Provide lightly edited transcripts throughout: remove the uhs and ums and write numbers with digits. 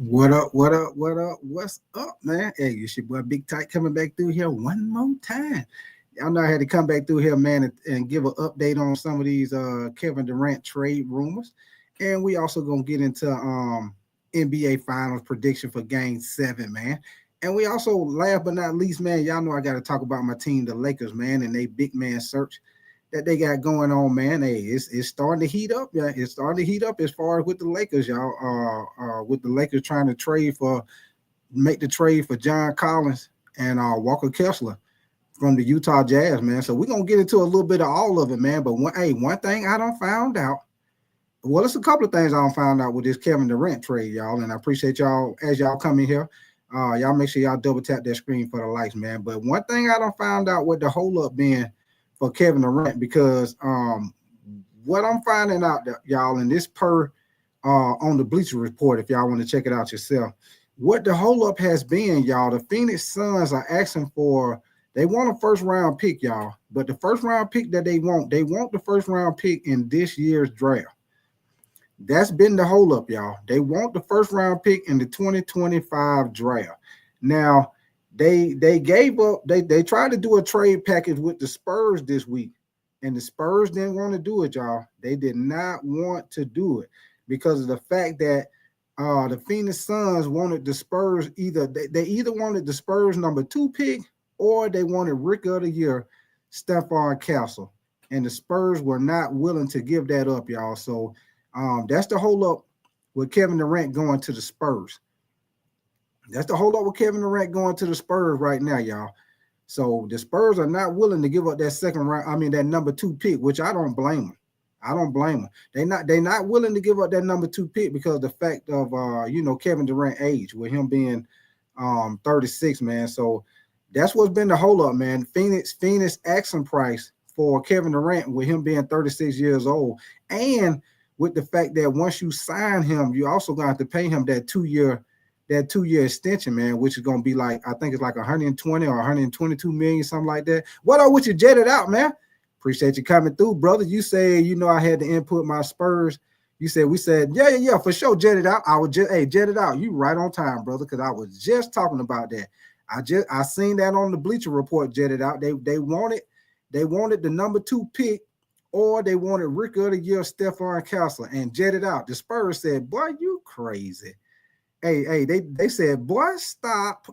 What up? What up? What up? What's up, man? Hey, it's your boy Big Tight coming back through here one more time. Y'all know I had to come back through here, man, and give an update on some of these Kevin Durant trade rumors. And we also gonna get into NBA Finals prediction for Game 7, man. And we also, last but not least, man, y'all know I got to talk about my team, the Lakers, man, and they big man search that they got going on, man. Hey, it's starting to heat up. Yeah, it's starting to heat up as far as with the Lakers, y'all. With the Lakers trying to make the trade for John Collins and Walker Kessler from the Utah Jazz, man. So we're gonna get into a little bit of all of it, man. But one thing I don't found out. Well, it's a couple of things I don't found out with this Kevin Durant trade, y'all. And I appreciate y'all as y'all come in here. Y'all make sure y'all double tap that screen for the likes, man. But one thing I don't found out with the hold up being for Kevin Durant, because what I'm finding out, that y'all, and this per on the Bleacher Report, if y'all want to check it out yourself, what the holdup has been, y'all, the Phoenix Suns are asking for, they want a first round pick, y'all, but the first round pick that they want the first round pick in this year's draft. That's been the holdup, y'all. They want the first round pick in the 2025 draft. Now, they gave up, they tried to do a trade package with the Spurs this week, and the Spurs didn't want to do it, y'all. They did not want to do it because of the fact that the Phoenix Suns wanted the Spurs they either wanted the Spurs number 2 pick or they wanted Rookie of the Year, Stephon Castle, and the Spurs were not willing to give that up, y'all. So that's the hold up with Kevin Durant going to the Spurs. That's the hold up with Kevin Durant going to the Spurs right now, y'all. So the Spurs are not willing to give up that second round. I mean, that number 2 pick, which I don't blame them. I don't blame them. They're not willing to give up that number 2 pick because of the fact of Kevin Durant age, with him being 36, man. So that's what's been the hold up, man. Phoenix asking price for Kevin Durant with him being 36 years old, and with the fact that once you sign him, you also gonna have to pay him that 2-year extension, man, which is gonna be like, I think it's like 120 or 122 million, something like that. What up with you jetted out, man? Appreciate you coming through, brother. You say, I had to input my Spurs. We said, yeah, for sure, jetted out. I was just, jetted out. You right on time, brother, because I was just talking about that. I seen that on the Bleacher Report, jetted out. They wanted the number 2 pick, or they wanted Rookie of the Year, Stephon Castle, and jetted out. The Spurs said, boy, you crazy. They said, boy, stop.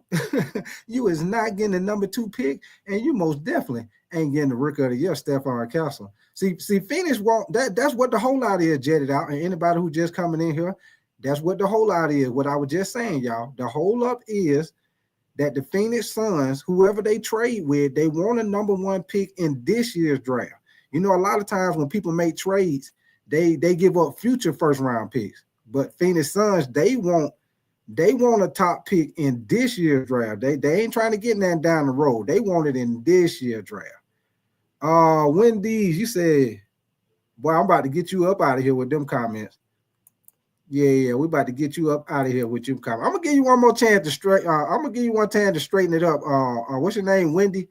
You is not getting the number 2 pick, and you most definitely ain't getting the Rookie of the Year, Stephon Castle. See, Phoenix want that. That's what the whole lot is, jetted out. And anybody who just coming in here, that's what the whole lot is. What I was just saying, y'all. The whole up is that the Phoenix Suns, whoever they trade with, they want a number 1 pick in this year's draft. A lot of times when people make trades, they give up future first round picks. But Phoenix Suns, they want a top pick in this year's draft. They ain't trying to get that down the road. They want it in this year's draft. Wendy's, you said, boy, I'm about to get you up out of here with them comments. Yeah, we about to get you up out of here with your comments. I'm gonna give you one more chance to straighten it up. What's your name, Wendy?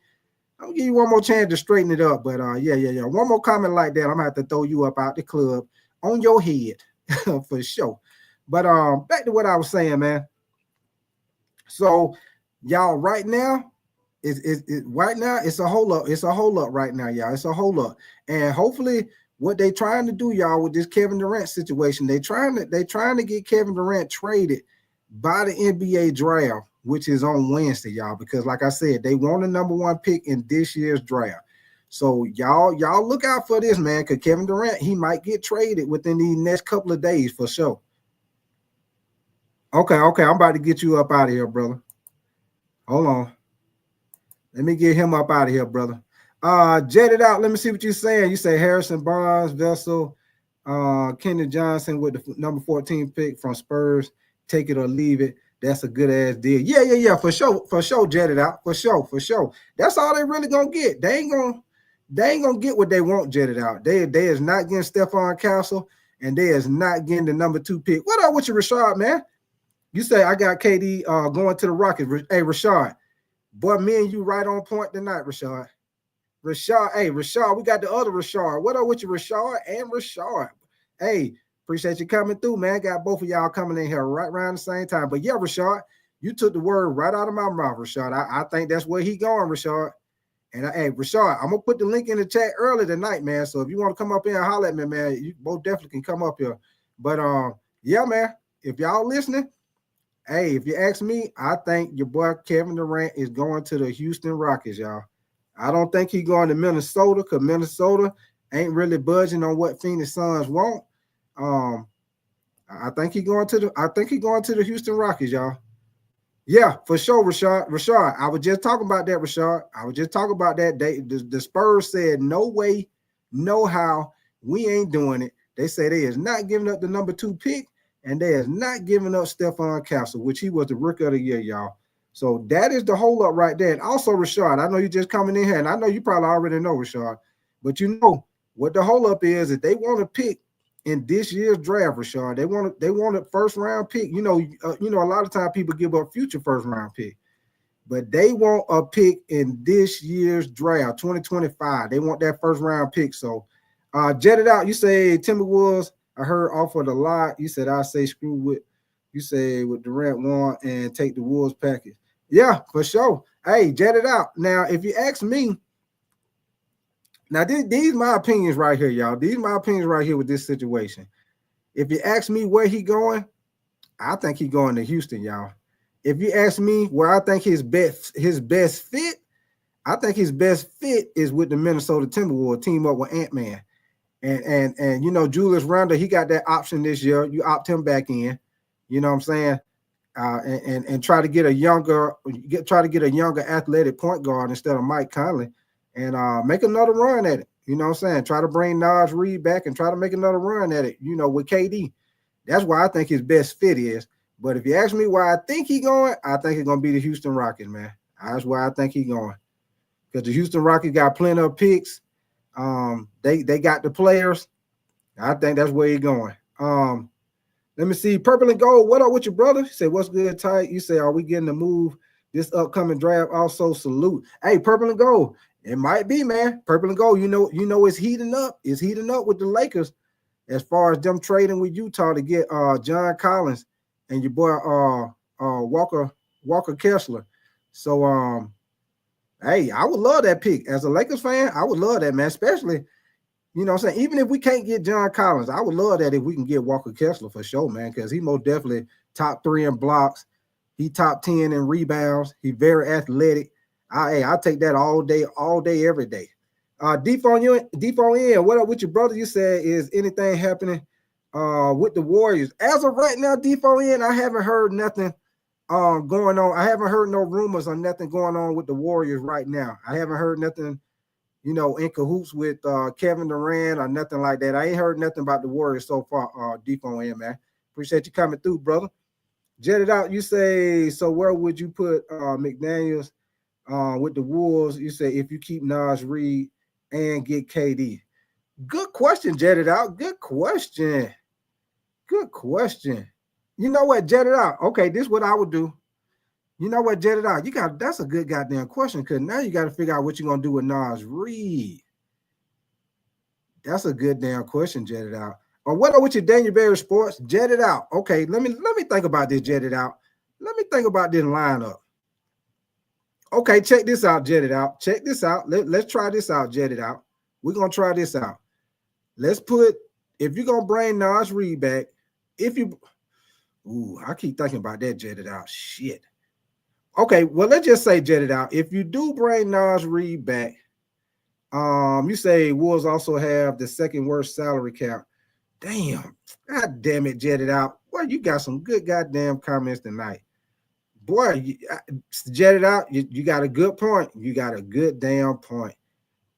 I'm gonna give you one more chance to straighten it up. But yeah. One more comment like that, I'm gonna have to throw you up out the club on your head for sure. But back to what I was saying, man. So y'all, right now, it's a hold up. It's a hold up right now, y'all. It's a hold up. And hopefully what they trying to do, y'all, with this Kevin Durant situation, they trying to get Kevin Durant traded by the NBA draft, which is on Wednesday, y'all, because like I said, they want a number 1 pick in this year's draft. So y'all look out for this, man, because Kevin Durant, he might get traded within the next couple of days for sure. Okay, I'm about to get you up out of here, brother. Hold on. Let me get him up out of here, brother. Jetted out. Let me see what you're saying. You say Harrison Barnes, Vessel, Kenny Johnson with the number 14 pick from Spurs. Take it or leave it. That's a good ass deal. Yeah, for sure, jetted out. For sure. That's all they really gonna get. They ain't gonna get what they want, jetted out. They is not getting Stephon Castle, and they is not getting the number 2 pick. What up with you, Rashad, man? You say I got KD going to the Rockets. Hey, Rashad, boy, me and you right on point tonight, Rashad. Rashad, we got the other Rashad. What up with you, Rashad and Rashad? Hey, Appreciate you coming through, man. Got both of y'all coming in here right around the same time. But yeah, Rashad, you took the word right out of my mouth, Rashad. I think that's where he going, Rashad. And hey, Rashad, I'm gonna put the link in the chat early tonight, man. So if you want to come up here and holler at me, man, you both definitely can come up here. But yeah, man, if y'all listening, hey, if you ask me, I think your boy Kevin Durant is going to the Houston Rockets, y'all. I don't think he's going to Minnesota because Minnesota ain't really budging on what Phoenix Suns want. I think he's going to the Houston Rockets, y'all. Yeah, for sure, Rashad. Rashad, I was just talking about that, Rashad. I was just talking about that. The Spurs said, no way, no how, we ain't doing it. They say they is not giving up the number 2 pick, and they is not giving up Stephon Castle, which he was the rookie of the year, y'all. So that is the hold up right there. And also, Rashad, I know you're just coming in here, and I know you probably already know, Rashad, but you know what the hold up is if they want to pick in this year's draft, Rashad, they want a first round pick. You know, a lot of times people give up future first round pick, but they want a pick in this year's draft, 2025. They want that first round pick. So, jet it out. You say Timberwolves. I heard offered a lot. You said I say screw with. You say with Durant want and take the Wolves package. Yeah, for sure. Hey, jet it out. Now, if you ask me. Now, these my opinions right here, y'all. These my opinions right here with this situation. If you ask me where he going, I think he going to Houston, y'all. If you ask me where I think his best fit, I think his best fit is with the Minnesota Timberwolves, team up with Ant-Man. And you know, Julius Randle, he got that option this year. You opt him back in. You know what I'm saying? And try to get a younger athletic point guard instead of Mike Conley. And make another run at it. You know what I'm saying? Try to bring Naz Reid back and try to make another run at it, you know, with KD. That's why I think his best fit is. But if you ask me where I think he's going, I think it's going to be the Houston Rockets, man. That's where I think he's going. Because the Houston Rockets got plenty of picks. They got the players. I think that's where he's going. Let me see. Purple and Gold, what up with your brother? You say, what's good, tight? You say, are we getting the move this upcoming draft? Also, salute. Hey, Purple and Gold. It might be, man. Purple and Gold, you know, it's heating up. It's heating up with the Lakers as far as them trading with Utah to get John Collins and your boy Walker Kessler. So hey, I would love that pick. As a Lakers fan, I would love that, man. Especially, you know what I'm saying? Even if we can't get John Collins, I would love that if we can get Walker Kessler for sure, man, because he most definitely top 3 in blocks. He top 10 in rebounds. He very athletic. I take that all day, every day. Deep on in. What up with your brother? You said, is anything happening with the Warriors? As of right now, deep on in, I haven't heard nothing going on. I haven't heard no rumors or nothing going on with the Warriors right now. I haven't heard nothing, you know, in cahoots with Kevin Durant or nothing like that. I ain't heard nothing about the Warriors so far. Deep on in, man. Appreciate you coming through, brother. Jet it out. You say, so where would you put McDaniels? With the Wolves, you say if you keep Naz Reid and get KD. Good question, Jet it out. Good question. You know what, Jet it out. Okay, this is what I would do. You know what, Jet it out. That's a good goddamn question because now you got to figure out what you're gonna do with Naz Reid. That's a good damn question, Jet it out. Or what are with your Daniel Berry Sports? Jet it out. Okay, let me think about this, Jet it out. Let me think about this lineup. Okay, check this out, Jet it out. Check this out. Let's try this out, Jet it out. We're going to try this out. Let's put, if you're going to bring Naz Reid back, I keep thinking about that, Jet it out. Shit. Okay, well, let's just say Jet it out. If you do bring Naz Reid back, you say Wolves also have the second worst salary cap. Damn. God damn it, Jet it out. Well, you got some good goddamn comments tonight. Boy, Jet it out. You got a good point. You got a good damn point.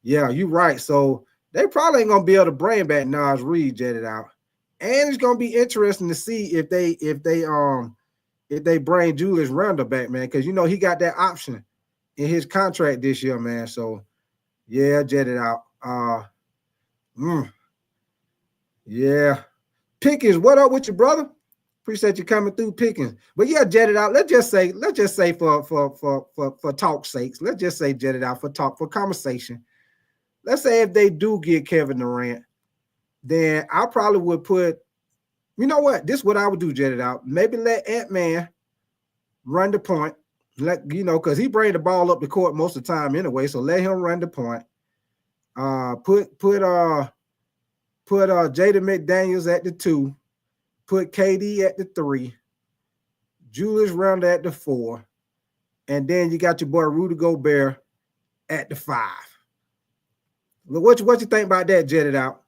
Yeah, you're right. So they probably ain't gonna be able to bring back Naz Reid, Jet it out. And it's gonna be interesting to see if they bring Julius Randle back, man, because you know he got that option in his contract this year, man. So yeah, Jet it out. Yeah. Pickens, what up with you, brother? Appreciate you coming through, Pickens. But yeah, Jet it out. Let's just say for talk's sakes, let's just say Jet it out for conversation. Let's say if they do get Kevin Durant, then I probably would put You know what? This is what I would do, jet it out. Maybe let Ant-Man run the point. Let because he bring the ball up the court most of the time anyway. So let him run the point. Put Jaden McDaniels at the 2. Put KD at the 3. Julius Randle at the 4. And then you got your boy Rudy Gobert at the 5. What you think about that, jetted out?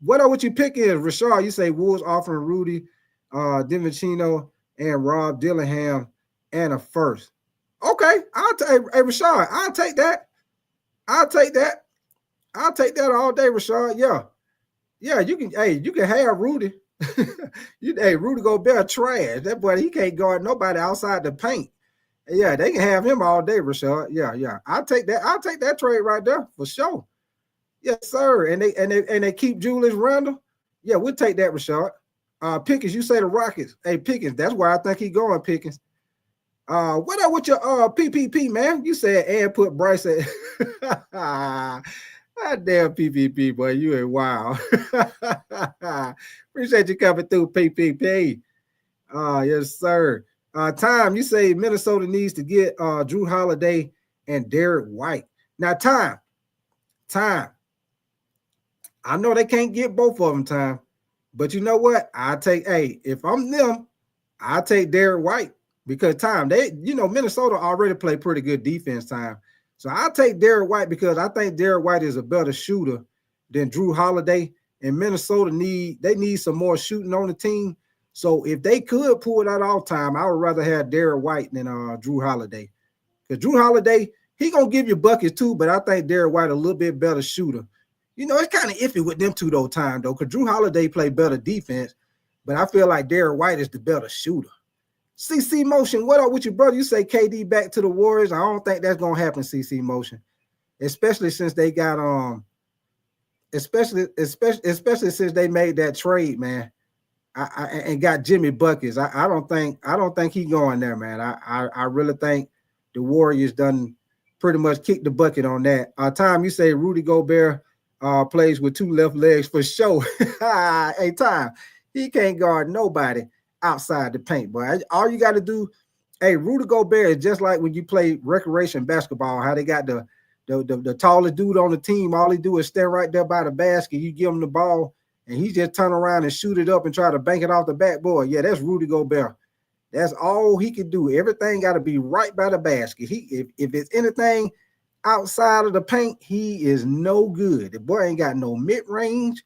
What you pick is Rashard. You say Wolves offering Rudy, DiVincenzo, and Rob Dillingham and a first. Okay, Rashard, I'll take that. I'll take that all day, Rashard. Yeah, you can have Rudy. Rudy Gobert trash. That boy, he can't guard nobody outside the paint. Yeah, they can have him all day, Rashard. Yeah. I'll take that trade right there for sure. Yes, sir. And they keep Julius Randle. Yeah, we'll take that, Rashard. Pickens, you say the Rockets. Hey, Pickens, that's where I think he going, Pickens. What up with your PPP, man? You said and put Bryce at damn PPP, boy. You ain't wild. Appreciate you coming through, PPP. Yes, sir. Time, you say Minnesota needs to get Drew Holiday and Derek White. Now, time. I know they can't get both of them, time. But you know what? If I'm them, I'll take Derek White because time, Minnesota already play pretty good defense, time. So I'll take Derek White because I think Derek White is a better shooter than Drew Holiday. And Minnesota need some more shooting on the team. So if they could pull it out all time, I would rather have Derek White than Drew Holiday. Because Drew Holiday, he gonna give you buckets too, but I think Derek White a little bit better shooter. It's kind of iffy with them two though, time though, because Drew Holiday play better defense, but I feel like Derek White is the better shooter. CC Motion, what up with you, brother? You say KD back to the Warriors. I don't think that's gonna happen, CC Motion, especially since they got especially since they made that trade, man. And got Jimmy buckets. I don't think he going there, man. I really think the Warriors done pretty much kicked the bucket on that. Time, you say Rudy Gobert plays with 2 left legs for sure. Hey, time, he can't guard nobody outside the paint, boy. All you got to do, Rudy Gobert is just like when you play recreation basketball, how they got the tallest dude on the team. All he do is stand right there by the basket. You give him the ball, and he just turn around and shoot it up and try to bank it off the backboard. Yeah, that's Rudy Gobert. That's all he can do. Everything got to be right by the basket. If it's anything outside of the paint, he is no good. The boy ain't got no mid-range.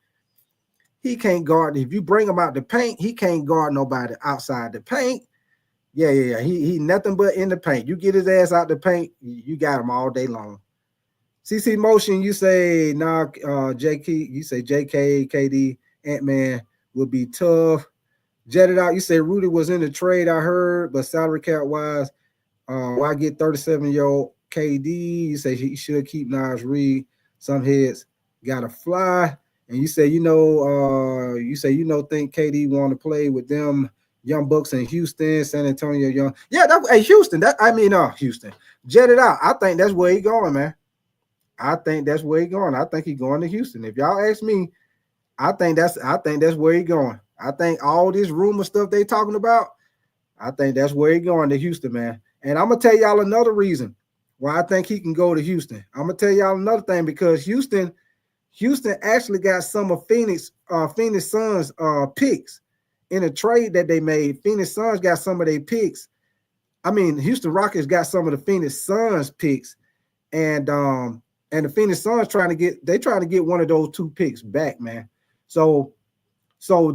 He can't guard. If you bring him out the paint, he can't guard nobody outside the paint. Yeah. He nothing but in the paint. You get his ass out the paint, you got him all day long. CC Motion, you say JK, you say JK, KD, Ant-Man would be tough. Jetted out, you say Rudy was in the trade, I heard, but salary cap wise, why get 37-year-old KD? You say he should keep Nas Reed. Some heads gotta fly. And you say, think KD want to play with them young bucks in Houston, San Antonio young. Yeah, Houston. Houston. Jetted out. I think that's where he going, man. I think that's where he going. I think he going to Houston. If y'all ask me, I think that's where he going. I think all this rumor stuff they talking about, I think that's where he going, to Houston, man. And I'm gonna tell y'all another reason why I think he can go to Houston. I'm gonna tell y'all another thing, because Houston actually got some of Phoenix Suns picks in a trade that they made. Phoenix Suns got some of their picks. Houston Rockets got some of the Phoenix Suns picks, and the Phoenix Suns trying to get one of those 2 picks back, man. So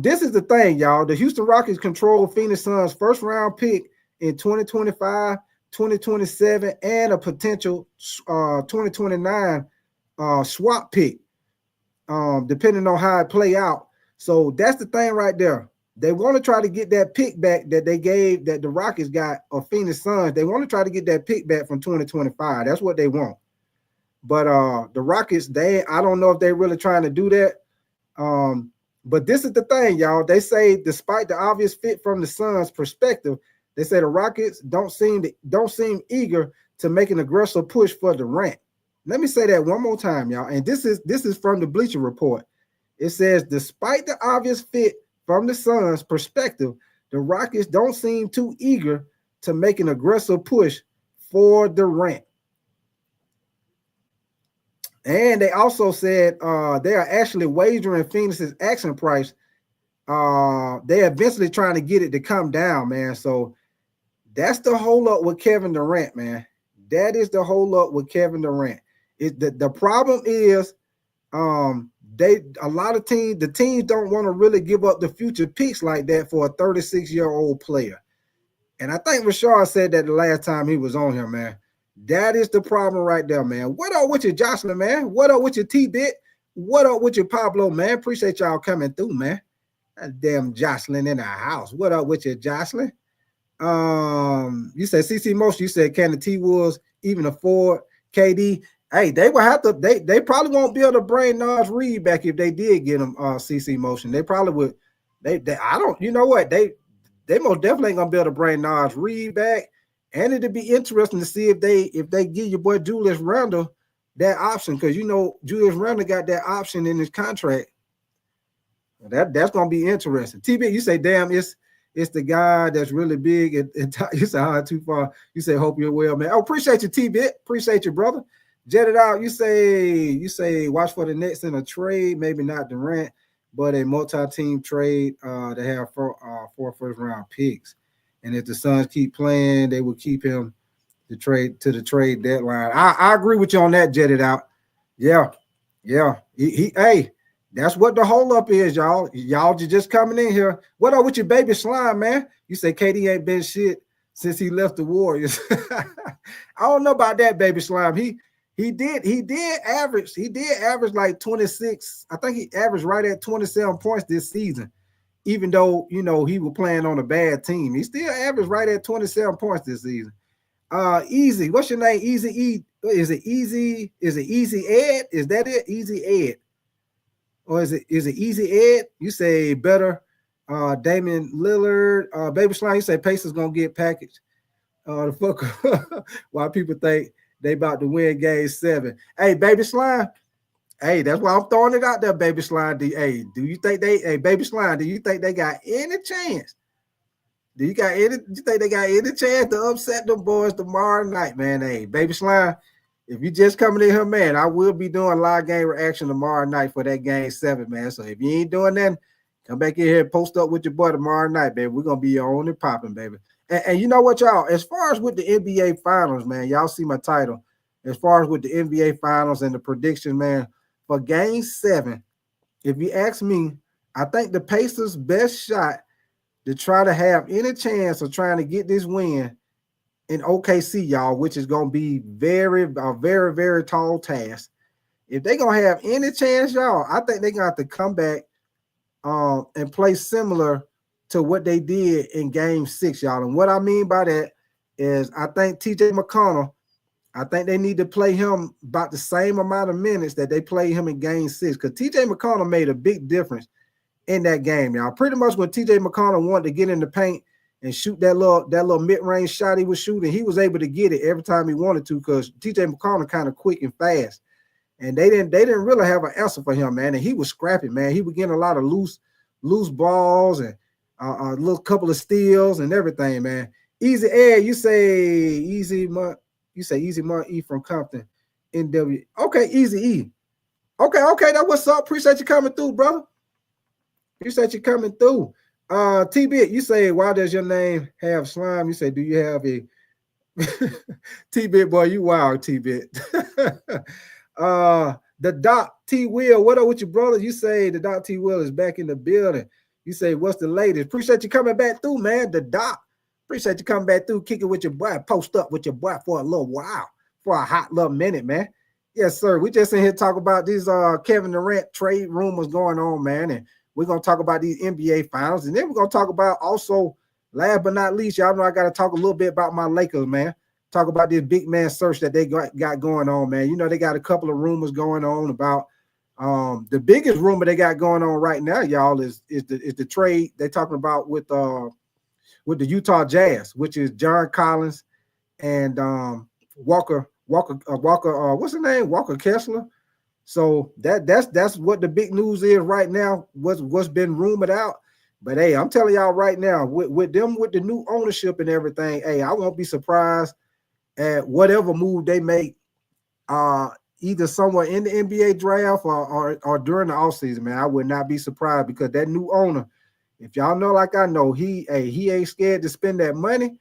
this is the thing, y'all. The Houston Rockets control Phoenix Suns' first round pick in 2025, 2027, and a potential 2029 swap pick, depending on how it play out. So that's the thing right there. They want to try to get that pick back that they gave, that the Rockets got of Phoenix Suns. They want to try to get that pick back from 2025. That's what they want. But the Rockets, I don't know if they're really trying to do that. But this is the thing, y'all. They say, despite the obvious fit from the Suns' perspective, they say the Rockets don't seem eager to make an aggressive push for Durant. Let me say that one more time, y'all. And this is from the Bleacher Report. It says, despite the obvious fit from the Suns' perspective, the Rockets don't seem too eager to make an aggressive push for Durant. And they also said they are actually wagering Phoenix's action price. They're eventually trying to get it to come down, man. So that's the hold up with Kevin Durant, man. That is the hold up with Kevin Durant. The problem is a lot of the teams don't want to really give up the future picks like that for a 36-year-old player. And I think Rashard said that the last time he was on here, man. That is the problem right there, man. What up with you, Jocelyn, man? What up with your T-Bit? What up with you, Pablo, man? Appreciate y'all coming through, man. That damn Jocelyn in the house. What up with you, Jocelyn? You said CC Motion. You said can the T-Wolves even afford KD? Hey, they will have to. They probably won't be able to bring Naz Reid back if they did get him CC Motion. They probably would. They I don't. You know what? They most definitely ain't gonna be able to bring Naz Reid back. And it'd be interesting to see if they give your boy Julius Randle that option, because you know Julius Randle got that option in his contract. That's gonna be interesting. TB, you say, damn, it's the guy that's really big. You say, how too far? You say, hope you're well, man. Oh, appreciate you, TB. Appreciate you, brother. Jet it out. You say, watch for the Nets in a trade, maybe not Durant, but a multi-team trade to have four first-round picks. And if the Suns keep playing, they will keep him to the trade deadline. I agree with you on that, Jet it out. Yeah. Hey, that's what the hold up is, y'all. Y'all just coming in here. What up with your baby slime, man? You say KD ain't been shit since he left the Warriors. I don't know about that, baby slime. He did average like 26. I think he averaged right at 27 points this season. Even though, you know, he was playing on a bad team, he still averaged right at 27 points this season. Easy. What's your name? Easy E. Is it Easy? Is it Easy Ed? Is that it? Easy Ed. Or is it Easy Ed? You say better. Damian Lillard. Baby Slime, you say Pacers gonna get packaged. The fuck why people think they about to win game 7. Hey, Baby Slime. Hey, that's why I'm throwing it out there, Baby Slime. Hey, do you think Baby Slime, do you think they got any chance? Do you think they got any chance to upset them boys tomorrow night, man? Hey, Baby Slime, if you just coming in here, man, I will be doing live game reaction tomorrow night for that game 7, man. So if you ain't doing that, come back in here and post up with your boy tomorrow night, baby. We're gonna be on and popping, baby. And you know what, y'all? As far as with the NBA Finals, man, y'all see my title. As far as with the NBA Finals and the prediction, man, for game 7, if you ask me, I think the Pacers' best shot to try to have any chance of trying to get this win in OKC, y'all, which is going to be a very, very tall task. If they're going to have any chance, y'all, I think they're going to have to come back and play similar to what they did in game 6, y'all. And what I mean by that is I think TJ McConnell, I think they need to play him about the same amount of minutes that they played him in game 6, because TJ McConnell made a big difference in that game, y'all. Pretty much when TJ McConnell wanted to get in the paint and shoot that little mid-range shot he was shooting, he was able to get it every time he wanted to, because TJ McConnell kind of quick and fast. And they didn't really have an answer for him, man. And he was scrapping, man. He was getting a lot of loose balls and a little couple of steals and everything, man. Easy Air, you say Easy Month. You say Easy Month E from Compton, NW. Okay, Easy E. Okay, that what's up. Appreciate you coming through, brother. Appreciate you coming through. T-Bit, you say, why does your name have slime? You say, do you have a T-Bit, boy, you wild, T-Bit. The Doc T-Will, what up with your brother? You say the Doc T-Will is back in the building. You say, what's the latest? Appreciate you coming back through, man. The Doc. Appreciate you coming back through, kicking with your boy, post up with your boy for a little while, for a hot little minute, man. Yes, sir. We just in here talk about these Kevin Durant trade rumors going on, man. And we're going to talk about these NBA finals. And then we're going to talk about also, last but not least, y'all know I got to talk a little bit about my Lakers, man. Talk about this big man search that they got going on, man. You know, they got a couple of rumors going on about the biggest rumor they got going on right now, y'all, is the trade they're talking about with the Utah Jazz, which is John Collins and Walker, what's his name? Walker Kessler. So that's what the big news is right now. What's been rumored out. But hey, I'm telling y'all right now, with them, with the new ownership and everything, hey, I won't be surprised at whatever move they make, uh, either somewhere in the NBA draft or during the offseason, man. I would not be surprised because that new owner, if y'all know like I know, he ain't scared to spend that money,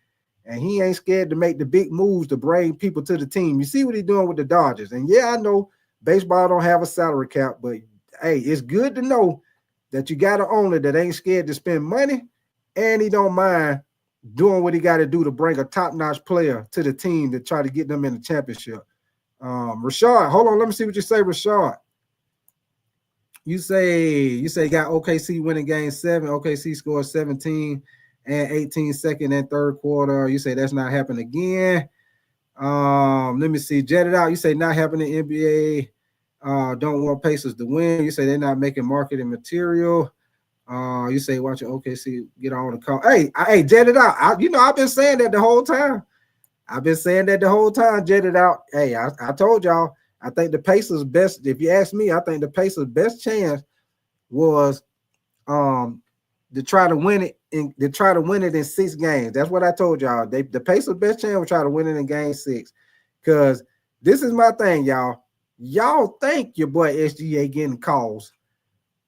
and he ain't scared to make the big moves to bring people to the team. You see what he's doing with the Dodgers. And yeah, I know baseball don't have a salary cap, but hey, it's good to know that you got an owner that ain't scared to spend money, and he don't mind doing what he got to do to bring a top-notch player to the team to try to get them in the championship. Rashad, hold on, let me see what you say, Rashad. You say got OKC winning game 7. OKC scored 17 and 18 second and third quarter. You say that's not happening again. Let me see. Jet it out. You say not happening in NBA. Don't want Pacers to win. You say they're not making marketing material. You say watching OKC get on the call. Hey, jet it out. I've been saying that the whole time. Jet it out. Hey, I told y'all. I think the Pacers' best, if you ask me, I think the Pacers' best chance was to try to win it in 6 games. That's what I told y'all. The Pacers' best chance was try to win it in game 6. Because this is my thing, y'all. Y'all think your boy SGA getting calls.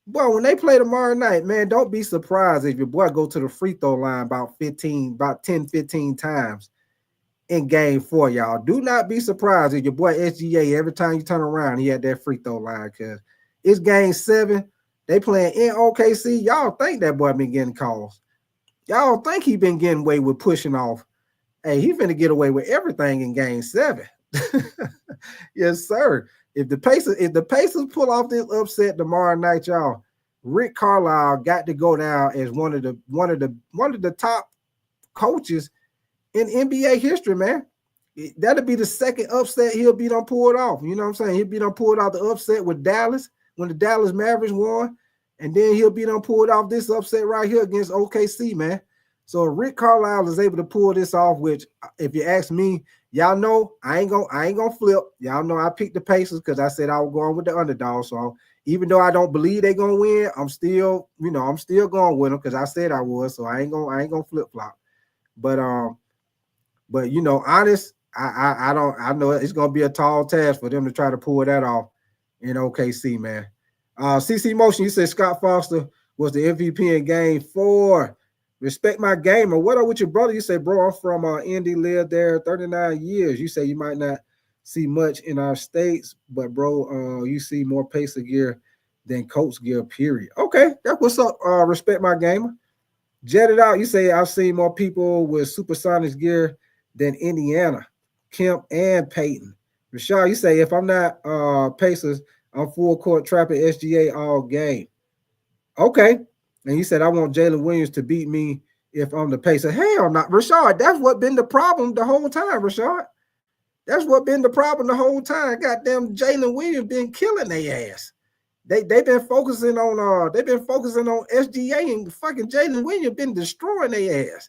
Boy, when they play tomorrow night, man, don't be surprised if your boy go to the free throw line about 10, 15 times in game 4, y'all. Do not be surprised if your boy SGA, every time you turn around, he had that free throw line, because it's game 7. They playing in OKC. Y'all think that boy been getting calls. Y'all think he been getting away with pushing off. Hey, he finna get away with everything in game 7. Yes, sir. If the Pacers pull off this upset tomorrow night, y'all, Rick Carlisle got to go down as one of the top coaches in NBA history, man. That'll be the second upset he'll be done pulled off. You know what I'm saying? He'll be done pulled off the upset with Dallas when the Dallas Mavericks won, and then he'll be done pulled off this upset right here against OKC, man. So Rick Carlisle is able to pull this off, which, if you ask me, y'all know I ain't gonna flip. Y'all know I picked the Pacers because I said I was going with the underdog. So even though I don't believe they're gonna win, I'm still going with them because I said I was. So I ain't gonna flip flop. But honest, I know it's gonna be a tall task for them to try to pull that off in OKC, man. CC Motion, you said Scott Foster was the MVP in game 4. Respect my gamer. What up with your brother? You say, bro, I'm from Indy, lived there 39 years. You say you might not see much in our states, but bro, you see more Pacer gear than Colts gear, period. Okay, that's what's up. Respect my gamer. Jet it out. You say I've seen more people with Supersonics gear than Indiana, Kemp, and Peyton. Rashad, you say if I'm not Pacers, I'm full court trapping SGA all game. Okay. And you said I want Jalen Williams to beat me if I'm the Pacer. Hell not, Rashad. That's what been the problem the whole time, Rashad. That's what been the problem the whole time. Goddamn, Jalen Williams been killing their ass. They've been focusing on SGA, and fucking Jalen Williams been destroying their ass.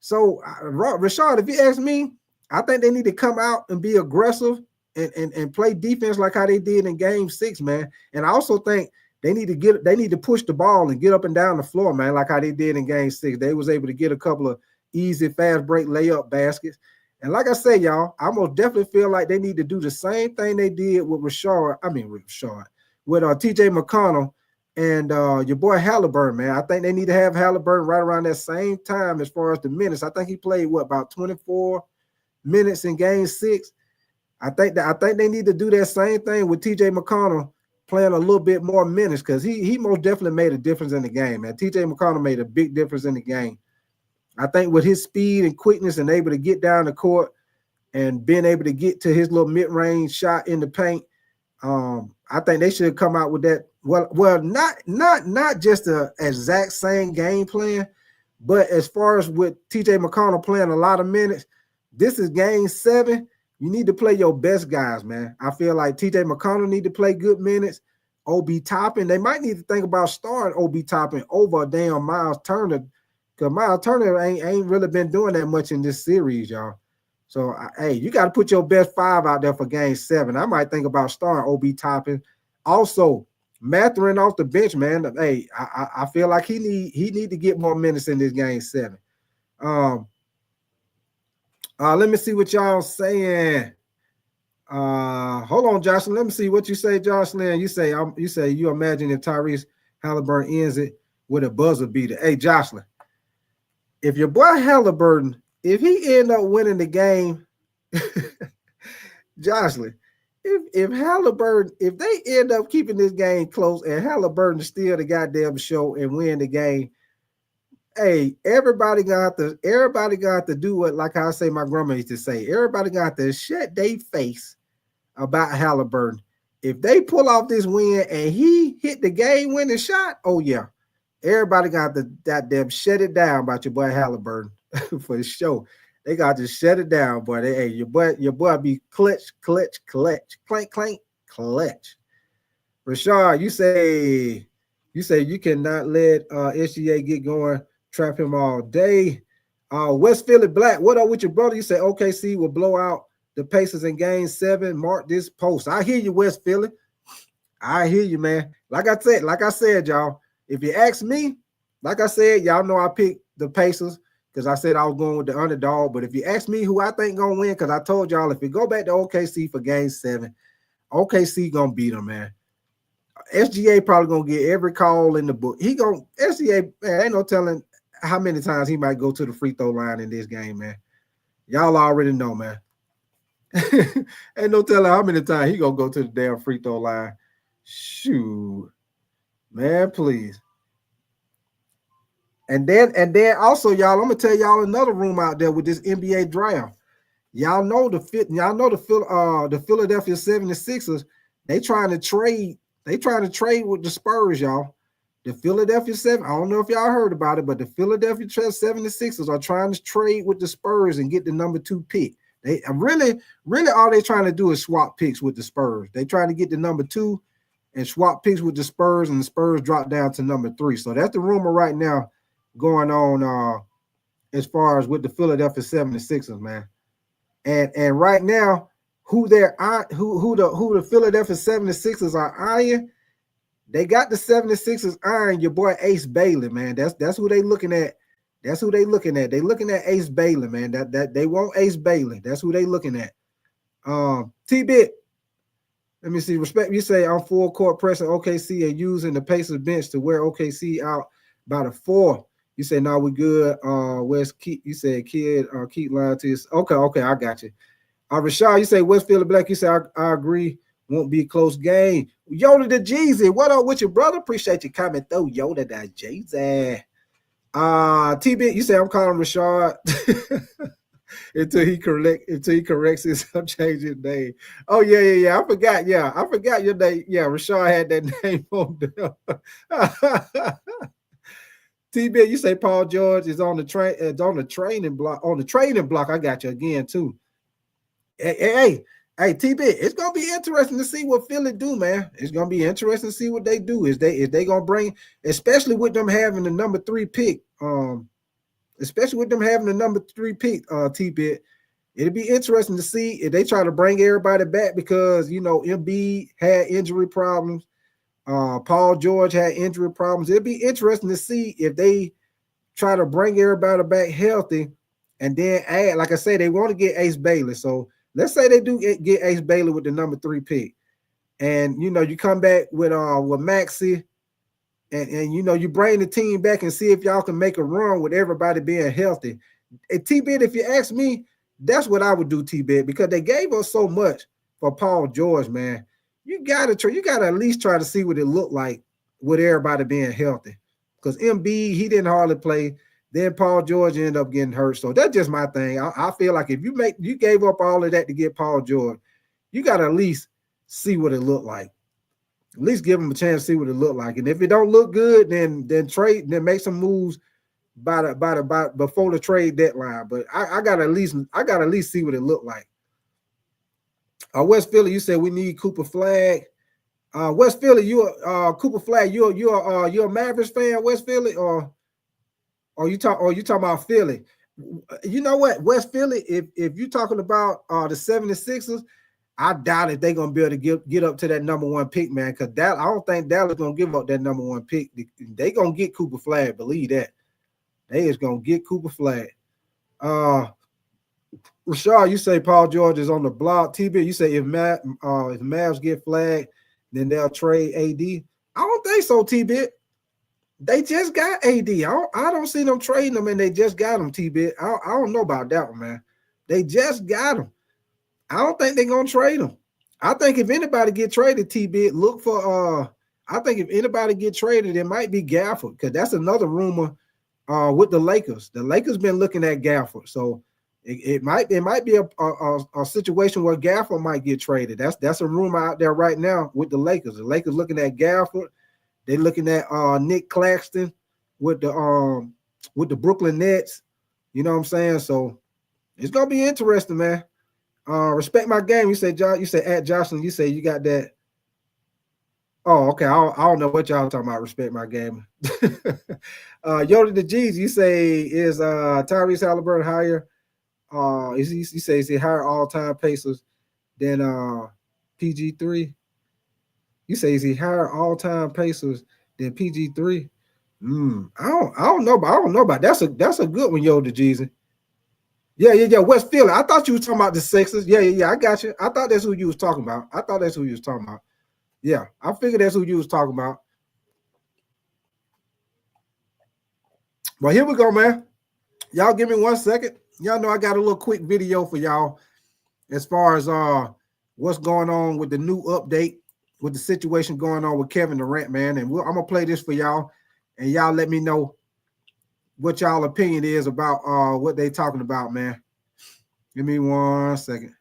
So, Rashad, if you ask me, I think they need to come out and be aggressive and play defense like how they did in game 6, man. And I also think they need to push the ball and get up and down the floor, man, like how they did in game 6. They was able to get a couple of easy fast break layup baskets. And like I say, y'all, I most definitely feel like they need to do the same thing they did with with TJ McConnell and your boy Halliburton, man. I think they need to have Halliburton right around that same time as far as the minutes. I think he played about 24 minutes in game 6. I think they need to do that same thing with TJ McConnell playing a little bit more minutes, because he most definitely made a difference in the game, man. TJ McConnell made a big difference in the game. I think with his speed and quickness and able to get down the court and being able to get to his little mid-range shot in the paint, I think they should come out with that. Well, not just the exact same game plan, but as far as with TJ McConnell playing a lot of minutes, this is game 7. You need to play your best guys, man. I feel like TJ McConnell need to play good minutes. Obi Toppin, they might need to think about starting Obi Toppin over a damn Miles Turner, because Miles Turner ain't really been doing that much in this series, y'all. So, hey, you got to put your best 5 out there for game 7. I might think about starting Obi Toppin. Also, Matherin off the bench, man. Hey, I feel like he need to get more minutes in this game 7. Um, let me see what y'all saying. Hold on, Jocelyn. Let me see what you say, Jocelyn. You say you imagine if Tyrese Halliburton ends it with a buzzer beater. Hey, Jocelyn, if your boy Halliburton, if he end up winning the game, Jocelyn, if Halliburton, if they end up keeping this game close and Halliburton steal the goddamn show and win the game, hey, everybody got to do what, like I say, my grandma used to say, everybody got to shut their face about Halliburton. If they pull off this win and he hit the game winning shot, oh yeah, everybody got to goddamn shut it down about your boy Halliburton for the show. They got to shut it down, boy. Hey, your boy be clutch, clank, clutch. Rashard, you say you cannot let SGA get going, trap him all day. West Philly Black, what up with your brother? You say OKC will blow out the Pacers in game 7. Mark this post. I hear you, West Philly. I hear you, man. Like I said, y'all, if you ask me, like I said, y'all know I picked the Pacers because I said I was going with the underdog. But if you ask me who I think gonna win, because I told y'all if we go back to OKC for game 7, OKC gonna beat them, man. SGA probably gonna get every call in the book. SGA, man, ain't no telling how many times he might go to the free throw line in this game, man. Y'all already know, man. Ain't no telling how many times he gonna go to the damn free throw line. Shoot, man, please. And then also, y'all, I'm gonna tell y'all another room out there with this NBA draft. Y'all know the Philadelphia 76ers, they trying to trade with the Spurs, y'all. The Philadelphia 7, I don't know if y'all heard about it, but the Philadelphia 76ers are trying to trade with the Spurs and get the number 2 pick. They really all they trying to do is swap picks with the Spurs. They trying to get the number 2 and swap picks with the Spurs, and the Spurs drop down to number 3. So that's the rumor right now going on as far as with the Philadelphia 76ers, man. And right now, who the Philadelphia 76ers are eyeing, they got the 76ers eyeing your boy Ace Bailey, man. That's who they looking at. That's who they looking at. They looking at Ace Bailey, man. That they want Ace Bailey. That's who they looking at. T-Bit, let me see. Respect, you say I'm full court pressing OKC and using the Pacers bench to wear OKC out by the 4. You say, no, we good. West Keep, you said kid, keep lying to us. Okay, I got you. Rashad, you say West Philly Black. You say I agree. Won't be a close game. Yoda the Jeezy. What up with your brother? Appreciate you coming through. Yoda the Jeezy. T-Bit, you say I'm calling Rashad until he corrects his I'm changing name. Oh, yeah. I forgot your name. Yeah, Rashad had that name on there. T-Bit, you say Paul George is on the train, on the training block. I got you again too. Hey, T-Bit, it's gonna be interesting to see what Philly do, man. It's gonna be interesting to see what they do. Is they gonna bring, especially with them having the number 3 pick, T-Bit. It'll be interesting to see if they try to bring everybody back because Embiid had injury problems. Paul George had injury problems. It'd be interesting to see if they try to bring everybody back healthy and then add, like I say, they want to get Ace Bailey. So let's say they do get Ace Bailey with the number 3 pick. And, you come back with Maxey and you bring the team back and see if y'all can make a run with everybody being healthy. And T-Bit, if you ask me, that's what I would do, T-Bit, because they gave us so much for Paul George, man. You gotta at least try to see what it looked like with everybody being healthy. Because Embiid, he didn't hardly play. Then Paul George ended up getting hurt. So that's just my thing. I feel like if you gave up all of that to get Paul George, you gotta at least see what it looked like. At least give him a chance to see what it looked like. And if it don't look good, then make some moves before the trade deadline. But I gotta at least see what it looked like. West Philly, you said we need Cooper Flag. West Philly, you Cooper Flag, you're a Mavericks fan, West Philly, or you talking about Philly? You know what, West Philly, if you're talking about the 76ers, I doubt if they're gonna be able to get up to that number 1 pick, man. Because I don't think Dallas gonna give up that number 1 pick. They gonna get Cooper Flag, believe that. They is gonna get Cooper Flag. Rashad, you say Paul George is on the block. TB, you say if Mavs get flagged, then they'll trade AD. I don't think so, TB. They just got AD. I don't see them trading them, and they just got him, TB. I don't know about that one, man. They just got him. I don't think they're gonna trade him. I think if anybody get traded, TB, look for I think if anybody get traded, it might be Gafford, because that's another rumor with the Lakers. The Lakers been looking at Gafford, so it might be a situation where Gafford might get traded. That's a rumor out there right now with the Lakers. The Lakers looking at Gafford. They're looking at Nick Claxton with the Brooklyn Nets. You know what I'm saying? So it's gonna be interesting, man. Respect my game. You say John. You say at Jocelyn. You say you got that. Oh, okay. I don't know what y'all talking about. Respect my game. Yoda the G's. You say is Tyrese Halliburton higher? You say is he higher all-time Pacers than PG3? You say is he higher all-time Pacers than PG3? I don't know, but I don't know about that's a good one, Yoda Jeezy. Yeah. West Philly. I thought you was talking about the Sixers. Yeah. I got you. I thought that's who you was talking about. Yeah, I figured that's who you was talking about. Well, here we go, man. Y'all give me 1 second. Y'all know I got a little quick video for y'all as far as what's going on with the new update with the situation going on with Kevin Durant, man. And I'm gonna play this for y'all, and y'all let me know what y'all opinion is about what they talking about, man. Give me 1 second.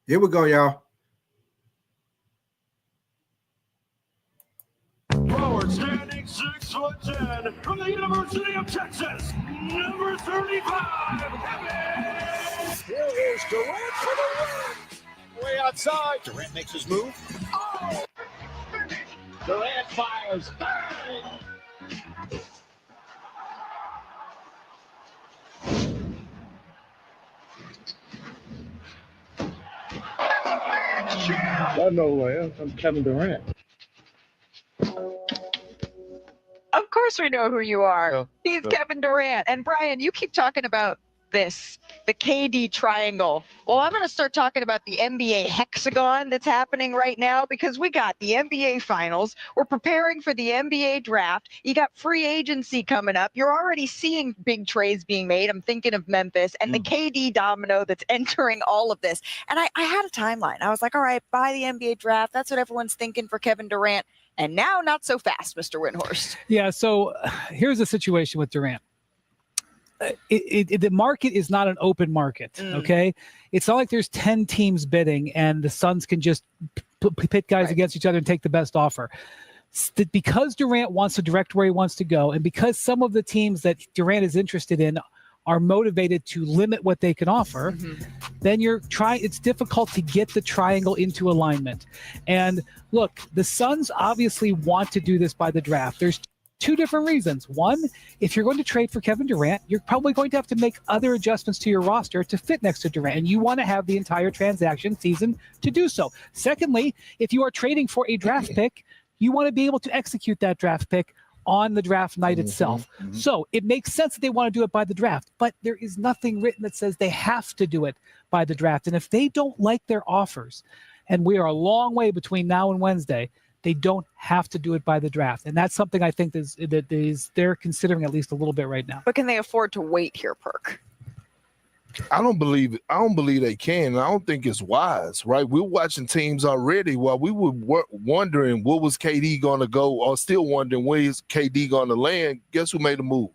Here we go, y'all. Forward standing 6'10" from the University of Texas, number 35. Here is Durant for the win. Way outside. Durant makes his move. Oh! Durant fires. Bang! I know who I am. I'm Kevin Durant. Of course we know who you are. He's Kevin Durant. And Brian, you keep talking about this, the KD triangle. Well, I'm going to start talking about the NBA hexagon that's happening right now, because we got the NBA finals. We're preparing for the NBA draft. You got free agency coming up. You're already seeing big trades being made. I'm thinking of Memphis and the KD domino that's entering all of this. And I had a timeline. I was like, all right, by the NBA draft, that's what everyone's thinking for Kevin Durant. And now, not so fast, Mr. Windhorst. Yeah, so here's the situation with Durant. The market is not an open market, okay? It's not like there's 10 teams bidding and the Suns can just pit guys against each other and take the best offer. Because Durant wants to direct where he wants to go, and because some of the teams that Durant is interested in are motivated to limit what they can offer, then it's difficult to get the triangle into alignment. And look, the Suns obviously want to do this by the draft. There's two different reasons. One, if you're going to trade for Kevin Durant, you're probably going to have to make other adjustments to your roster to fit next to Durant, and you want to have the entire transaction season to do so. Secondly, if you are trading for a draft pick, you want to be able to execute that draft pick on the draft night itself. So it makes sense that they want to do it by the draft, but there is nothing written that says they have to do it by the draft. And if they don't like their offers, and we are a long way between now and Wednesday, they don't have to do it by the draft. And that's something I think they're considering at least a little bit right now. But can they afford to wait here, Perk? I don't believe they can. I don't think it's wise, right? We're watching teams already while we were wondering what was KD going to go, or still wondering where is KD going to land. Guess who made a move?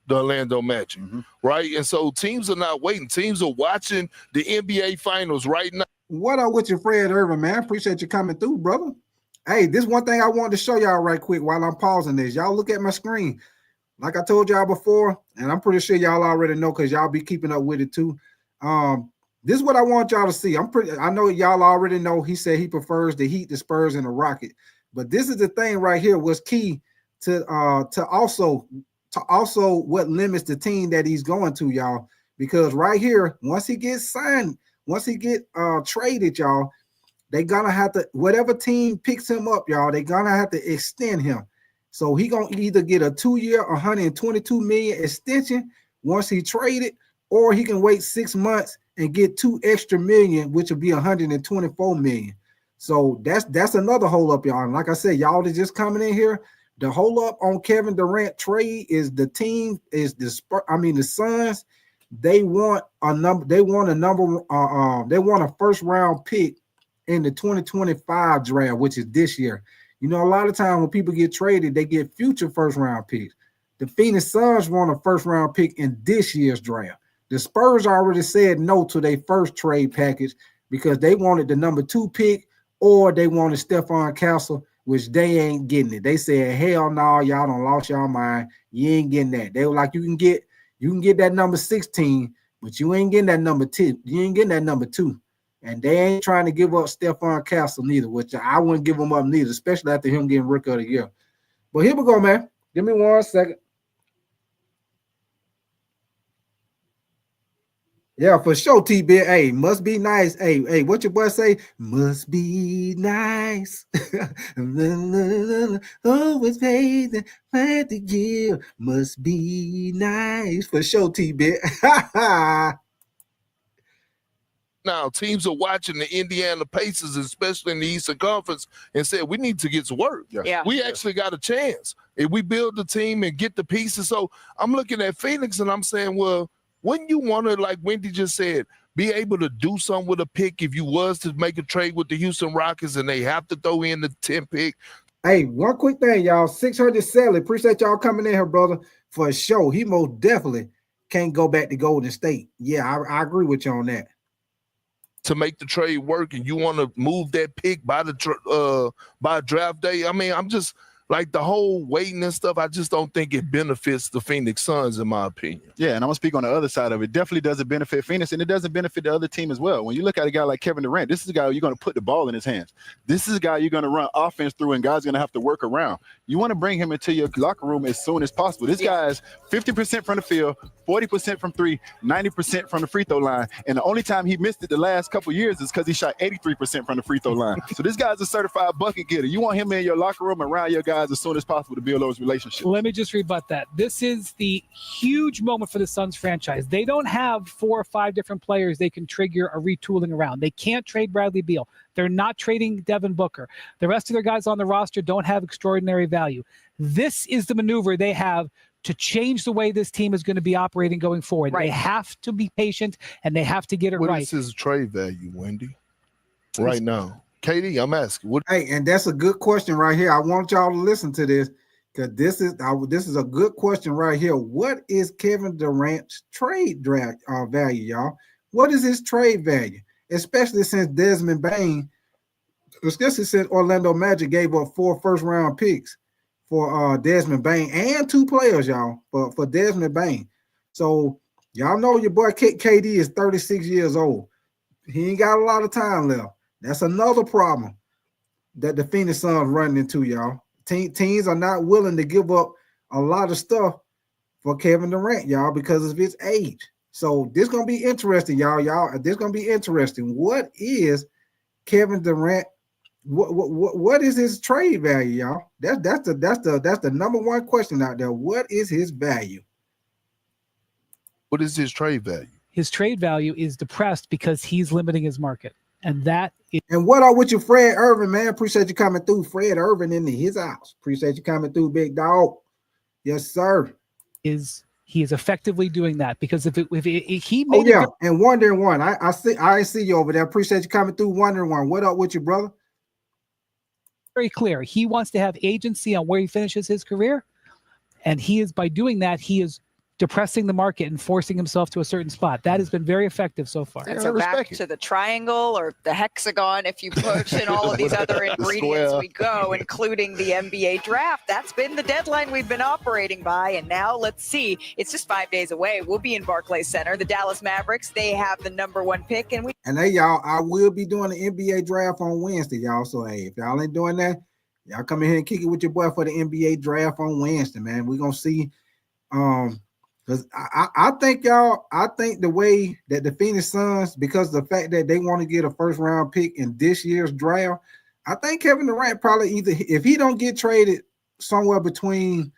The Orlando Magic, right? And so teams are not waiting. Teams are watching the NBA Finals right now. What up with your Fred Irvin, man? Appreciate you coming through, brother. Hey, this one thing I wanted to show y'all right quick while I'm pausing this. Y'all look at my screen. Like I told y'all before, and I'm pretty sure y'all already know because y'all be keeping up with it too. This is what I want y'all to see. I know y'all already know he said he prefers the Heat, the Spurs, and the Rocket. But this is the thing right here was key to also what limits the team that he's going to, y'all. Because right here, once he gets signed, once he get traded, y'all, they gonna have to, whatever team picks him up, y'all, they gonna have to extend him. So he gonna either get a 2-year, 122 million extension once he traded, or he can wait 6 months and get 2 extra million, which will be 124 million. So that's another hold up, y'all. And like I said, y'all are just coming in here. The hold up on Kevin Durant trade is the team is the Suns. They want a first round pick in the 2025 draft, which is this year. You know, a lot of times when people get traded, they get future first round picks. The Phoenix Suns want a first round pick in this year's draft. The Spurs already said no to their first trade package because they wanted the number 2 pick, or they wanted Stephon Castle, which they ain't getting it. They said, hell no, y'all done lost y'all mind. You ain't getting that. They were like, you can get that number 16, but you ain't getting that number 10. You ain't getting that number 2. And they ain't trying to give up Stephon Castle neither, which I wouldn't give him up neither, especially after him getting Rookie of the Year. But here we go, man. Give me 1 second. Yeah, for sure, T-Bit. Hey, must be nice. Hey, what your boy say? Must be nice. Always paid and glad to give. Must be nice. For sure, T-Bit. Now, teams are watching the Indiana Pacers, especially in the Eastern Conference, and said, we need to get to work. Yeah. We actually got a chance if we build the team and get the pieces. So I'm looking at Phoenix and I'm saying, well, wouldn't you want to, like Wendy just said, be able to do something with a pick if you was to make a trade with the Houston Rockets and they have to throw in the 10 pick? Hey, one quick thing, y'all. 600 Sally. Appreciate y'all coming in here, brother, for a show. He most definitely can't go back to Golden State. Yeah, I agree with you on that. To make the trade work, and you want to move that pick by draft day. I mean, I'm just like the whole waiting and stuff. I just don't think it benefits the Phoenix Suns, in my opinion. Yeah, and I'm gonna speak on the other side of it. Definitely doesn't benefit Phoenix, and it doesn't benefit the other team as well. When you look at a guy like Kevin Durant, this is a guy you're gonna put the ball in his hands. This is a guy you're gonna run offense through, and guys gonna have to work around. You want to bring him into your locker room as soon as possible. This guy is 50% from the field, 40% from 3, 90% from the free throw line, and the only time he missed it the last couple years is because he shot 83% from the free throw line. So this guy's a certified bucket getter. You want him in your locker room around your guys as soon as possible to build those relationships. Let me just rebut that. This is the huge moment for the Suns franchise. They don't have 4 or 5 different players they can trigger a retooling around. They can't trade Bradley Beal. They're not trading Devin Booker. The rest of their guys on the roster don't have extraordinary value. This is the maneuver they have to change the way this team is going to be operating going forward. Right. They have to be patient, and they have to get it right. What is his trade value, Wendy, right now? Katie, I'm asking. Hey, and that's a good question right here. I want y'all to listen to this, because this is a good question right here. What is Kevin Durant's trade draft value, y'all? What is his trade value? Especially since Desmond Bain, especially since Orlando Magic gave up 4 first-round picks for Desmond Bain and 2 players, y'all, for Desmond Bain. So y'all know your boy KD is 36 years old. He ain't got a lot of time left. That's another problem that the Phoenix Suns running into, y'all. Teams are not willing to give up a lot of stuff for Kevin Durant, y'all, because of his age. So this gonna be interesting, y'all. This gonna be interesting. What is Kevin Durant? What is his trade value, y'all? That's the number one question out there. What is his value? What is his trade value? His trade value is depressed because he's limiting his market. And that is. And what up with you, Fred Irvin, man? Appreciate you coming through. Fred Irvin in his house. Appreciate you coming through, big dog. Yes, sir. He is effectively doing that, because if he oh made yeah, and Wondering One, I see you over there. Appreciate you coming through, Wondering One. What up with you, brother? Very clear. He wants to have agency on where he finishes his career, and by doing that, he is depressing the market and forcing himself to a certain spot. That has been very effective so far. And so back to the triangle or the hexagon, if you push in all of these other ingredients, we go, including the NBA draft. That's been the deadline we've been operating by. And now let's see. It's just 5 days away. We'll be in Barclays Center. The Dallas Mavericks, they have the #1 pick. And hey, y'all, I will be doing the NBA draft on Wednesday, y'all. So, hey, if y'all ain't doing that, y'all come in here and kick it with your boy for the NBA draft on Wednesday, man. We're going to see Because I think the way that the Phoenix Suns, because of the fact that they want to get a first round pick in this year's draft, I think Kevin Durant probably either, if he don't get traded somewhere between,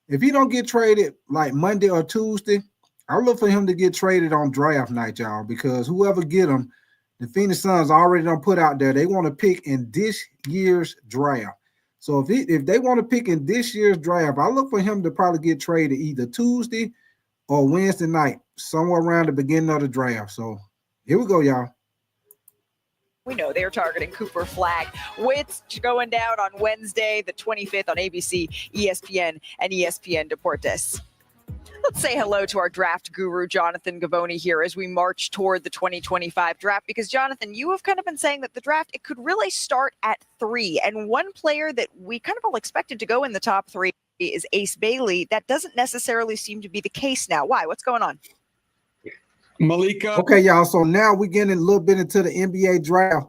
if he don't get traded like Monday or Tuesday, I'll look for him to get traded on draft night, y'all, because whoever get him, the Phoenix Suns already done put out there, they want to pick in this year's draft. So if they want to pick in this year's draft, I look for him to probably get traded either Tuesday or Wednesday night, somewhere around the beginning of the draft. So here we go, y'all. We know they're targeting Cooper Flag. It's going down on Wednesday, the 25th on ABC, ESPN, and ESPN Deportes. Let's say hello to our draft guru, Jonathan Gavoni, here as we march toward the 2025 draft. Because, Jonathan, you have kind of been saying that the draft, it could really start at 3. And one player that we kind of all expected to go in the top 3 is Ace Bailey. That doesn't necessarily seem to be the case now. Why? What's going on? Malika. Okay, y'all. So now we're getting a little bit into the NBA draft.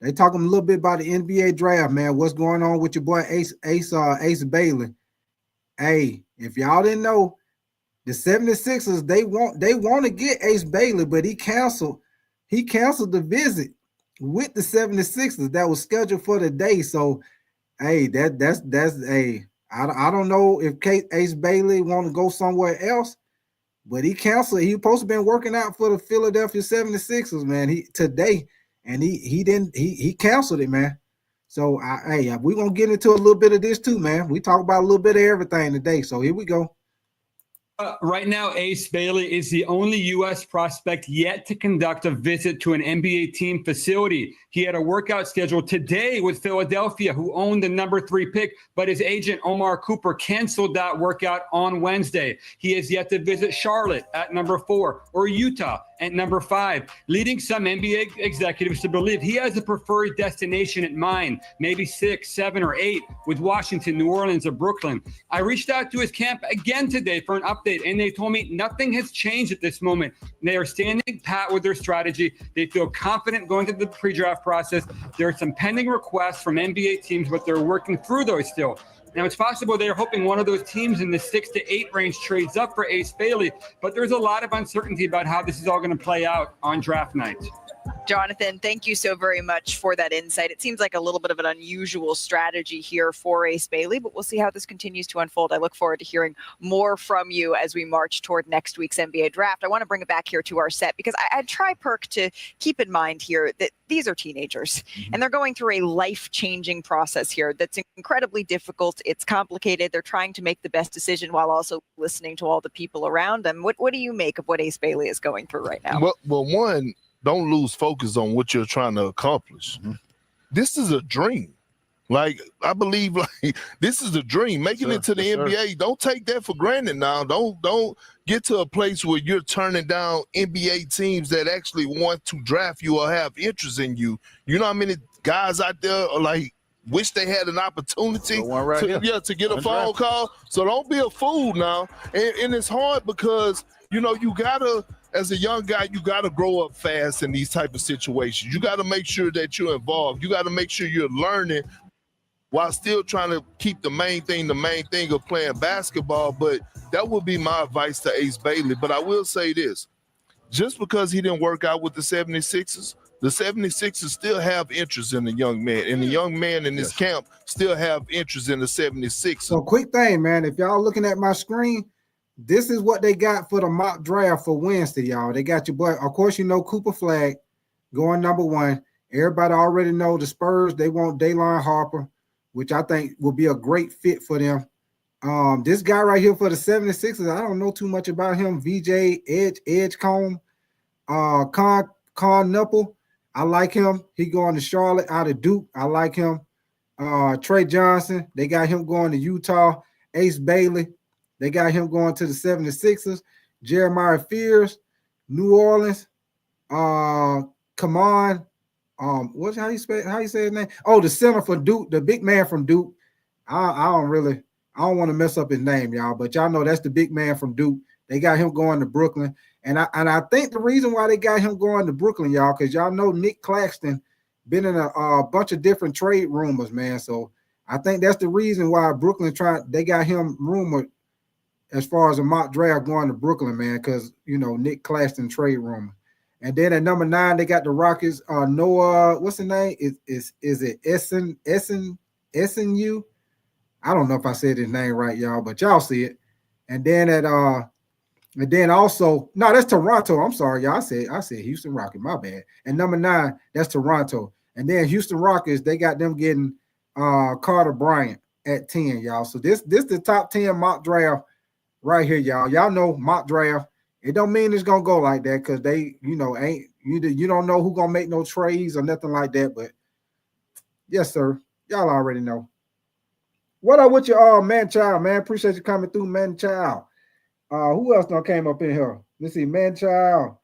They talking a little bit about the NBA draft, man. What's going on with your boy Ace Bailey? Hey, if y'all didn't know, the 76ers, they want to get Ace Bailey, but he canceled the visit with the 76ers that was scheduled for the day. So, hey, that's I don't know if Ace Bailey want to go somewhere else, but he canceled. He supposed to been working out for the Philadelphia 76ers, man. He canceled it, man. So, we're going to get into a little bit of this too, man. We talk about a little bit of everything today. So here we go. Right now, Ace Bailey is the only U.S. prospect yet to conduct a visit to an NBA team facility. He had a workout scheduled today with Philadelphia, who owned the number 3 pick, but his agent, Omar Cooper, canceled that workout on Wednesday. He has yet to visit Charlotte at number 4 or Utah at number 5, leading some NBA executives to believe he has a preferred destination in mind, maybe 6, 7, or 8, with Washington, New Orleans, or Brooklyn. I reached out to his camp again today for an update, and they told me nothing has changed at this moment. They are standing pat with their strategy. They feel confident going through the pre-draft process. There are some pending requests from NBA teams, but they're working through those still. Now, it's possible they're hoping one of those teams in the 6 to 8 range trades up for Ace Bailey, but there's a lot of uncertainty about how this is all going to play out on draft night. Jonathan, thank you so very much for that insight. It seems like a little bit of an unusual strategy here for Ace Bailey, but we'll see how this continues to unfold. I look forward to hearing more from you as we march toward next week's NBA draft. I want to bring it back here to our set because I try, Perk, to keep in mind here that these are teenagers and they're going through a life-changing process here that's incredibly difficult. It's complicated. They're trying to make the best decision while also listening to all the people around them. What do you make of what Ace Bailey is going through right now? Well, one, don't lose focus on what you're trying to accomplish. This is a dream. Like, I believe, like, this is a dream. Making it to the NBA, don't take that for granted now. Don't get to a place where you're turning down NBA teams that actually want to draft you or have interest in you. You know how many guys out there are like, wish they had an opportunity to get a phone call. So don't be a fool now. And it's hard because, you know, you gotta, as a young guy, you gotta grow up fast in these type of situations. You gotta make sure that you're involved. You gotta make sure you're learning while still trying to keep the main thing of playing basketball. But that would be my advice to Ace Bailey. But I will say this, just because he didn't work out with the 76ers, the 76ers still have interest in the young man, and the young man in this camp still have interest in the 76ers. So quick thing, man, if y'all looking at my screen, this is what they got for the mock draft for Wednesday, y'all. They got your boy, of course, you know, Cooper Flag going number 1. Everybody already know the Spurs, they want Daylon Harper, which I think will be a great fit for them. This guy right here for the 76ers, I don't know too much about him. VJ Edgecombe, Con Nupple. I like him. He going to Charlotte out of Duke. I like him. Trey Johnson, they got him going to Utah. Ace Bailey, they got him going to the 76ers. Jeremiah Fears, New Orleans. Come on. How you say his name? Oh, the center for Duke, the big man from Duke. I don't want to mess up his name, y'all, but y'all know that's the big man from Duke. They got him going to Brooklyn. And I think the reason why they got him going to Brooklyn, y'all, because y'all know Nick Claxton been in a bunch of different trade rumors, man. So I think that's the reason why Brooklyn they got him rumored as far as a mock draft going to Brooklyn, man, because Nick Claxton trade rumor. And then at number 9, they got the Rockets. Noah, what's the name? Is it SNU? I don't know if I said his name right, y'all, but y'all see it. And then also, no, that's Toronto. I'm sorry, y'all. I said Houston Rockets. My bad. And number 9, that's Toronto. And then Houston Rockets, they got them getting Carter Bryant at 10, y'all. So this the top 10 mock draft right here, y'all. Y'all know mock draft. It don't mean it's gonna go like that because they, ain't you don't know who gonna make no trades or nothing like that. But yes, sir. Y'all already know. What up with your man child, man? Appreciate you coming through, man child. Who else done came up in here? Let's see, man child,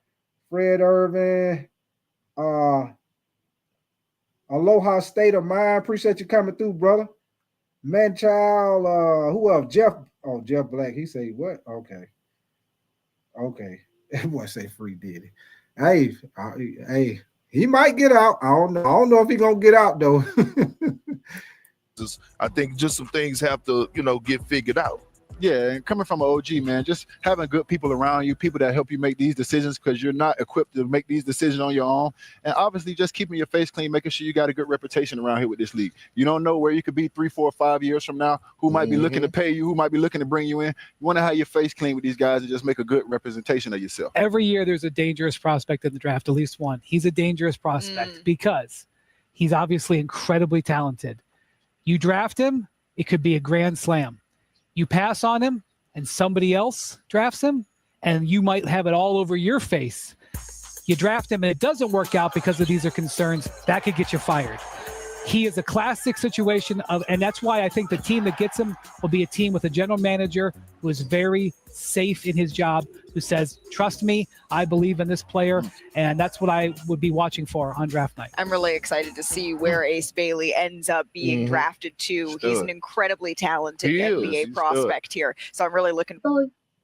Fred Irvin, Aloha State of Mind. Appreciate you coming through, brother. Man child, who else? Jeff. Oh, Jeff Black. He say what? Okay. That boy say free Diddy. Hey, he might get out. I don't know if he gonna get out though. I think just some things have to, get figured out. Yeah, and coming from an OG, man, just having good people around you, people that help you make these decisions because you're not equipped to make these decisions on your own. And obviously just keeping your face clean, making sure you got a good reputation around here with this league. You don't know where you could be 3, 4, 5 years from now, who might be looking to pay you, who might be looking to bring you in. You want to have your face clean with these guys and just make a good representation of yourself. Every year there's a dangerous prospect in the draft, at least one. He's a dangerous prospect because he's obviously incredibly talented. You draft him, it could be a grand slam. You pass on him and somebody else drafts him and you might have it all over your face. You draft him and it doesn't work out because of these are concerns. That could get you fired. He is a classic situation and that's why I think the team that gets him will be a team with a general manager who is very safe in his job, who says, trust me, I believe in this player. And that's what I would be watching for on draft night. I'm really excited to see where Ace Bailey ends up being drafted to. He's an incredibly talented NBA prospect here. So I'm really looking.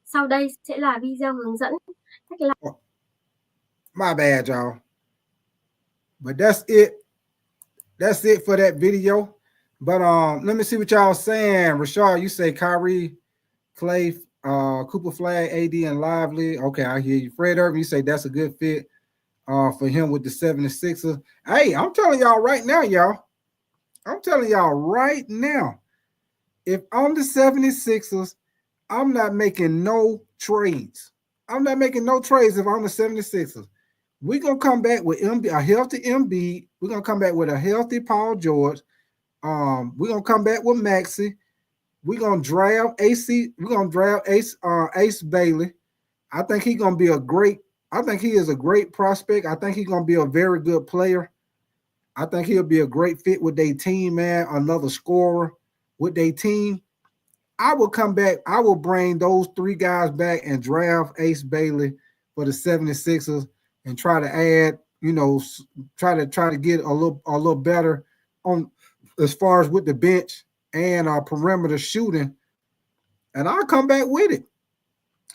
Sau đây sẽ là video hướng dẫn cách làm. My bad, y'all. But that's it. That's it for that video. But let me see what y'all saying. Rashard, you say Kyrie, Clay, Cooper Flag, AD, and Lively. Okay, I hear you. Fred Irvin, you say that's a good fit for him with the 76ers. Hey, I'm telling y'all right now, y'all. I'm telling y'all right now. If I'm the 76ers, I'm not making no trades. I'm not making no trades if I'm the 76ers. We're going to come back with a healthy Embiid. We're going to come back with a healthy Paul George. We're going to come back with Maxey. We're going to draft AC. We're going to draft Ace Bailey. I think he's going to be I think he is a great prospect. I think he's going to be a very good player. I think he'll be a great fit with their team, man. Another scorer with their team. I will come back. I will bring those 3 guys back and draft Ace Bailey for the 76ers. And try to add, try to get a little better on as far as with the bench and perimeter shooting. And I'll come back with it.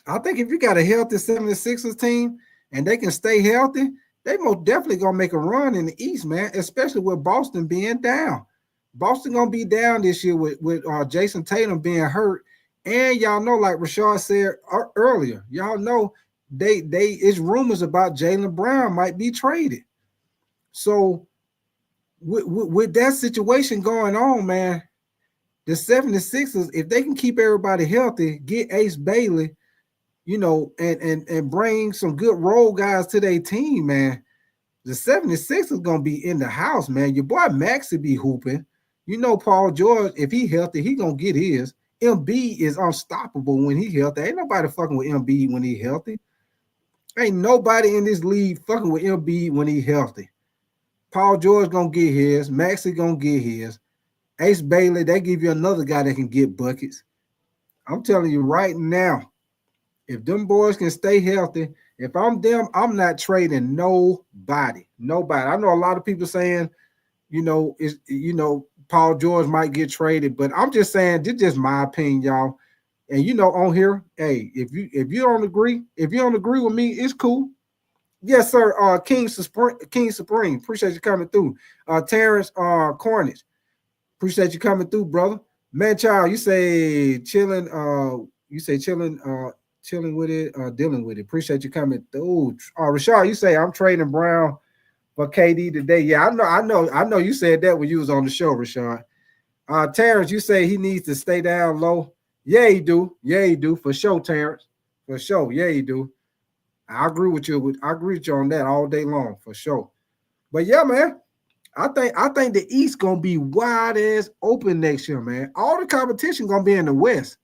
I think if you got a healthy 76ers team and they can stay healthy, they most definitely gonna make a run in the East, man. Especially with Boston being down. Boston gonna be down this year with Jason Tatum being hurt. And y'all know, like Rashard said earlier, y'all know. It's rumors about Jaylen Brown might be traded. So with that situation going on, man, the 76ers, if they can keep everybody healthy, get Ace Bailey, and bring some good role guys to their team, man, the 76ers going to be in the house, man. Your boy Maxey be hooping. Paul George, if he healthy, he going to get his. Embiid is unstoppable when he healthy. Ain't nobody fucking with Embiid when he healthy. Ain't nobody in this league fucking with Embiid when he healthy. Paul George gonna get his. Maxey gonna get his. Ace Bailey, they give you another guy that can get buckets. I'm telling you right now, if them boys can stay healthy, if I'm them, I'm not trading nobody. Nobody. I know a lot of people saying, Paul George might get traded, but I'm just saying, this is just my opinion, y'all. And on here, hey, if you don't agree with me, it's cool. Yes, sir. King Supreme, appreciate you coming through. Terrence Cornish, appreciate you coming through, brother. Man, child, you say chilling You say chilling with it, dealing with it. Appreciate you coming through. Rashard, you say I'm trading Brown for KD today. Yeah, I know you said that when you was on the show, Rashard. Terrence, you say he needs to stay down low. Yeah, he do. Yeah, he do. For sure, Terrence. For sure. Yeah, he do. I agree with you. I agree with you on that all day long, for sure. But yeah, man, I think the East gonna be wide as open next year, man. All the competition gonna be in the West.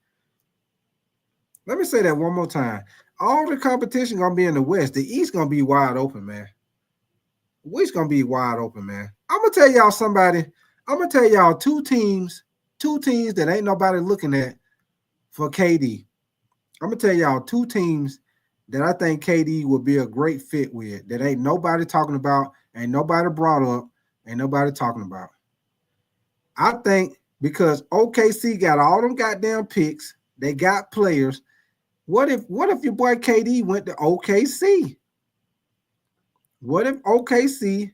Let me say that one more time. All the competition gonna be in the West. The East gonna be wide open, man. The West gonna be wide open, man. I'm gonna tell y'all somebody. I'm gonna tell y'all two teams that ain't nobody looking at for KD. I'm gonna tell y'all two teams that I think KD will be a great fit with. That ain't nobody talking about, ain't nobody brought up, ain't nobody talking about. I think because OKC got all them goddamn picks, they got players. What if your boy KD went to OKC? What if OKC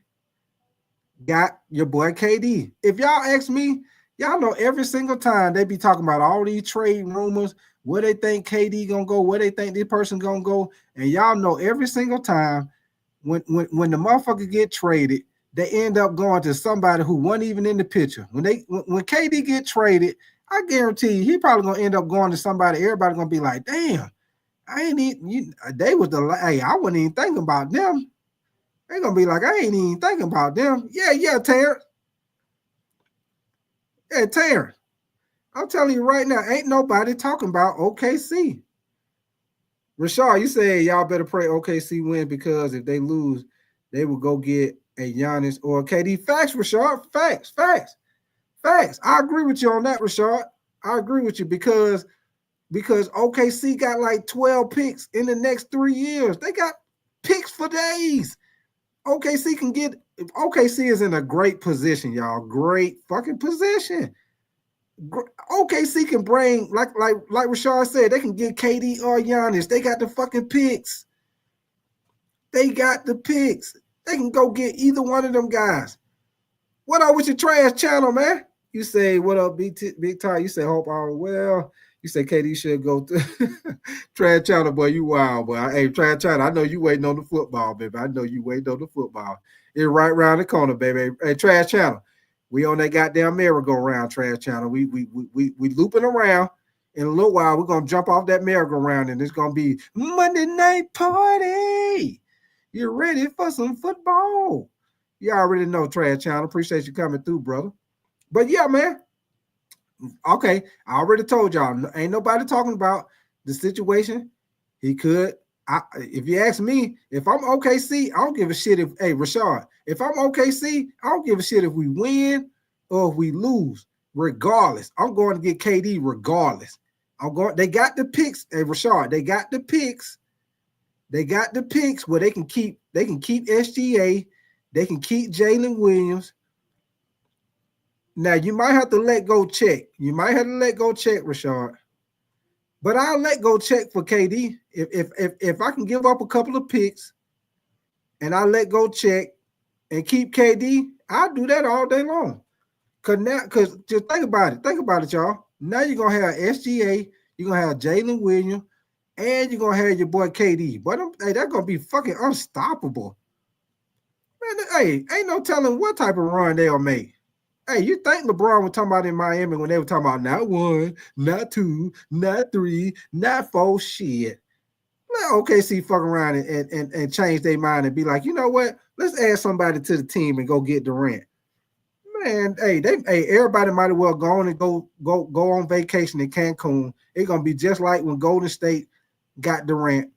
got your boy KD? If y'all ask me, y'all know every single time they be talking about all these trade rumors, where they think KD gonna go, where they think this person gonna go, and y'all know every single time when the motherfucker get traded, they end up going to somebody who wasn't even in the picture. When KD get traded, I guarantee you he probably gonna end up going to somebody. Everybody gonna be like, damn, I ain't even. They was the hey, I wasn't even thinking about them. They gonna be like, I ain't even thinking about them. Yeah, Terrence. Yeah, Terrence. I'm telling you right now, ain't nobody talking about OKC. Rashard, you said y'all better pray OKC win because if they lose, they will go get a Giannis or a KD. Facts, Rashard. Facts. I agree with you on that, Rashard. I agree with you because OKC got like 12 picks in the next 3 years. They got picks for days. OKC is in a great position, y'all. Great fucking position. OKC can bring, like Rashard said, they can get KD or Giannis. They got the fucking picks. They got the picks. They can go get either one of them guys. What up with your trash channel, man? You say, what up, Big Ty? You say, hope all well. You say KD should go to trash channel, boy. You wild, boy. Hey, trash channel. I know you waiting on the football, baby. I know you waiting on the football. It's right around the corner, baby. Hey, trash channel. We on that goddamn merry-go-round, trash channel. We looping around. In a little while, we're gonna jump off that merry-go-round, and it's gonna be Monday night party. You ready for some football? You already know, trash channel. Appreciate you coming through, brother. But yeah, man. Okay, I already told y'all, ain't nobody talking about the situation. He could. If you ask me, if I'm OKC, I don't give a shit if, hey, Rashard, if I'm OKC, I don't give a shit if we win or if we lose. Regardless, I'm going to get KD regardless. They got the picks, hey, Rashard, they got the picks. They got the picks where they can keep SGA, they can keep Jalen Williams. Now, you might have to let go check. Rashard. But I'll let go check for KD. If I can give up a couple of picks and I let go check and keep KD, I'll do that all day long. Because just think about it, y'all. Now you're going to have SGA, you're going to have Jalen Williams, and you're going to have your boy KD. But hey, that's going to be fucking unstoppable. Man, hey, ain't no telling what type of run they'll make. Hey, you think LeBron was talking about in Miami when they were talking about not 1, not 2, not 3, not 4, shit. Let OKC fuck around and change their mind and be like, you know what? Let's add somebody to the team and go get Durant. Man, hey, everybody might as well go on and go on vacation in Cancun. It's gonna be just like when Golden State got Durant.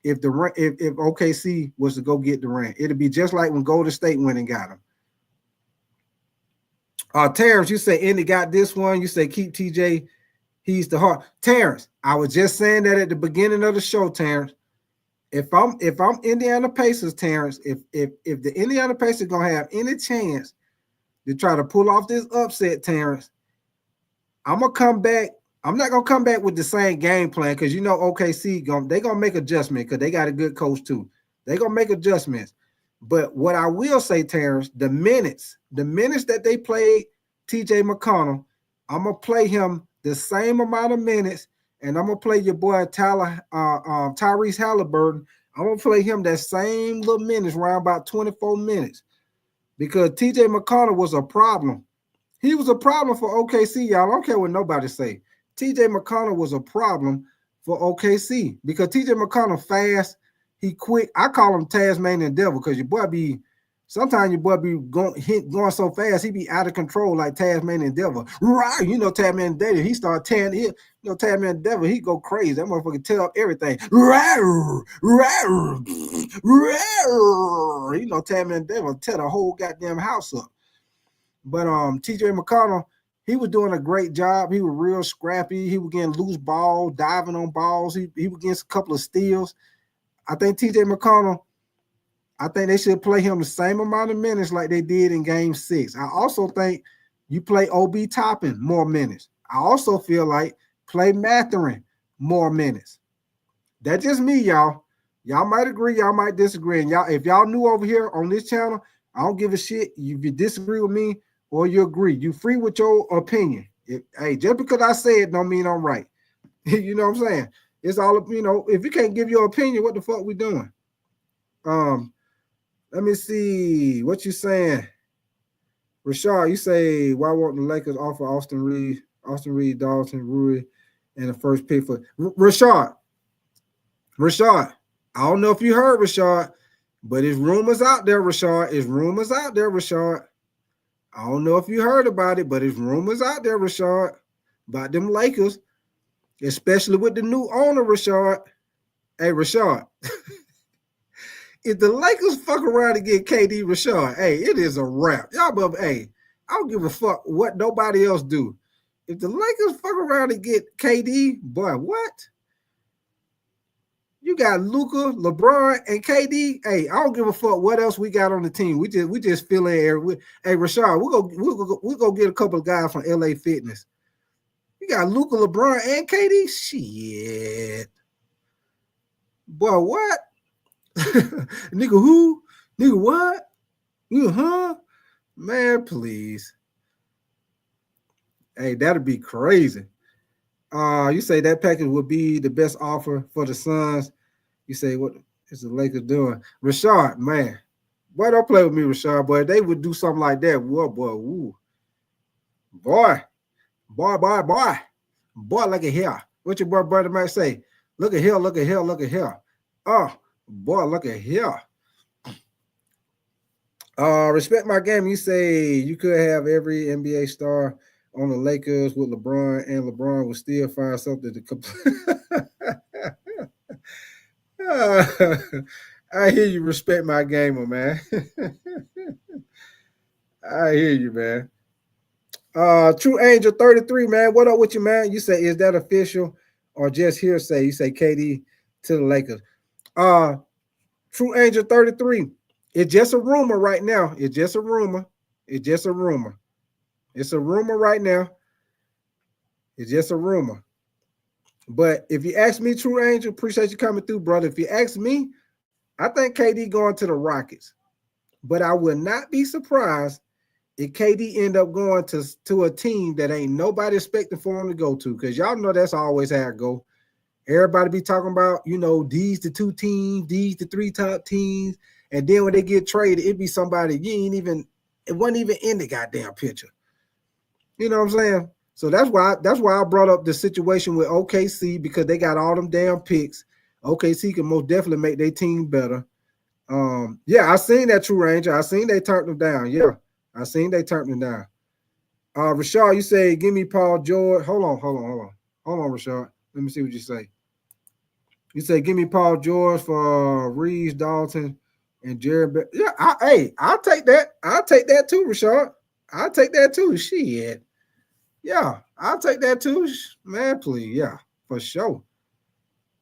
If OKC was to go get Durant, it'd be just like when Golden State went and got him. Terrence, you say Indy got this one. You say keep TJ. He's the heart. Terrence, I was just saying that at the beginning of the show, Terrence. If I'm Indiana Pacers, Terrence, if the Indiana Pacers gonna have any chance to try to pull off this upset, Terrence, I'm gonna come back. I'm not gonna come back with the same game plan because you know OKC they gonna make adjustments because they got a good coach too. They gonna make adjustments. But what I will say, Terrence, the minutes that they played TJ McConnell, I'm going to play him the same amount of minutes and I'm gonna play your boy Tyrese Halliburton. I'm gonna play him that same little minutes, around about 24 minutes, because TJ McConnell was a problem. He was a problem for OKC, y'all. I don't care what nobody say. TJ McConnell was a problem for OKC because TJ McConnell fast, he quick. I call him Tasmanian Devil because your boy be sometimes your boy be going so fast, he be out of control like Tasmanian Devil. Right, you know Tasmanian Devil, he start tearing it. You know Tasmanian Devil, he go crazy. That motherfucker tear up everything. You know Tasmanian Devil tear the whole goddamn house up. But TJ McConnell, he was doing a great job. He was real scrappy. He was getting loose ball, diving on balls. He was getting a couple of steals. I think TJ McConnell, I think they should play him the same amount of minutes like they did in Game 6. I also think you play Obi Toppin more minutes. I also feel like play Mathurin more minutes. That's just me, y'all. Y'all might agree, y'all might disagree. And y'all, if y'all new over here on this channel, I don't give a shit if you disagree with me or you agree. You free with your opinion. Hey, just because I say it don't mean I'm right. You know what I'm saying? It's all, you know, if you can't give your opinion, what the fuck we doing? Let me see what you saying. Rashad, you say, why won't the Lakers offer Austin Reed, Dalton, Rui, and the first pick for Rashad? I don't know if you heard Rashad, but it's rumors out there, Rashad. It's rumors out there, Rashad. I don't know if you heard about it, but it's rumors out there, Rashad, about them Lakers, especially with the new owner, Rashad. Hey, Rashad, if the Lakers fuck around and get KD, Rashad, hey, it is a wrap. Y'all, but hey, I don't give a fuck what nobody else do. If the Lakers fuck around and get KD, boy, what? You got Luka, LeBron, and KD. Hey, I don't give a fuck what else we got on the team. We just fill in air. Hey, Rashad, we'll go get a couple of guys from LA Fitness. You got Luka, LeBron, and KD. Shit, boy, what? Nigga, who? Nigga, what? Nigga, huh? Man, please. Hey, that'd be crazy. You say that package would be the best offer for the Suns. You say, what is the Lakers doing? Rashad, man. Boy, don't play with me, Rashad, boy. They would do something like that. Whoa, boy, ooh. Boy, look at here. What your boy brother might say? Look at here, look at here, look at here. Oh, boy, look at here. Respect my game. You say you could have every NBA star on the Lakers with LeBron, and LeBron will still find something to I hear you. Respect my gamer, man. I hear you, man. True Angel 33, man. What up with you, man? You say, is that official or just hearsay? You say KD to the Lakers. True Angel 33. It's just a rumor right now. It's just a rumor. It's just a rumor. It's a rumor right now. It's just a rumor. But if you ask me, True Angel, appreciate you coming through, brother. If you ask me, I think KD going to the Rockets. But I would not be surprised if KD end up going to a team that ain't nobody expecting for him to go to, because y'all know that's always how it go. Everybody be talking about, you know, these the two teams, these the three top teams, and then when they get traded, it be somebody it wasn't even in the goddamn picture. You know what I'm saying? So that's why I brought up the situation with OKC, because they got all them damn picks. OKC can most definitely make their team better. Yeah, I seen that, True Ranger. I seen they turned them down. Yeah, I seen they turned them down. Rashad, you say, give me Paul George. Hold on, Rashad. Let me see what you say. You say, give me Paul George for Reeves, Dalton, and Jared. Yeah, I'll take that. I'll take that too, Rashad. I'll take that too. Shit. Yeah, I'll take that too. Man, please. Yeah, for sure.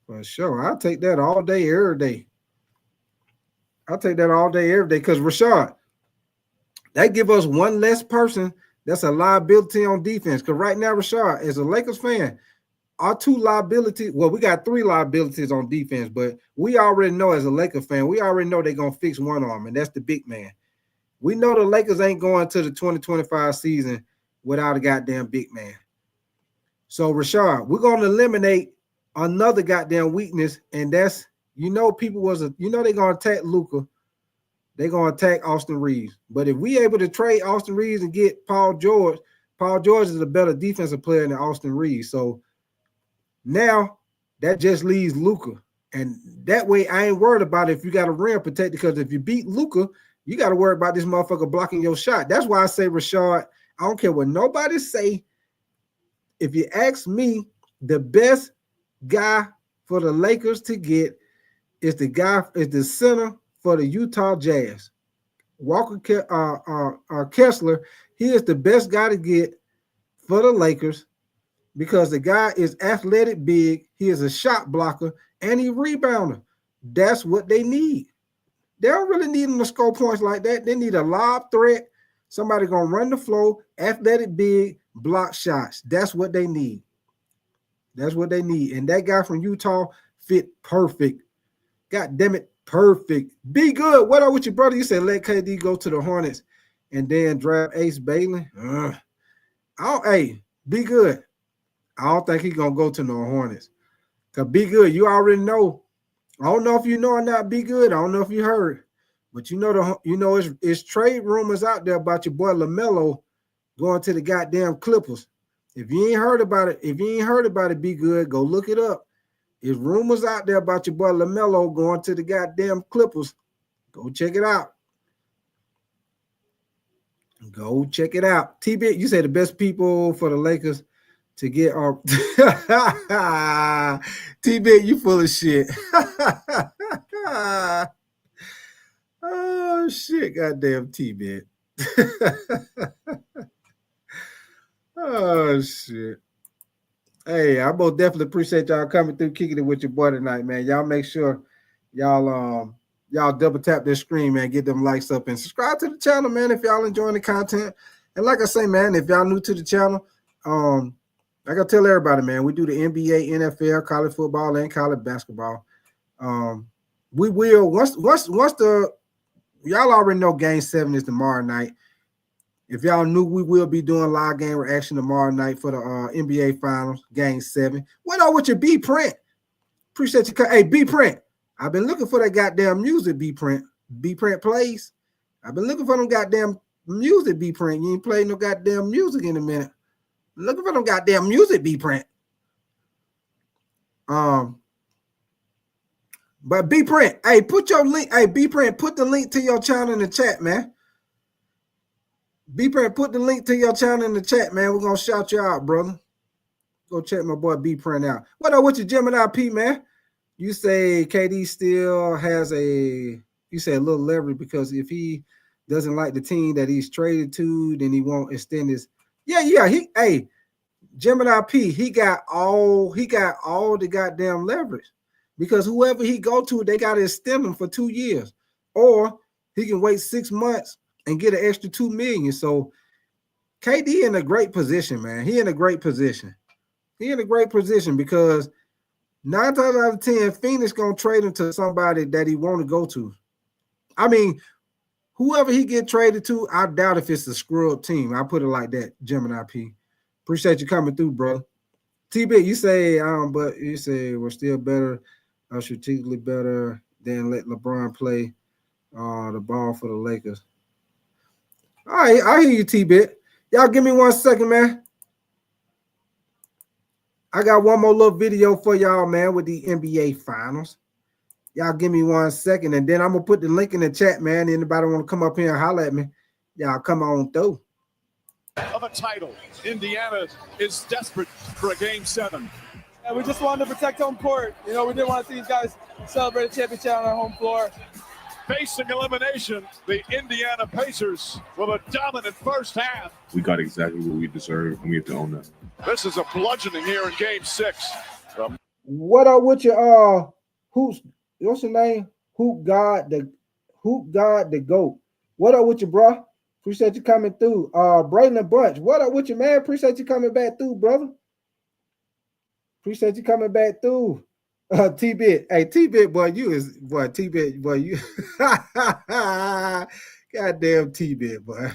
For sure. I'll take that all day, every day. I'll take that all day, every day. Because Rashad, that give us one less person that's a liability on defense. Because right now, Rashad, as a Lakers fan, our two liabilities, well, we got three liabilities on defense, but we already know as a Lakers fan, we already know they're going to fix one arm, and that's the big man. We know the Lakers ain't going to the 2025 season without a goddamn big man. So Rashard, we're gonna eliminate another goddamn weakness, and that's people they're gonna attack Luka. They're gonna attack Austin Reeves. But if we able to trade Austin Reeves and get Paul George is a better defensive player than Austin Reeves. So now that just leaves Luka. And that way I ain't worried about if you got a rim protector, because if you beat Luka, you got to worry about this motherfucker blocking your shot. That's why I say, Rashard, I don't care what nobody say. If you ask me, the best guy for the Lakers to get is the center for the Utah Jazz. Walker Kessler, he is the best guy to get for the Lakers because the guy is athletic, big, he is a shot blocker, and he rebounder. That's what they need. They don't really need him to score points like that. They need a lob threat, somebody gonna run the floor, athletic, big, block shots. That's what they need. That's what they need. And that guy from Utah fit perfect. God damn it, perfect. Be good. What up with your brother? You said let KD go to the Hornets and then draft Ace Bailey. Hey, be good. I don't think he's gonna go to no Hornets. Cause be good. You already know. I don't know if you know or not. Be good. I don't know if you heard, but it's trade rumors out there about your boy LaMelo going to the goddamn Clippers. If you ain't heard about it, be good. Go look it up. There's rumors out there about your boy LaMelo going to the goddamn Clippers. Go check it out. Go check it out. T-Bit, you say the best people for the Lakers to get our T-Bit, you full of shit. Oh shit, goddamn T-Bit. Oh shit. Hey, I most definitely appreciate y'all coming through, kicking it with your boy tonight, man. Y'all make sure y'all double tap this screen, man. Get them likes up and subscribe to the channel, man, if y'all enjoying the content. And like I say, man, if y'all new to the channel, I gotta tell everybody, man, we do the NBA, NFL, college football, and college basketball. We will once y'all already know Game 7 is tomorrow night. If y'all knew, we will be doing live game reaction tomorrow night for the NBA Finals, Game 7. What up with your B Print? Appreciate you. Hey, B Print. I've been looking for that goddamn music, B Print. B Print plays. I've been looking for them goddamn music, B Print. You ain't played no goddamn music in a minute. Looking for them goddamn music, B Print. But B Print, hey, put your link. Hey, B Print, put the link to your channel in the chat, man. B Print, put the link to your channel in the chat, man. We're gonna shout you out, brother. Go check my boy B Print out. What up with your Gemini P, man? You say KD still has a little leverage because if he doesn't like the team that he's traded to, then he won't extend his. Hey, Gemini P, he got all the goddamn leverage because whoever he go to, they got to extend him for 2 years, or he can wait 6 months and get an extra $2 million. So KD in a great position, man. He in a great position. Because 9 times out of 10, Phoenix gonna trade him to somebody that he want to go to. I mean, whoever he get traded to, I doubt if it's a screw-up team. I put it like that, Gemini P. Appreciate you coming through, bro. T-Bit, you say, but you say we're still better, strategically better than let LeBron play the ball for the Lakers. All right, I hear you, T-Bit. Y'all give me 1 second, man. I got one more little video for y'all, man, with the NBA Finals. Y'all give me 1 second, and then I'm going to put the link in the chat, man. Anybody want to come up here and holler at me, y'all come on through. Of a title, Indiana is desperate for a Game 7. And we just wanted to protect home court. You know, we didn't want to see these guys celebrate a championship on our home floor. Facing elimination, the Indiana Pacers with a dominant first half. We got exactly what we deserve, and we have to own that. This is a bludgeoning here in Game 6. What up with your what's your name? Hoop God the GOAT. What up with you, bro? Appreciate you coming through. Braylon Bunch. What up with you, man? Appreciate you coming back through, brother. Appreciate you coming back through. T-Bit. Hey, T-Bit, boy, you. Goddamn T-Bit, boy.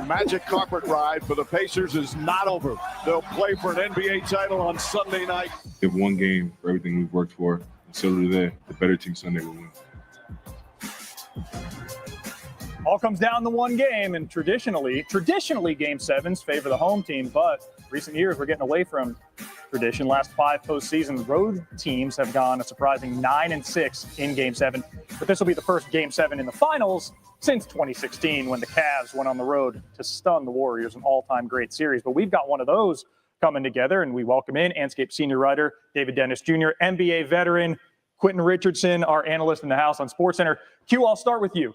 Magic carpet ride for the Pacers is not over. They'll play for an NBA title on Sunday night. We have one game for everything we've worked for. And so do they. The better team Sunday will win. All comes down to one game, and traditionally, Game 7s favor the home team, but recent years we're getting away from tradition. Last 5 postseason road teams have gone a surprising 9-6 in Game 7, but this will be the first Game 7 in the finals since 2016 when the Cavs went on the road to stun the Warriors, an all-time great series. But we've got one of those coming together, and we welcome in Anscape senior writer David Dennis Jr., NBA veteran Quentin Richardson, our analyst in the house on SportsCenter. Q, I'll start with you.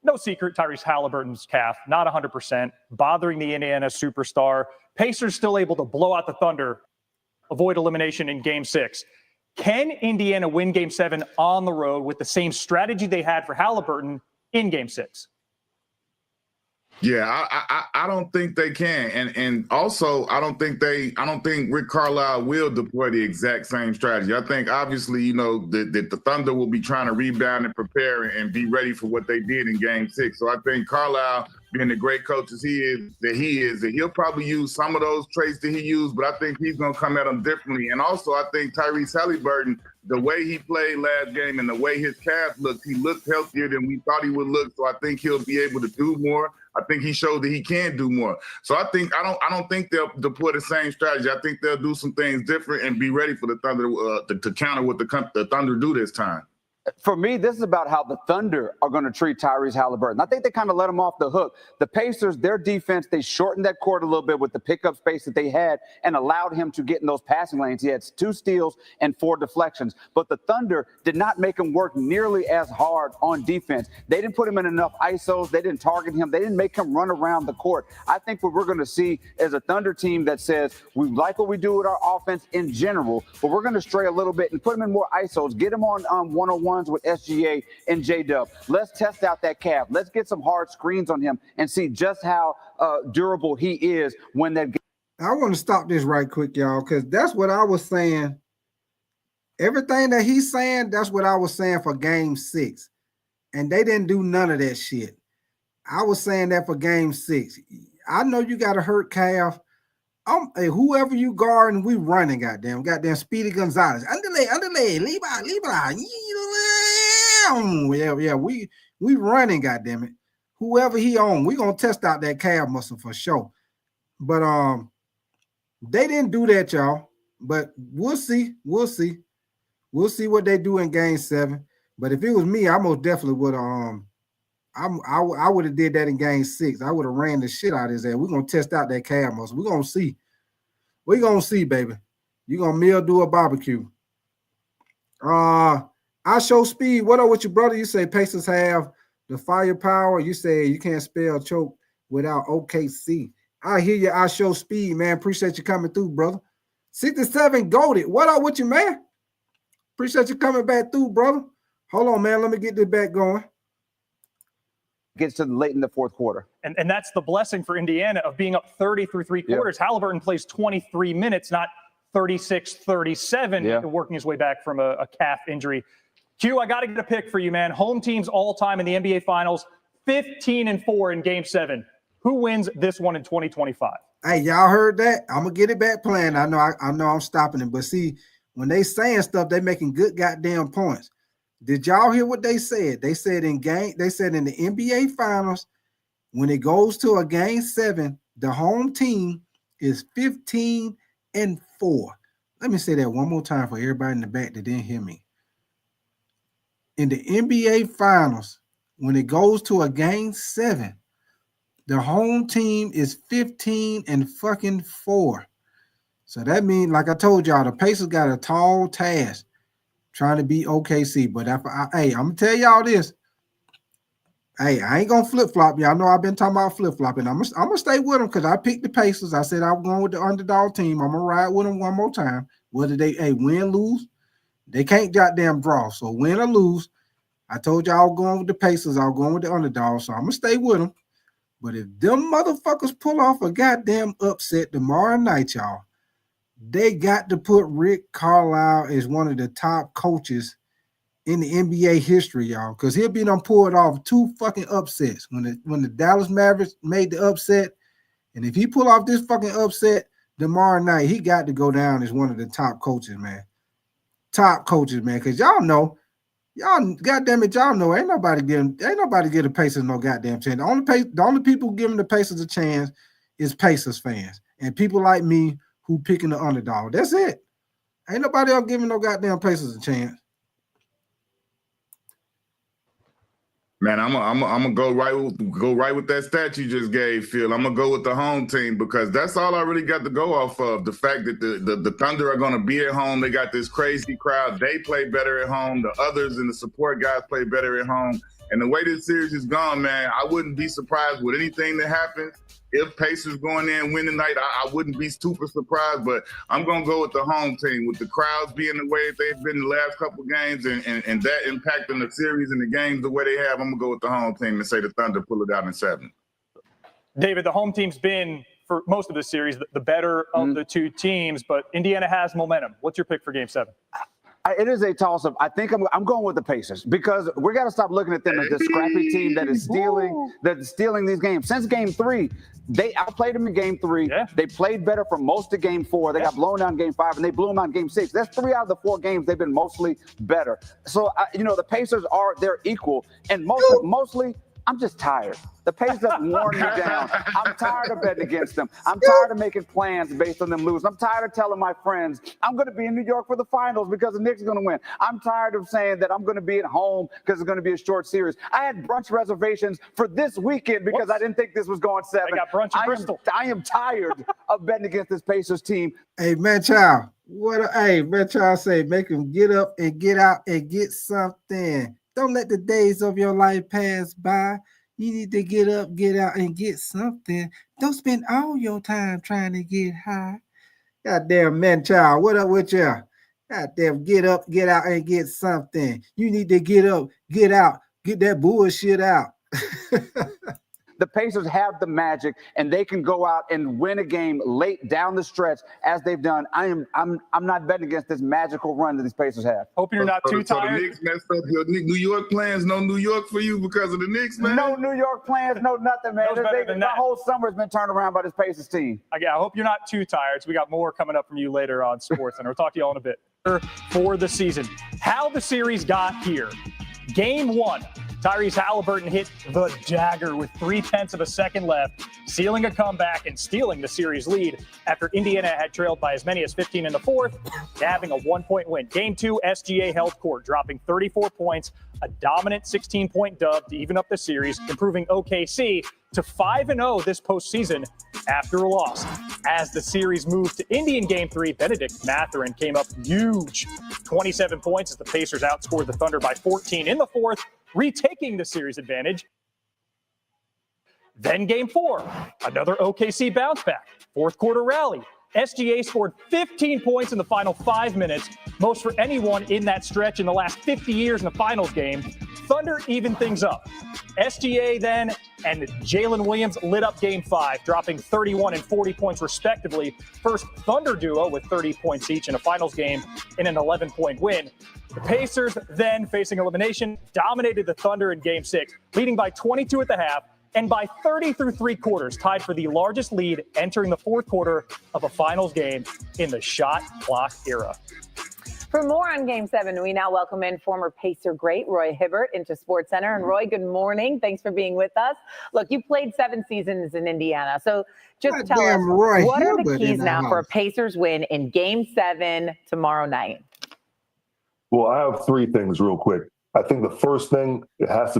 No secret, Tyrese Halliburton's calf, not 100%, bothering the Indiana superstar. Pacers still able to blow out the Thunder, avoid elimination in Game 6. Can Indiana win Game 7 on the road with the same strategy they had for Halliburton in Game 6? Yeah, I don't think they can, and also I don't think Rick Carlisle will deploy the exact same strategy. I think obviously that the Thunder will be trying to rebound and prepare and be ready for what they did in Game 6. So I think Carlisle, being the great coach as he is, that he'll probably use some of those traits that he used, but I think he's going to come at them differently. And also I think Tyrese Halliburton, the way he played last game and the way his calf looked, he looked healthier than we thought he would look. So I think he'll be able to do more. I think he showed that he can do more. So I don't think they'll deploy the same strategy. I think they'll do some things different and be ready for the Thunder to counter what the Thunder do this time. For me, this is about how the Thunder are going to treat Tyrese Halliburton. I think they kind of let him off the hook. The Pacers, their defense, they shortened that court a little bit with the pickup space that they had and allowed him to get in those passing lanes. He had 2 steals and 4 deflections. But the Thunder did not make him work nearly as hard on defense. They didn't put him in enough ISOs. They didn't target him. They didn't make him run around the court. I think what we're going to see is a Thunder team that says, we like what we do with our offense in general, but we're going to stray a little bit and put him in more ISOs, get him on one-on-one with SGA and J-Dub. Let's test out that calf. Let's get some hard screens on him and see just how durable he is when that. I want to stop this right quick, y'all, because that's what I was saying. Everything that he's saying, that's what I was saying for Game 6. And they didn't do none of that shit. I was saying that for Game 6. I know you got a hurt calf. Hey, whoever you guarding, we running, goddamn Speedy Gonzalez. Underlay, Levi. Yeah, we running, goddamn it. Whoever he on, we gonna test out that calf muscle for sure. But they didn't do that, y'all. But we'll see. We'll see what they do in Game 7. But if it was me, I most definitely would I would have did that in Game 6. I would have ran the shit out of his ass. We're gonna test out that calf muscle. We're gonna see. We're gonna see, baby. You're gonna meal do a barbecue. I show speed. What up with your brother? You say Pacers have the firepower. You say you can't spell choke without OKC. I hear you. I show speed, man. Appreciate you coming through, brother. 67 goated. What up with you, man? Appreciate you coming back through, brother. Hold on, man. Let me get this back going. Gets to late in the fourth quarter. And that's the blessing for Indiana of being up 30 through 3 quarters. Yeah. Halliburton plays 23 minutes, not 36, 37, working his way back from a calf injury. Q, I got to get a pick for you, man. Home teams all time in the NBA Finals, 15-4 in Game 7. Who wins this one in 2025? Hey, y'all heard that? I'm gonna get it back playing. I know I'm stopping it, but see, when they saying stuff, they making good goddamn points. Did y'all hear what they said? They said in the NBA Finals, when it goes to a Game 7, the home team is 15-4. Let me say that one more time for everybody in the back that didn't hear me. In the NBA Finals, when it goes to a Game 7, the home team is 15-4. So that means, like I told y'all, the Pacers got a tall task trying to beat OKC. But I'm gonna tell y'all this. Hey, I ain't gonna flip-flop. Y'all know I've been talking about flip-flopping. I'm gonna stay with them because I picked the Pacers. I said I'm going with the underdog team. I'm gonna ride with them one more time. Whether they win, lose, they can't goddamn draw. So win or lose, I told y'all I was going with the Pacers. I was going with the underdog. So I'm gonna stay with them. But if them motherfuckers pull off a goddamn upset tomorrow night, y'all, they got to put Rick Carlisle as one of the top coaches in the NBA history, y'all, because he'll be done pulled off 2 fucking upsets. When the Dallas Mavericks made the upset, and if he pull off this fucking upset tomorrow night, he got to go down as one of the top coaches, man. Top coaches, man, because y'all know, goddamn it, y'all know, ain't nobody give the Pacers no goddamn chance. The only people giving the Pacers a chance is Pacers fans and people like me who picking the underdog. That's it. Ain't nobody else giving no goddamn Pacers a chance. Man, I'm gonna go right with that stat you just gave, Phil. I'm gonna go with the home team because that's all I really got to go off of. The fact that the Thunder are gonna be at home, they got this crazy crowd. They play better at home. The others and the support guys play better at home. And the way this series is gone, man, I wouldn't be surprised with anything that happens. If Pacers going in win tonight, I wouldn't be super surprised, but I'm going to go with the home team, with the crowds being the way they've been the last couple games and that impacting the series and the games the way they have. I'm going to go with the home team and say the Thunder pull it out in 7. David, the home team's been, for most of the series, the better of the 2 teams, but Indiana has momentum. What's your pick for Game 7? It is a toss-up. I think I'm going with the Pacers because we got to stop looking at them as the scrappy team that is stealing these games. Since Game 3, they outplayed them in Game 3. Yeah. They played better for most of Game 4. They got blown down in Game 5, and they blew them out in Game 6. That's 3 out of the 4 games they've been mostly better. So, the Pacers they're equal, and mostly I'm just tired. The Pacers have worn me down. I'm tired of betting against them. I'm tired of making plans based on them losing. I'm tired of telling my friends I'm going to be in New York for the finals because the Knicks are going to win. I'm tired of saying that I'm going to be at home because it's going to be a short series. I had brunch reservations for this weekend because I didn't think this was going 7. I got brunch in Bristol. I am tired of betting against this Pacers team. Hey, man, child. Man, child say, make them get up and get out and get something. Don't let the days of your life pass by. You need to get up, get out, and get something. Don't spend all your time trying to get high. Goddamn, man, child, what up with you? Goddamn, get up, get out, and get something. You need to get up, get out, get that bullshit out. The Pacers have the magic, and they can go out and win a game late down the stretch as they've done. I'm not betting against this magical run that these Pacers have. Hoping you're not too tired. So the Knicks messed up your New York plans. No New York for you because of the Knicks, man. No New York plans. No nothing, man. The whole summer's been turned around by this Pacers team. I hope you're not too tired. So we got more coming up from you later on Sports Center. We'll talk to you all in a bit. For the season, how the series got here. Game 1. Tyrese Halliburton hit the dagger with 0.3 of a second left, sealing a comeback and stealing the series lead after Indiana had trailed by as many as 15 in the 4th, having a 1-point win. Game 2, SGA held court, dropping 34 points, a dominant 16-point dub to even up the series, improving OKC to 5-0 this postseason after a loss. As the series moved to Indy in Game 3, Benedict Mathurin came up huge, 27 points as the Pacers outscored the Thunder by 14 in the 4th, retaking the series advantage. Then Game 4, another OKC bounce back, 4th quarter rally. SGA scored 15 points in the final 5 minutes, most for anyone in that stretch in the last 50 years in a finals game. Thunder evened things up. SGA then and Jalen Williams lit up Game 5, dropping 31 and 40 points respectively. First Thunder duo with 30 points each in a finals game in an 11-point win. The Pacers then, facing elimination, dominated the Thunder in Game 6, leading by 22 at the half and by 30 through 3 quarters, tied for the largest lead entering the 4th quarter of a finals game in the shot clock era. For more on Game 7, we now welcome in former Pacer great Roy Hibbert into SportsCenter. And Roy, good morning. Thanks for being with us. Look, you played 7 seasons in Indiana. So just tell us, what are the keys now for a Pacers win in Game 7 tomorrow night? Well, I have 3 things real quick. I think the first thing, they have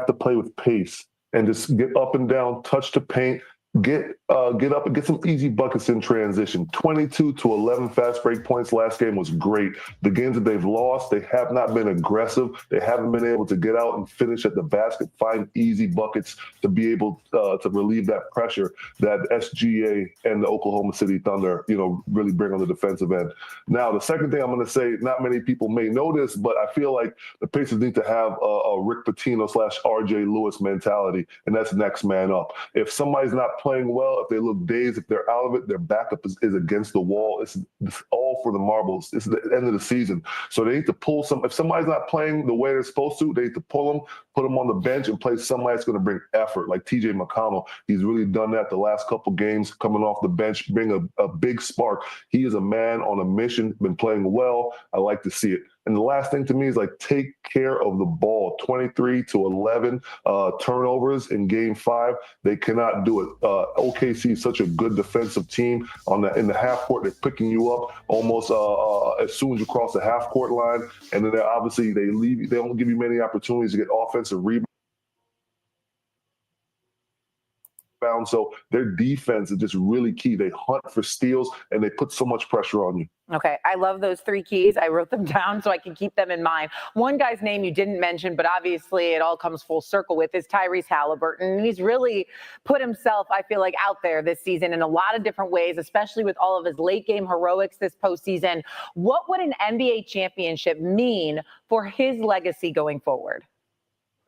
to play with pace and just get up and down, touch the paint, get up and get some easy buckets in transition. 22 to 11 fast break points last game was great. The games that they've lost, they have not been aggressive. They haven't been able to get out and finish at the basket, find easy buckets to be able to relieve that pressure that SGA and the Oklahoma City Thunder, really bring on the defensive end. Now, the second thing I'm going to say, not many people may know this, but I feel like the Pacers need to have a Rick Pitino / RJ Lewis mentality, and that's next man up. If somebody's not playing well, if they look dazed, if they're out of it, their backup is against the wall. It's all for the marbles. It's the end of the season. So they need to pull if somebody's not playing the way they're supposed to, they need to pull them, put them on the bench and play somebody that's going to bring effort, like TJ McConnell. He's really done that the last couple games, coming off the bench, bring a big spark. He is a man on a mission, been playing well. I like to see it. And the last thing to me is like take care of the ball. 23-11 turnovers in Game 5. They cannot do it. OKC is such a good defensive team in the half court. They're picking you up almost as soon as you cross the half court line, and then obviously they leave. They don't give you many opportunities to get offensive rebounds. So their defense is just really key. They hunt for steals and they put so much pressure on you. Okay, I love those 3 keys. I wrote them down so I can keep them in mind. One guy's name you didn't mention, but obviously it all comes full circle with, is Tyrese Halliburton. He's really put himself, I feel like, out there this season in a lot of different ways, especially with all of his late game heroics this postseason. What would an NBA championship mean for his legacy going forward?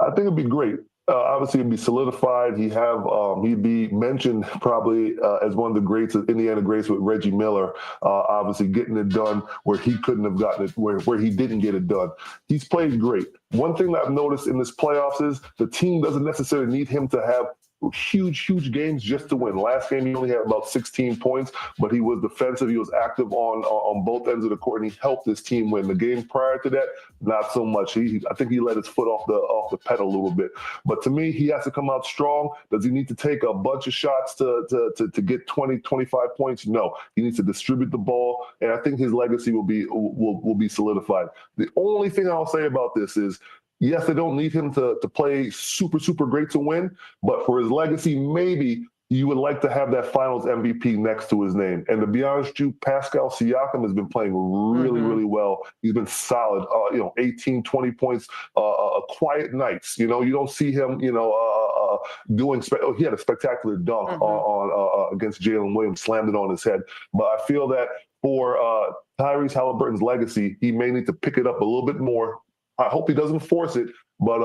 I think it'd be great. Obviously, it'd be solidified. He'd be mentioned probably as one of the greats, Indiana greats, with Reggie Miller. Obviously, getting it done where he couldn't have gotten it, where he didn't get it done. He's played great. One thing that I've noticed in this playoffs is the team doesn't necessarily need him to have huge games just to win. Last game, he only had about 16 points, but he was defensive. He was active on both ends of the court, and he helped his team win. The game prior to that, not so much. I think he let his foot off the pedal a little bit. But to me, he has to come out strong. Does he need to take a bunch of shots to get 20, 25 points? No. He needs to distribute the ball, and I think his legacy will be solidified. The only thing I'll say about this is, yes, they don't need him to play super great to win, but for his legacy, maybe you would like to have that Finals MVP next to his name. And to be honest with you, Pascal Siakam has been playing really well. He's been solid, 18, 20 points, quiet nights. You don't see him, doing. He had a spectacular dunk on against Jalen Williams, slammed it on his head. But I feel that for Tyrese Halliburton's legacy, he may need to pick it up a little bit more. I hope he doesn't force it, but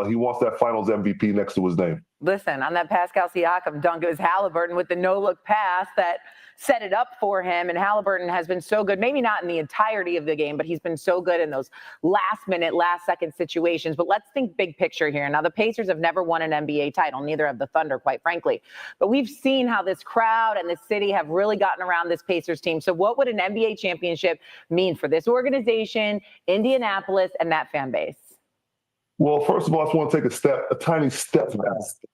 he wants that Finals MVP next to his name. Listen, on that Pascal Siakam dunk, it was Halliburton with the no-look pass that set it up for him. And Halliburton has been so good, maybe not in the entirety of the game, but he's been so good in those last-minute, last-second situations. But let's think big picture here. Now, the Pacers have never won an NBA title, neither have the Thunder, quite frankly. But we've seen how this crowd and this city have really gotten around this Pacers team. So what would an NBA championship mean for this organization, Indianapolis, and that fan base? Well, first of all, I just want to take a tiny step back.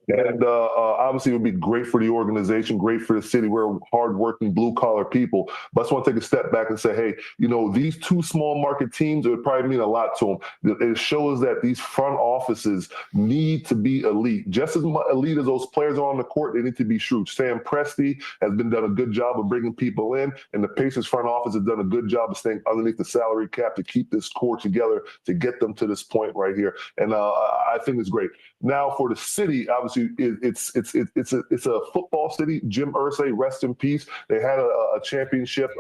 And obviously, it would be great for the organization, great for the city. We're hardworking, blue-collar people. But I just want to take a step back and say, hey, these 2 small market teams, it would probably mean a lot to them. It shows that these front offices need to be elite. Just as elite as those players are on the court, they need to be shrewd. Sam Presti has done a good job of bringing people in, and the Pacers front office has done a good job of staying underneath the salary cap to keep this core together to get them to this point right here. And I think it's great. Now for the city, obviously it's a football city. Jim Irsay, rest in peace. They had a championship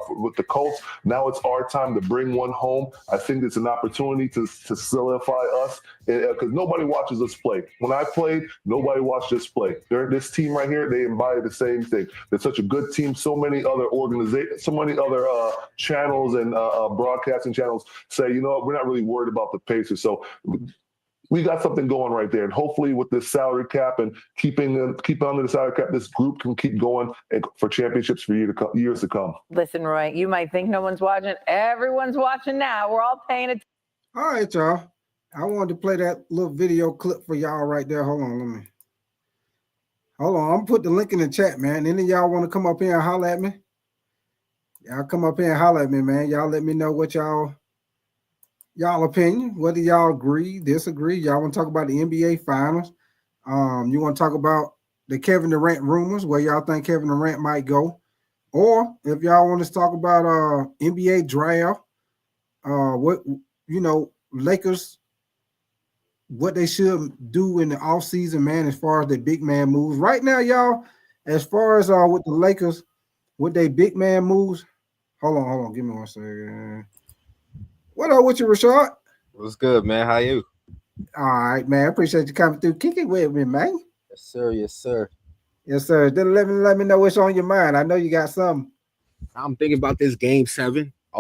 with the Colts. Now it's our time to bring one home. I think it's an opportunity to solidify us because nobody watches us play. When I played, nobody watched us play. This team right here, they embody the same thing. They're such a good team. So many other organizations, so many other channels and broadcasting channels say, we're not really worried about the Pacers. So we got something going right there. And hopefully with this salary cap and keeping under the salary cap, this group can keep going for championships for years to come. Listen, Roy, you might think no one's watching. Everyone's watching now. We're all paying attention. All right, y'all. I wanted to play that little video clip for y'all right there. Hold on. I'm going to put the link in the chat, man. Any of y'all want to come up here and holler at me? Y'all come up here and holler at me, man. Y'all let me know what y'all opinion, whether y'all agree, disagree. Y'all want to talk about the NBA Finals. You want to talk about the Kevin Durant rumors, where y'all think Kevin Durant might go. Or if y'all want to talk about NBA draft, Lakers, what they should do in the offseason, man, as far as the big man moves. Right now, y'all, as far as with the Lakers, with their big man moves, hold on, give me 1 second. What up with you, Rashad? What's good, man? How you? All right, man. I appreciate you coming through. Kick it with me, man. Yes, sir. Yes, sir. Yes, sir. Then let me know what's on your mind. I know you got something. I'm thinking about this game 7. I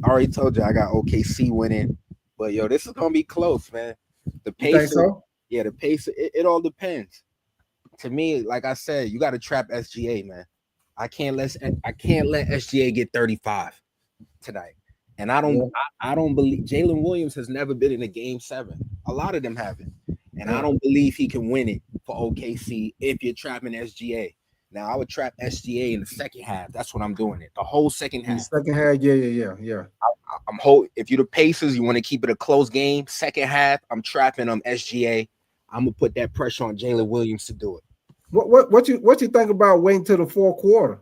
already told you I got OKC winning, but yo, this is gonna be close, man. The You think Pacers, so? yeah, the Pacers. It all depends. To me, like I said, you got to trap SGA, man. I can't let SGA get 35 tonight. And I don't believe Jalen Williams has never been in a game 7. A lot of them haven't. And I don't believe he can win it for OKC if you're trapping SGA. Now I would trap SGA in the second half. That's what I'm doing it. The whole second half. In the second half, yeah. I'm holding. If you're the Pacers, you want to keep it a close game. Second half, I'm trapping SGA. I'm gonna put that pressure on Jalen Williams to do it. What you think about waiting till the fourth quarter?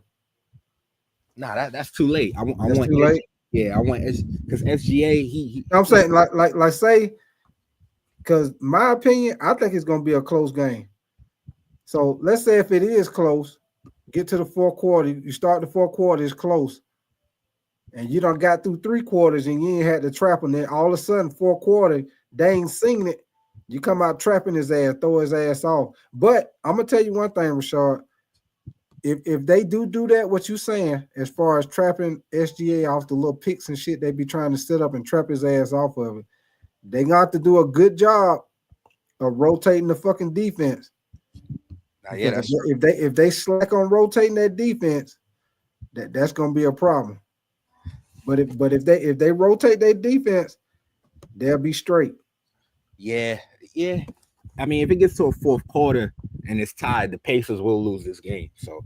Nah, that's too late. I want too late. Yeah, I want because SGA. He I'm saying like say, because my opinion, I think it's gonna be a close game. So let's say if it is close, get to the fourth quarter. You start the fourth quarter, it's close, and you done got through 3 quarters and you ain't had to trap him. Then all of a sudden, fourth quarter, they ain't seen it. You come out trapping his ass, throw his ass off. But I'm gonna tell you one thing, Rashard. If they do that, what you saying as far as trapping SGA off the little picks and shit, they be trying to set up and trap his ass off of it. They got to do a good job of rotating the fucking defense. Yeah, if they slack on rotating that defense, that's gonna be a problem. But if they rotate their defense, they'll be straight. Yeah. I mean, if it gets to a fourth quarter and it's tied, the Pacers will lose this game. So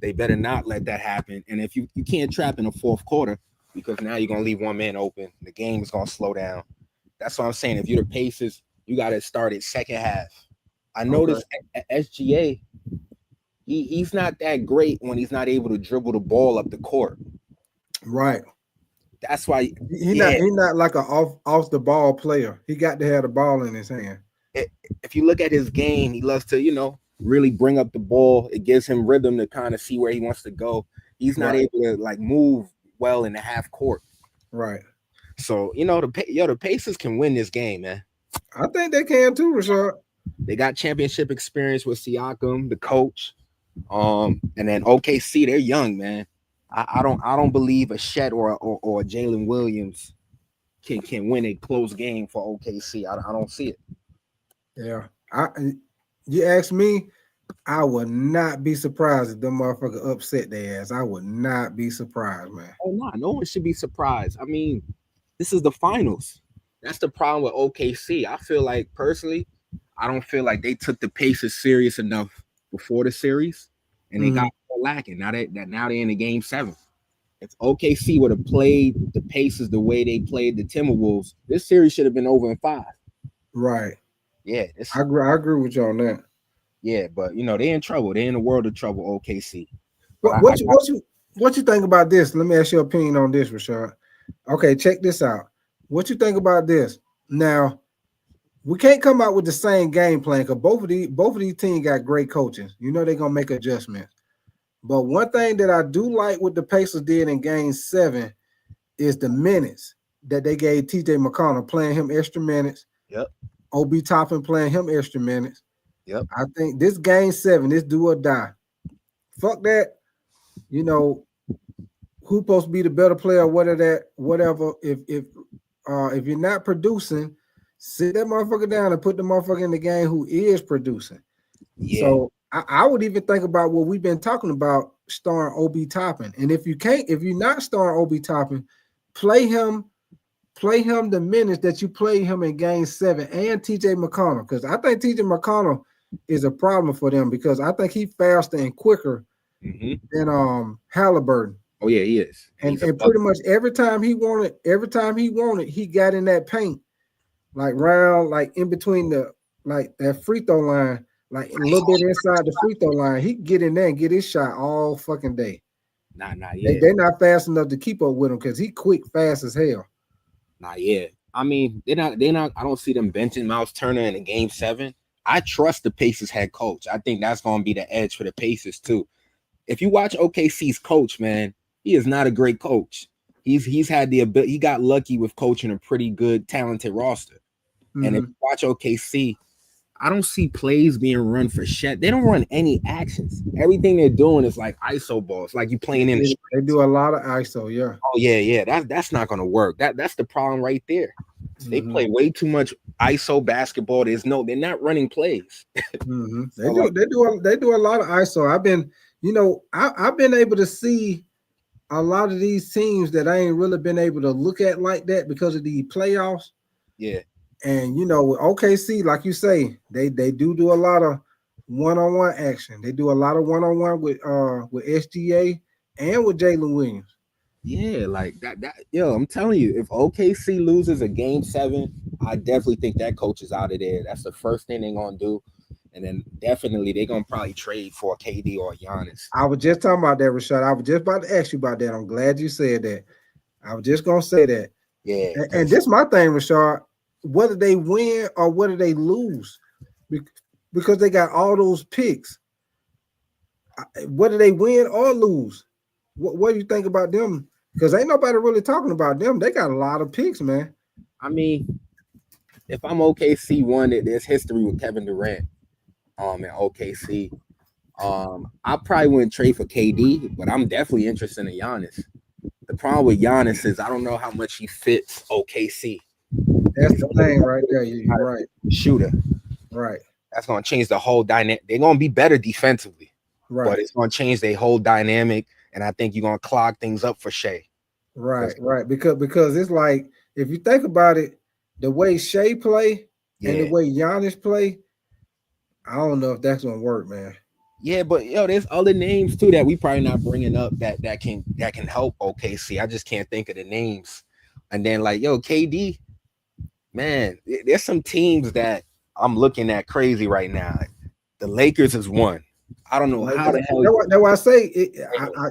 they better not let that happen. And if you can't trap in the fourth quarter, because now you're gonna leave one man open, the game is gonna slow down. That's what I'm saying. If you're the Pacers, you got to start it second half. I noticed SGA, he's not that great when he's not able to dribble the ball up the court. Right. That's why he's not like an off the ball player. He got to have the ball in his hand. If you look at his game, he loves to, really bring up the ball. It gives him rhythm to kind of see where he wants to go. He's not able to like move well in the half court. Right. So, the Pacers can win this game, man. I think they can too, Rashard. They got championship experience with Siakam, the coach. And then OKC, they're young, man. I don't believe a Shet or Jalen Williams can win a close game for OKC. I don't see it. Yeah. You ask me, I would not be surprised if them motherfucker upset their ass. I would not be surprised, man. Oh, no one should be surprised. I mean, this is the finals. That's the problem with OKC. I feel like, personally, I don't feel like they took the Pacers serious enough before the series, and they got lacking. Now they're in the game 7. If OKC would have played the Pacers the way they played the Timberwolves, this series should have been over in 5. Right. Yeah. I agree with you on that. Yeah, but they're in trouble. They're in a world of trouble, OKC. What you think about this? Let me ask your opinion on this, Rashard. Okay, check this out. What you think about this? Now, we can't come out with the same game plan because both of these teams got great coaching. They're gonna make adjustments. But one thing that I do like what the Pacers did in game 7 is the minutes that they gave TJ McConnell, playing him extra minutes. Yep. Obi Toppin playing him extra minutes. Yep. I think this game 7, this do or die. Fuck that. Who's supposed to be the better player, whatever. If you're not producing, sit that motherfucker down and put the motherfucker in the game who is producing. Yeah. So I would even think about what we've been talking about, starring Obi Toppin. And if you're not starring Obi Toppin, play him the minutes that you played him in game 7 and TJ McConnell. Because I think TJ McConnell is a problem for them because I think he's faster and quicker than Halliburton. Oh yeah, he is. And pretty much every time he wanted, he got in that paint, like round, like in between that free throw line, like a little bit inside the free throw line. He can get in there and get his shot all fucking day. Not yet. They're not fast enough to keep up with him because he quick, fast as hell. Not yet. I mean, they're not. I don't see them benching Miles Turner in a game 7. I trust the Pacers head coach. I think that's going to be the edge for the Pacers too. If you watch OKC's coach, man, he is not a great coach. He's had the ability. He got lucky with coaching a pretty good, talented roster. And if you watch OKC, I don't see plays being run for Shet. They don't run any actions. Everything they're doing is like ISO balls, like you playing in. They do a lot of ISO, yeah. Oh yeah. That's not gonna work. That's the problem right there. They play way too much ISO basketball. They're not running plays. They do a lot of ISO. I've been able to see a lot of these teams that I ain't really been able to look at like that because of the playoffs. Yeah. And with OKC, like you say, they do a lot of one-on-one action. They do a lot of one-on-one with SGA and with Jalen Williams. Yeah, like that. Yo, I'm telling you, if OKC loses a game 7, I definitely think that coach is out of there. That's the first thing they're gonna do. And then definitely they're gonna probably trade for KD or Giannis. I was just talking about that, Rashad. I was just about to ask you about that. I'm glad you said that. I was just gonna say that. Yeah. And this is my thing, Rashad. Whether they win or whether they lose, because they got all those picks. Whether they win or lose, what do you think about them? Because ain't nobody really talking about them. They got a lot of picks, man. I mean, if I'm OKC, there's history with Kevin Durant in OKC. I probably wouldn't trade for KD, but I'm definitely interested in Giannis. The problem with Giannis is I don't know how much he fits OKC. That's the thing right there. You're right. Shooter. Right. That's going to change the whole dynamic. They're going to be better defensively. Right. But it's going to change their whole dynamic. And I think you're going to clog things up for Shea. Right. Because it's like, if you think about it, the way Shea play and the way Giannis play, I don't know if that's going to work, man. Yeah, but there's other names too that we probably not bringing up that can help OKC. I just can't think of the names. And then KD, man, there's some teams that I'm looking at crazy right now. The Lakers is one. I don't know how the hell. That's why I say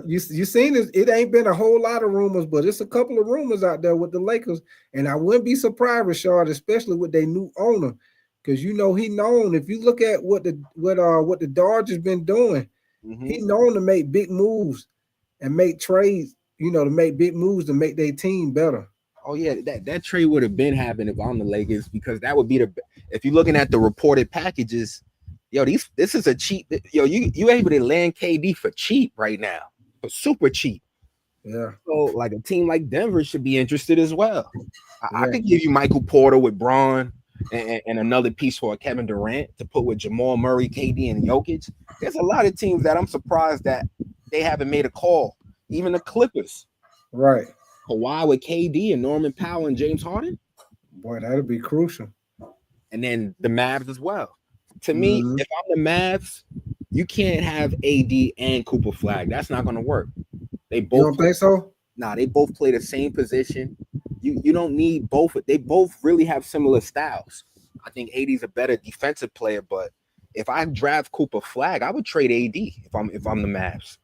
you seen this. It ain't been a whole lot of rumors, but it's a couple of rumors out there with the Lakers, and I wouldn't be surprised, Rashard, especially with their new owner, because he known. If you look at what the Dodgers been doing, he known to make big moves and make trades. To make big moves to make their team better. Oh yeah, that trade would have been happening if I'm the Lakers, because that would be if you're looking at the reported packages. This is a cheap. You able to land KD for cheap right now, for super cheap. Yeah. So a team like Denver should be interested as well. I could give you Michael Porter with Braun and another piece for Kevin Durant to put with Jamal Murray, KD, and Jokic. There's a lot of teams that I'm surprised that they haven't made a call. Even the Clippers. Right. Kawhi with KD and Norman Powell and James Harden. Boy, that'd be crucial. And then the Mavs as well. To me, if I'm the Mavs, you can't have AD and Cooper Flag. That's not going to work. They both. You don't think so? Nah, they both play the same position. You don't need both. They both really have similar styles. I think AD's a better defensive player, but if I draft Cooper Flag, I would trade AD if I'm the Mavs.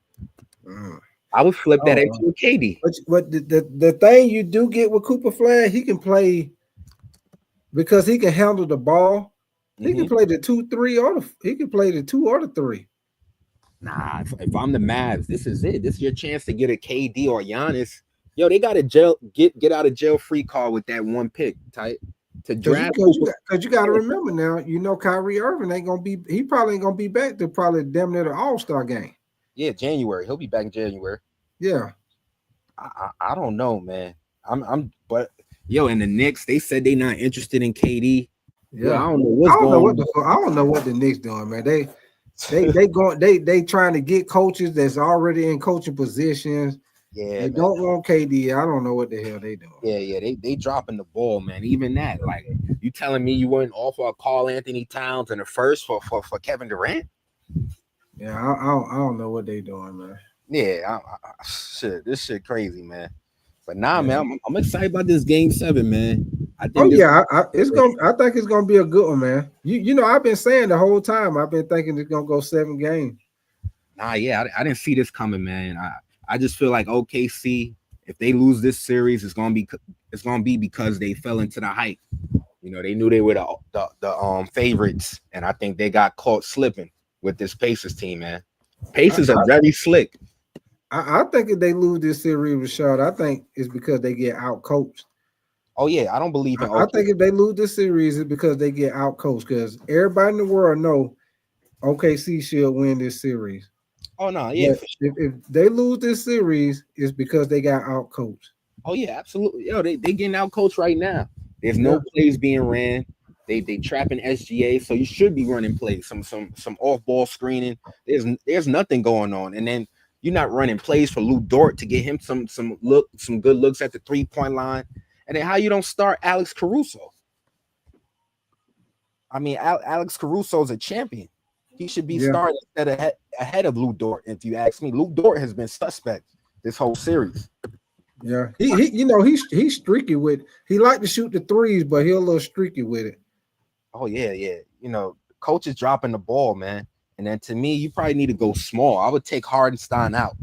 I would flip that into a KD. But the thing you do get with Cooper Flag, he can play because he can handle the ball. He can play the 2-3 he can play the 2 or the 3. Nah, if I'm the Mavs, this is it. This is your chance to get a KD or Giannis. They got a get out of jail free card with that one pick, tight to draft. Because you got to remember now, Kyrie Irving ain't gonna be. He probably ain't gonna be back to probably damn near the All-Star game. Yeah, January. He'll be back in January. Yeah. I don't know, man. But and the Knicks, they said they not interested in KD. Yeah, I don't know what's going on. I don't know what the Knicks doing, man. They trying to get coaches that's already in coaching positions. Yeah, they don't want KD. I don't know what the hell they doing. Yeah, they dropping the ball, man. Even that, you telling me you wouldn't offer Karl Anthony Towns in the first for Kevin Durant? Yeah, I don't know what they doing, man. Yeah, this shit crazy, man. But man, I'm excited about this game 7, man. I think I think it's gonna be a good one, man. I've been saying the whole time. I've been thinking it's gonna go 7 games. I didn't see this coming, man. I just feel like OKC, if they lose this series, it's gonna be because they fell into the hype. They knew they were the favorites, and I think they got caught slipping with this Pacers team, man. Pacers are very slick. I think if they lose this series, Rashad, I think it's because they get out coached. Oh yeah, I don't believe in. I think if they lose this series, it's because they get out coached. Because everybody in the world know OKC should win this series. Oh no, yeah. But if they lose this series, it's because they got out coached. Oh yeah, absolutely. Yo, they getting out coached right now. There's no plays being ran. They trapping SGA, so you should be running plays. Some off ball screening. There's nothing going on, and then you're not running plays for Lou Dort to get him some good looks at the 3-point line. And then how you don't start Alex Caruso? I mean, Alex Caruso is a champion. He should be started ahead of Lou Dort. If you ask me, Lou Dort has been suspect this whole series. Yeah, he's streaky with. He like to shoot the threes, but he's a little streaky with it. Oh yeah. Coach is dropping the ball, man. And then to me, you probably need to go small. I would take Hardenstein out.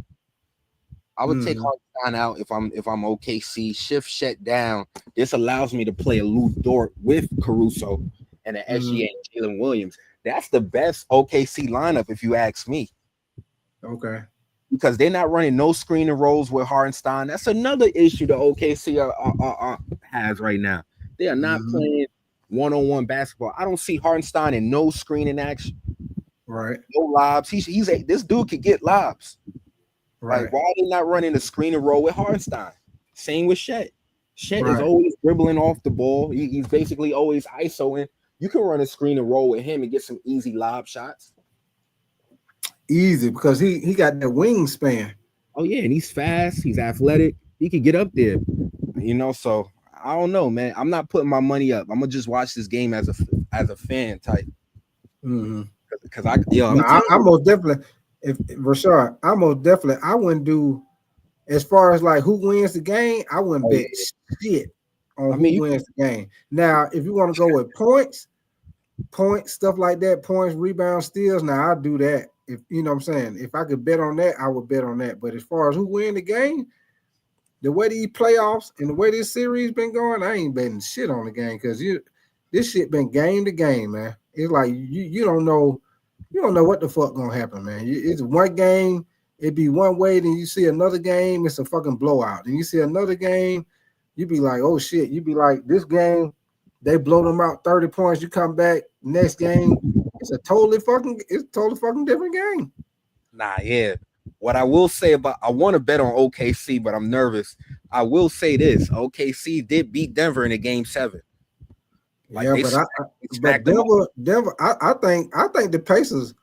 I would take Hardenstein out if I'm OKC. Shift Shet down. This allows me to play a Lou Dort with Caruso and an SGA and Jalen Williams. That's the best OKC lineup, if you ask me. Okay. Because they're not running no screen and rolls with Hardenstein. That's another issue the OKC has right now. They are not playing one-on-one basketball. I don't see Hardenstein in no screening action. Right. No lobs. This dude could get lobs. Right. Like, why are they not running the screen and roll with Hardenstein? Same with Shet. Shet is always dribbling off the ball. He's basically always ISOing. You can run a screen and roll with him and get some easy lob shots. Easy, because he got that wingspan. Oh yeah, and he's fast. He's athletic. He can get up there. So I don't know, man. I'm not putting my money up. I'm gonna just watch this game as a fan type. Because I most definitely. If Rashard, I wouldn't do as far as like who wins the game. I wouldn't bet shit on who wins the game. Now, if you want to go with points, stuff like that, points, rebounds, steals. Now I'll do that. If you know what I'm saying, if I could bet on that, I would bet on that. But as far as who win the game, the way these playoffs and the way this series been going, I ain't betting shit on the game because this shit been game to game, man. It's like you don't know. You don't know what the fuck gonna happen, man. It's one game, it be one way, then you see another game, it's a fucking blowout. Then you see another game, you be like, oh shit. You be like, this game, they blow them out 30 points. You come back next game, it's totally fucking different game. Nah, yeah. What I will say about, I want to bet on OKC, but I'm nervous. I will say this: OKC did beat Denver in a game 7. Like but Denver, I think the Pacers,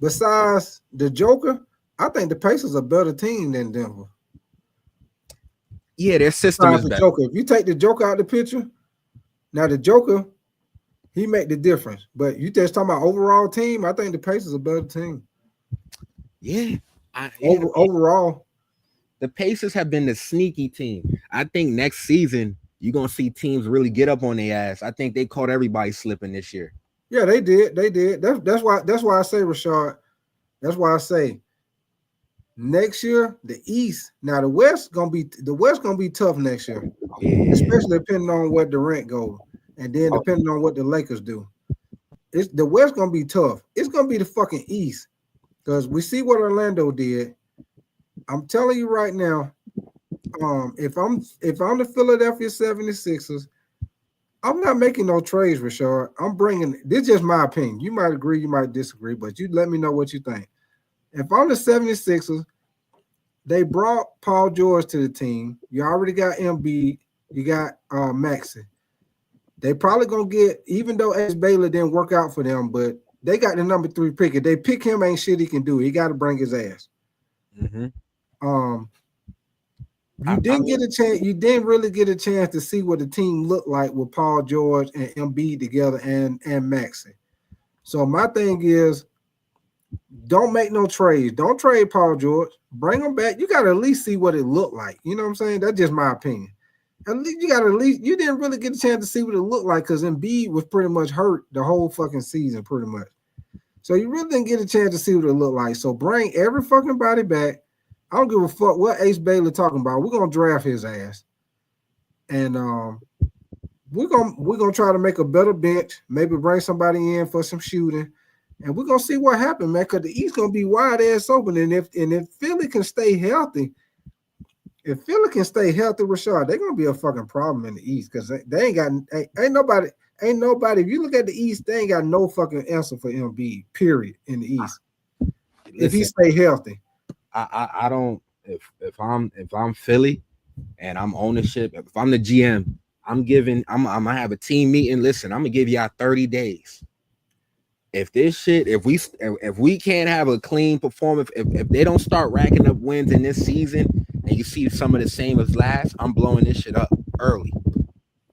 besides the Joker, I think the Pacers are a better team than Denver. Yeah, their system is the better. Joker. If you take the Joker out of the picture, now the Joker, he make the difference. But you just talking about overall team, I think the Pacers are a better team. Yeah. Overall, the Pacers have been the sneaky team. I think next season you're gonna see teams really get up on their ass. I think they caught everybody slipping this year. Yeah, they did. That's why I say, Rashard. That's why I say next year, the East. Now the West gonna be tough next year. Yeah. Especially depending on where Durant goes. And then depending on what the Lakers do. The West gonna be tough. It's gonna be the fucking East. Because we see what Orlando did. I'm telling you right now, if I'm the Philadelphia 76ers, I'm not making no trades, Rashard. I'm bringing this is just my opinion. You might agree, you might disagree, but you let me know what you think. If I'm the 76ers, they brought Paul George to the team. You already got Embiid, you got Maxey. They probably gonna get, even though Ace Baylor didn't work out for them, but they got the number 3 pick. If they pick him, ain't shit he can do. He got to bring his ass. You didn't get a chance. You didn't really get a chance to see what the team looked like with Paul George and Embiid together and Maxey. So my thing is, don't make no trades. Don't trade Paul George. Bring him back. You got to at least see what it looked like. You know what I'm saying? That's just my opinion. At least you didn't really get a chance to see what it looked like because Embiid was pretty much hurt the whole fucking season, pretty much. So you really didn't get a chance to see what it looked like. So bring every fucking body back. I don't give a fuck what Ace Baylor talking about. We're gonna draft his ass, and we're gonna try to make a better bench. Maybe bring somebody in for some shooting, and we're gonna see what happens, man. Because the East gonna be wide ass open, and if Philly can stay healthy, if Philly can stay healthy, Rashard, they're gonna be a fucking problem in the East because they ain't got ain't nobody. If you look at the East, they ain't got no fucking answer for Embiid. Period. In the East, if he stay healthy, I don't. If I'm Philly and I'm ownership, if I'm the GM, I'm gonna have a team meeting. Listen, I'm gonna give y'all 30 days. If we can't have a clean performance, if they don't start racking up wins in this season, and you see some of the same as last, I'm blowing this shit up early.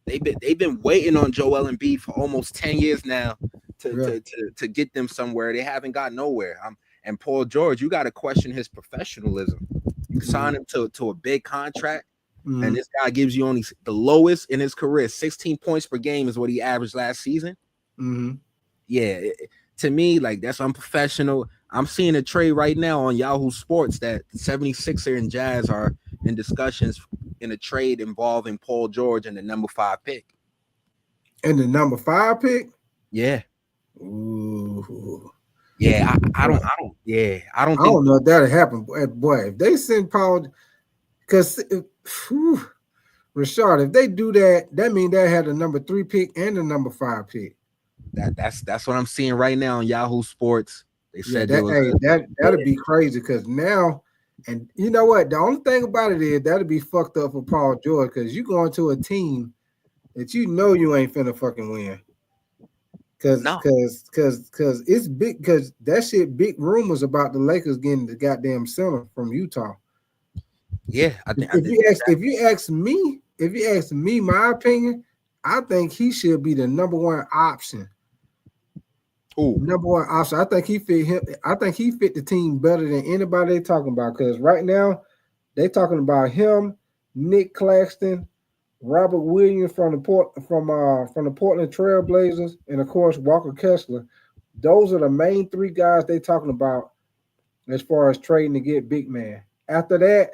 They've been waiting on Joel Embiid for almost 10 years now to get them somewhere. They haven't got nowhere. And Paul George, you got to question his professionalism. You sign him to a big contract, and this guy gives you only the lowest in his career. 16 points per game is what he averaged last season. Yeah, to me, like, that's unprofessional. I'm seeing a trade right now on Yahoo Sports that 76er and Jazz are in discussions in a trade involving Paul George and the number 5 pick. And the number 5 pick? Yeah. Ooh. Yeah, I don't know if that'll happen. Boy, if they send Paul, because Rashard, if they do that, that means they had the number 3 pick and the number 5 pick. That's what I'm seeing right now on Yahoo Sports. They said that'd be crazy because now, and you know what? The only thing about it is that'd be fucked up for Paul George because you going to a team that you know you ain't finna fucking win. Cause it's big, because that shit big rumors about the Lakers getting the goddamn center from Utah. Yeah, if you ask me my opinion, I think he should be the number 1 option. Number 1 option. I think he fit him. I think he fit the team better than anybody they talking about. Because right now they talking about him, Nick Claxton, Robert Williams from the Portland Trail Blazers, and of course Walker Kessler. Those are the main 3 guys they talking about as far as trading to get big man. After that,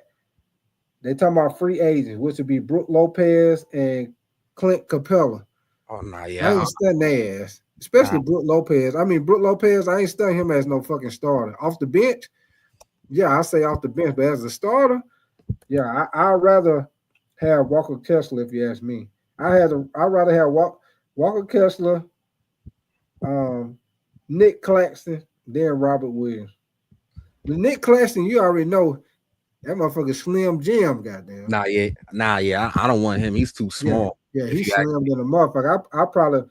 they talking about free agents, which would be Brook Lopez and Clint Capella. Oh no, yeah, I ain't studying their ass, especially Brook Lopez. I mean, Brook Lopez, I ain't studying him as no fucking starter. Off the bench, yeah, I say off the bench, but as a starter, yeah, I'd rather have Walker Kessler if you ask me. I'd rather have Walker Kessler, Nick Claxton, than Robert Williams. The Nick Claxton, you already know that motherfucker Slim Jim, goddamn. Nah, yeah, I don't want him. He's too small. Yeah, he's slim than a motherfucker. I probably,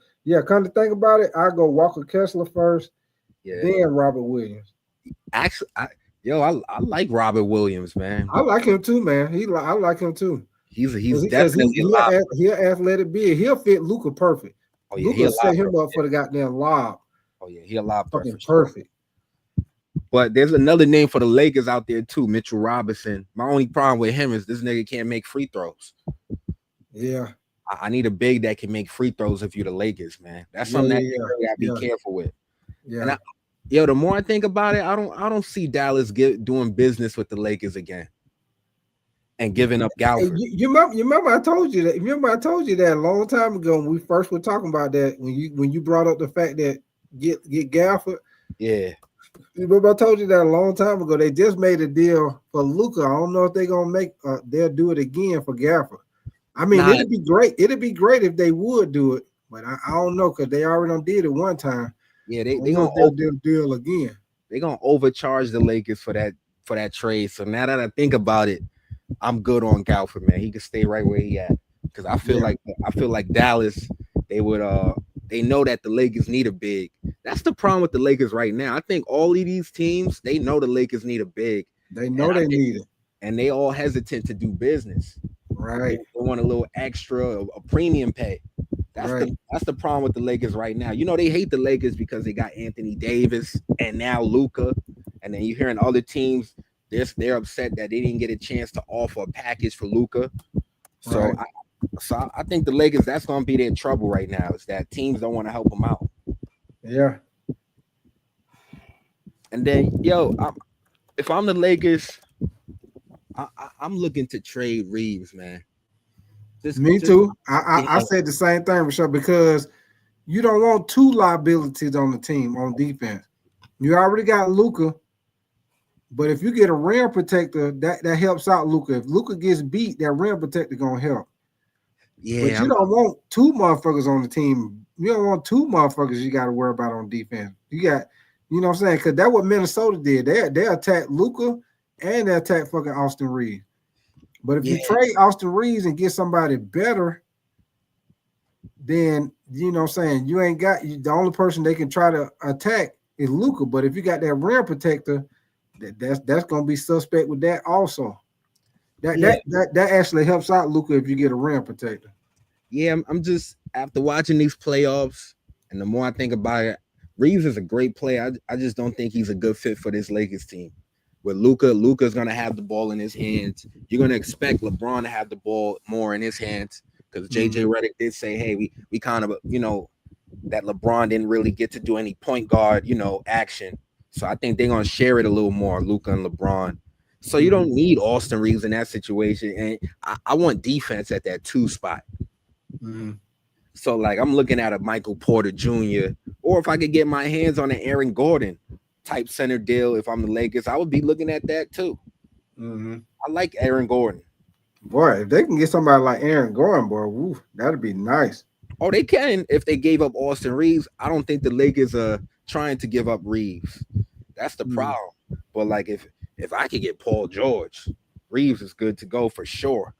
come to think about it, I go Walker Kessler first, then Robert Williams. Actually, I like Robert Williams, man. I like him too, man. I like him too. He's definitely he'll athletic big. He'll fit Luka perfect. Oh yeah, Luka set him up for the goddamn lob. Oh yeah, he'll lob perfect. Perfect. But there's another name for the Lakers out there too, Mitchell Robinson. My only problem with him is this nigga can't make free throws. Yeah. I need a big that can make free throws if you're the Lakers, man. That's something that you really gotta be careful with. Yeah. And the more I think about it, I don't see Dallas doing business with the Lakers again and giving up Galford. Hey, you remember I told you that. Remember I told you that a long time ago when we first were talking about that, when you brought up the fact that get Galford. Yeah. Remember I told you that a long time ago. They just made a deal for Luka. I don't know if they're gonna they'll do it again for Galford. I mean, it'd be great. It'd be great if they would do it, but I don't know because they already did it one time. Yeah, they gonna do the deal again. They're gonna overcharge the Lakers for that trade. So now that I think about it, I'm good on Galford, man. He can stay right where he at. Because I feel like Dallas, they know that the Lakers need a big. That's the problem with the Lakers right now. I think all of these teams, they know the Lakers need a big. They know they need it. And they all hesitant to do business. Right. They want a little extra, a premium pay. That's the problem with the Lakers right now. You know, they hate the Lakers because they got Anthony Davis and now Luka. And then you're hearing other teams, they're upset that they didn't get a chance to offer a package for Luka. So, right. I think the Lakers, that's going to be their trouble right now, is that teams don't want to help them out. Yeah. And then, if I'm the Lakers, I'm looking to trade Reeves, man. Me too. I said the same thing, Rashad, because you don't want 2 liabilities on the team on defense. You already got Luka. But if you get a rim protector, that helps out Luka. If Luka gets beat, that rim protector gonna help. Yeah, But you don't want two motherfuckers on the team. You don't want two motherfuckers you got to worry about on defense. You got, you know what I'm saying? Because that's what Minnesota did. They attacked Luka and they attacked fucking Austin Reeves. But if you trade Austin Reeves and get somebody better, then you know what I'm saying, you ain't got the only person they can try to attack is Luka. But if you got that rim protector, that's gonna be suspect with that also. That actually helps out Luka if you get a rim protector. Yeah, I'm just after watching these playoffs, and the more I think about it, Reeves is a great player. I just don't think he's a good fit for this Lakers team. With Luka's gonna have the ball in his hands. You're gonna expect LeBron to have the ball more in his hands because JJ Redick did say, hey, we kind of, you know, that LeBron didn't really get to do any point guard, you know, action. So I think they're gonna share it a little more, Luka and LeBron. So you don't need Austin Reeves in that situation, and I want defense at that 2 spot. So like I'm looking at a Michael Porter Jr. or if I could get my hands on an Aaron Gordon type center deal, if I'm the Lakers, I would be looking at that too. I like Aaron Gordon. Boy, if they can get somebody like Aaron Gordon, boy, woo, that'd be nice. Oh, they can if they gave up Austin Reeves. I don't think the Lakers are trying to give up Reeves. That's the problem. But like if I could get Paul George, Reeves is good to go for sure.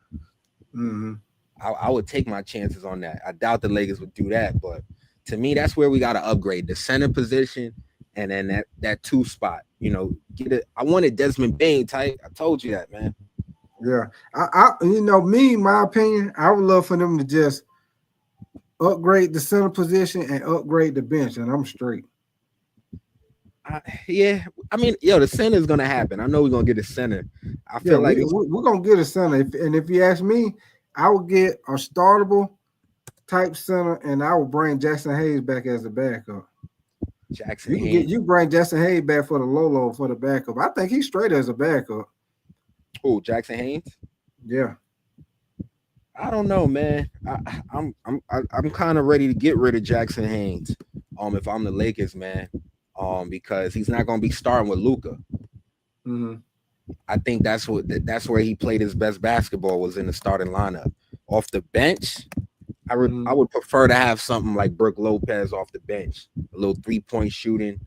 I would take my chances on that. I doubt the Lakers would do that, but to me, that's where we got to upgrade the center position and then that 2 spot. You know, get it. I wanted Desmond Bane type. I told you that, man. Yeah, I you know, me, my opinion, I would love for them to just upgrade the center position and upgrade the bench, and I'm straight. Yeah, I mean, the center is gonna happen. I know we're gonna get a center. I feel like we're gonna get a center. And if you ask me, I would get a startable type center, and I would bring Jackson Hayes back as the backup. You bring Jackson Hayes back for the Lolo for the backup. I think he's straight as a backup. Oh, Jackson Hayes? Yeah. I don't know, man. I'm kind of ready to get rid of Jackson Hayes. If I'm the Lakers, man. Because he's not gonna be starting with Luka. I think that's where he played his best basketball, was in the starting lineup. Off the bench, I would prefer to have something like Brook Lopez off the bench, a little 3-point shooting,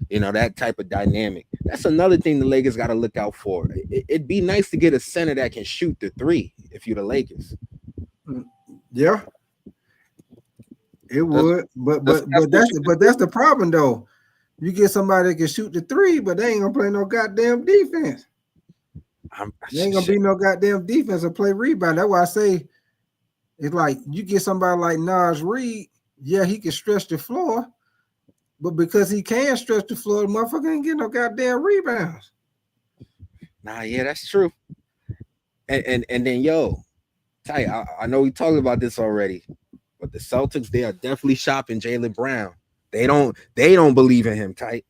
you know, that type of dynamic. That's another thing the Lakers got to look out for. It'd be nice to get a center that can shoot the 3 if you're the Lakers. Yeah, it would, but that's the problem though. You get somebody that can shoot the 3, but they ain't gonna play no goddamn defense. They ain't gonna be no goddamn defense or play rebound. That's why I say it's like you get somebody like Naz Reid. Yeah, he can stretch the floor, but because he can stretch the floor, the motherfucker ain't getting no goddamn rebounds. Nah, yeah, that's true. And then Ty, I know we talked about this already, but the Celtics, they are definitely shopping Jaylen Brown. They don't believe in him, Ty.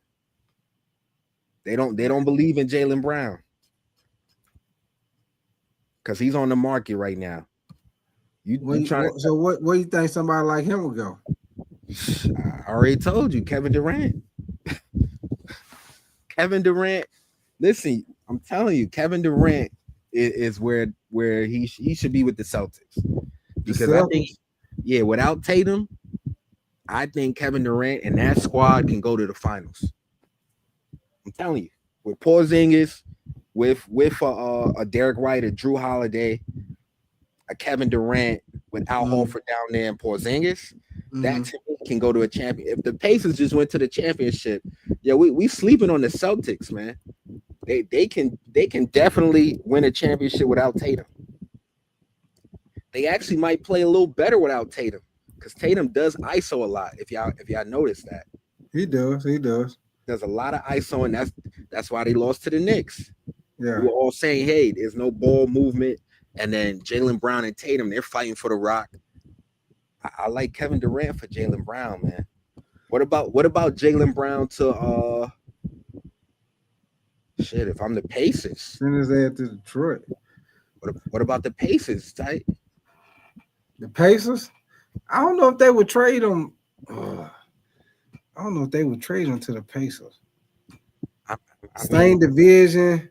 They don't believe in Jaylen Brown because he's on the market right now. So what do you think somebody like him would go? I already told you, Kevin Durant. Kevin Durant. Listen, I'm telling you, Kevin Durant is where he should be with the Celtics. Because I think, without Tatum, I think Kevin Durant and that squad can go to the finals. I'm telling you, with Porzingis, with a Derek White, a Drew Holiday, a Kevin Durant, with Al Horford down there and Porzingis, that to me can go to a champion. If the Pacers just went to the championship, we sleeping on the Celtics, man. They can definitely win a championship without Tatum. They actually might play a little better without Tatum, because Tatum does ISO a lot. If y'all notice that, he does. There's a lot of ISO, and that's why they lost to the Knicks. Yeah, we were all saying, hey, there's no ball movement, and then Jaylen Brown and Tatum, they're fighting for the rock. I like Kevin Durant for Jaylen Brown, man. What about Jaylen Brown to if I'm the Pacers? Send his ass to Detroit. What about the Pacers, Ty? The Pacers? I don't know if they would trade him. I don't know if they would trade him to the Pacers. Same division.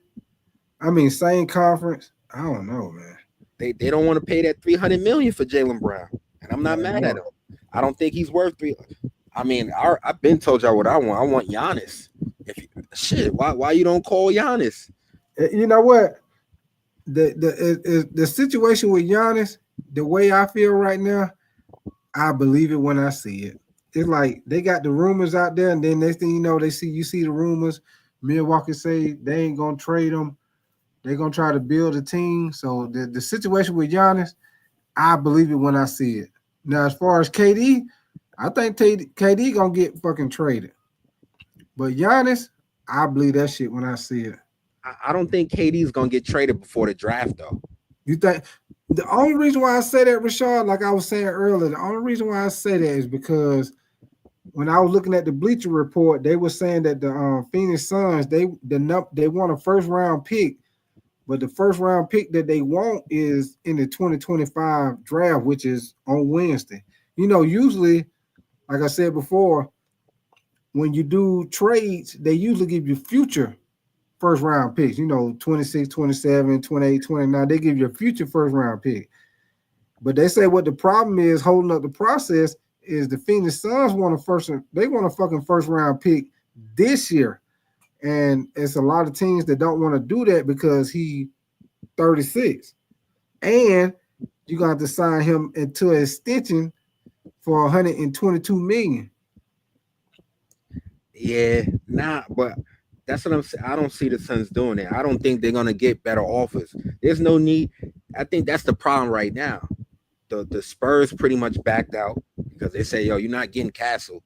I mean, same conference. I don't know, man. They don't want to pay that $300 million for Jaylen Brown, and I'm not mad at him. I don't think he's worth $3. I mean, I've been told y'all what I want. I want Giannis. Why you don't call Giannis? You know what? The situation with Giannis, the way I feel right now, I believe it when I see it. It's like they got the rumors out there, and then next thing you know, you see the rumors. Milwaukee say they ain't gonna trade him. They're gonna try to build a team. So the situation with Giannis, I believe it when I see it. Now, as far as KD, I think KD gonna get fucking traded. But Giannis, I believe that shit when I see it. I don't think KD's gonna get traded before the draft, though. You think the only reason why I say that, Rashad, like I was saying earlier, the only reason why I say that is because when I was looking at the Bleacher Report, they were saying that the Phoenix Suns they want a first round pick, but the first round pick that they want is in the 2025 draft, which is on Wednesday. You know, usually, like I said before, when you do trades, they usually give you future first round picks, 26, 27, 28, 29. They give you a future first round pick. But they say what the problem is holding up the process is the Phoenix Suns want a fucking first round pick this year. And it's a lot of teams that don't want to do that because he 36. And you're going to have to sign him into an extension for $122 million. Yeah, but that's what I'm saying. I don't see the Suns doing it. I don't think they're gonna get better offers. There's no need. I think that's the problem right now. The Spurs pretty much backed out because they say, "Yo, you're not getting Castle."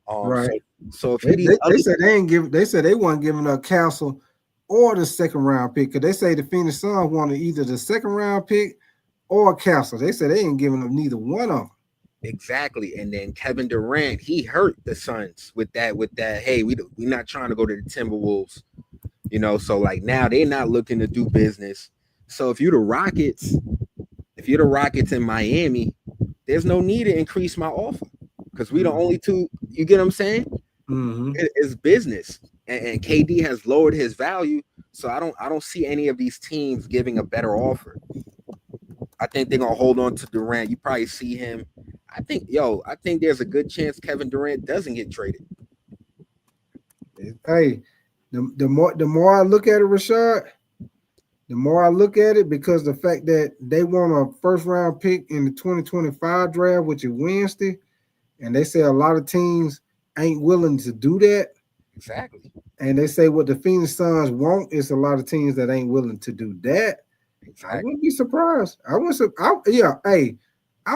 Right. So if they said they weren't giving up Castle or the second round pick because they say the Phoenix Suns wanted either the second round pick or Castle. They said they ain't giving up neither one of them. Exactly. And then Kevin Durant, he hurt the Suns with that. Hey, we're not trying to go to the Timberwolves, so like now they're not looking to do business. So if you're the Rockets in Miami, there's no need to increase my offer because we the only two. You get what I'm saying? Mm-hmm. It's business, and KD has lowered his value, so I don't see any of these teams giving a better offer. I think they're gonna hold on to Durant. You probably see him. I think there's a good chance Kevin Durant doesn't get traded. Hey, the more I look at it, Rashad, the more I look at it because the fact that they want a first round pick in the 2025 draft, which is Wednesday, and they say a lot of teams ain't willing to do that. Exactly. And they say what the Phoenix Suns want is a lot of teams that ain't willing to do that. Exactly. I wouldn't be surprised. I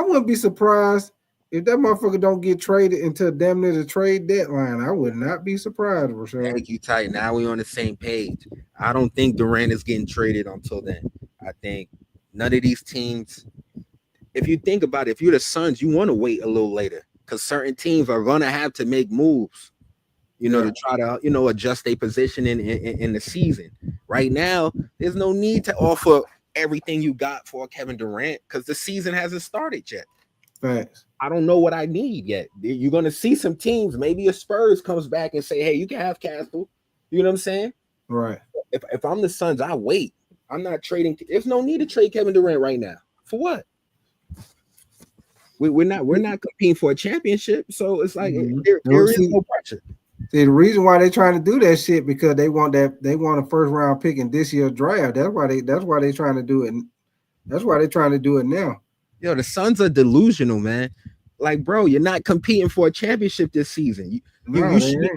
wouldn't be surprised if that motherfucker don't get traded until damn near the trade deadline. I would not be surprised, Rashad. Thank you, Ty. Now we're on the same page. I don't think Durant is getting traded until then. I think none of these teams, if you think about it, if you're the Suns, you want to wait a little later because certain teams are going to have to make moves, to try to, adjust their position in the season. Right now, there's no need to offer everything you got for Kevin Durant because the season hasn't started yet. Thanks. I don't know what I need yet. You're going to see some teams. Maybe a Spurs comes back and say, hey, you can have Castle. You know what I'm saying? Right. If I'm the Suns, I wait. I'm not trading. There's no need to trade Kevin Durant right now. For what? We're not competing for a championship. So it's like there is no pressure. See, the reason why they're trying to do that shit because they want a first round pick in this year's draft. That's why they're trying to do it. That's why they're trying to do it now. Yo, the Suns are delusional, man. Like, bro, you're not competing for a championship this season. You should,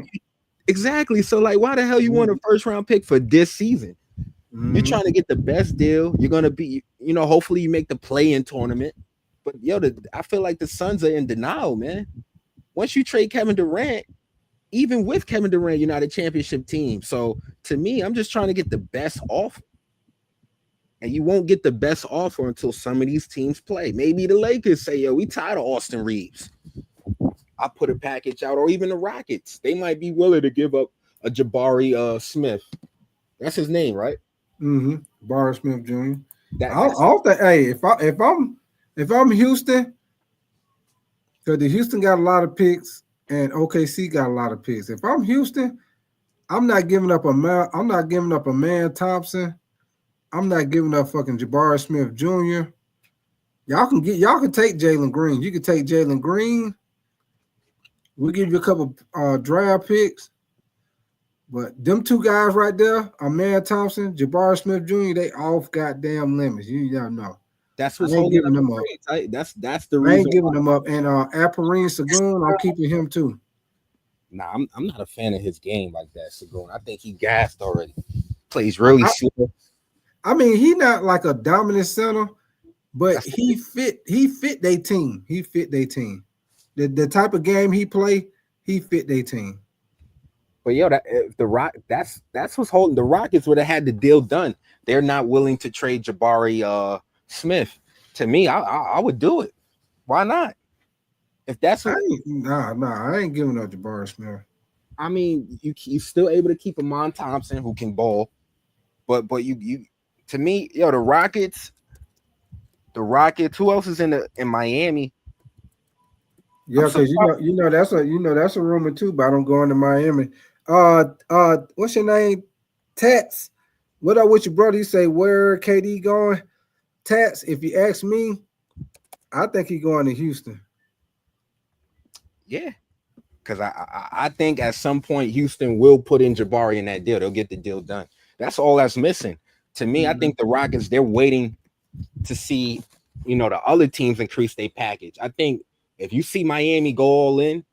exactly. So, like, why the hell you want a first round pick for this season? Mm-hmm. You're trying to get the best deal. You're gonna be, hopefully you make the play-in tournament. But I feel like the Suns are in denial, man. Once you trade Kevin Durant, even with Kevin Durant, you're not a championship team. So to me, I'm just trying to get the best offer. And you won't get the best offer until some of these teams play. Maybe the Lakers say, yo, we tired of Austin Reeves. I'll put a package out, or even the Rockets. They might be willing to give up a Jabari Smith. That's his name, right? Mm-hmm. Jabari Smith Jr. If I'm Houston, because the Houston got a lot of picks and OKC got a lot of picks. If I'm Houston, I'm not giving up a man. I'm not giving up a man Thompson. I'm not giving up fucking Jabari Smith Jr. Y'all can take Jalen Green. You can take Jalen Green. We'll give you a couple draft picks. But them two guys right there, Aman Thompson, Jabari Smith Jr., they off goddamn limits. You don't know. That's what's I ain't holding giving them up. up. Right? That's the I reason. ain't giving them up. And Alperine Sagoon, I'm keeping him too. Nah, I'm not a fan of his game like that, Sagoon. I think he gassed already. Plays really slow. I mean, he not like a dominant center, but he fit their team. He fit their team. The type of game he play, he fit their team. But yo, that's what's holding the Rockets would have had the deal done. They're not willing to trade Jabari Smith. To me, I would do it. Why not? If that's what I ain't giving up Jabari Smith. I mean, you still able to keep Amon Thompson who can ball, but you to me, yo, the Rockets, who else is in Miami? Yeah, because you know that's a rumor too, but I don't go into Miami. What's your name? Tats. What up with your brother? You say where KD going? Tats, if you ask me, I think he's going to Houston. Yeah. Because I think at some point Houston will put in Jabari in that deal. They'll get the deal done. That's all that's missing. To me, I think the Rockets, they're waiting to see, the other teams increase their package. I think if you see Miami go all in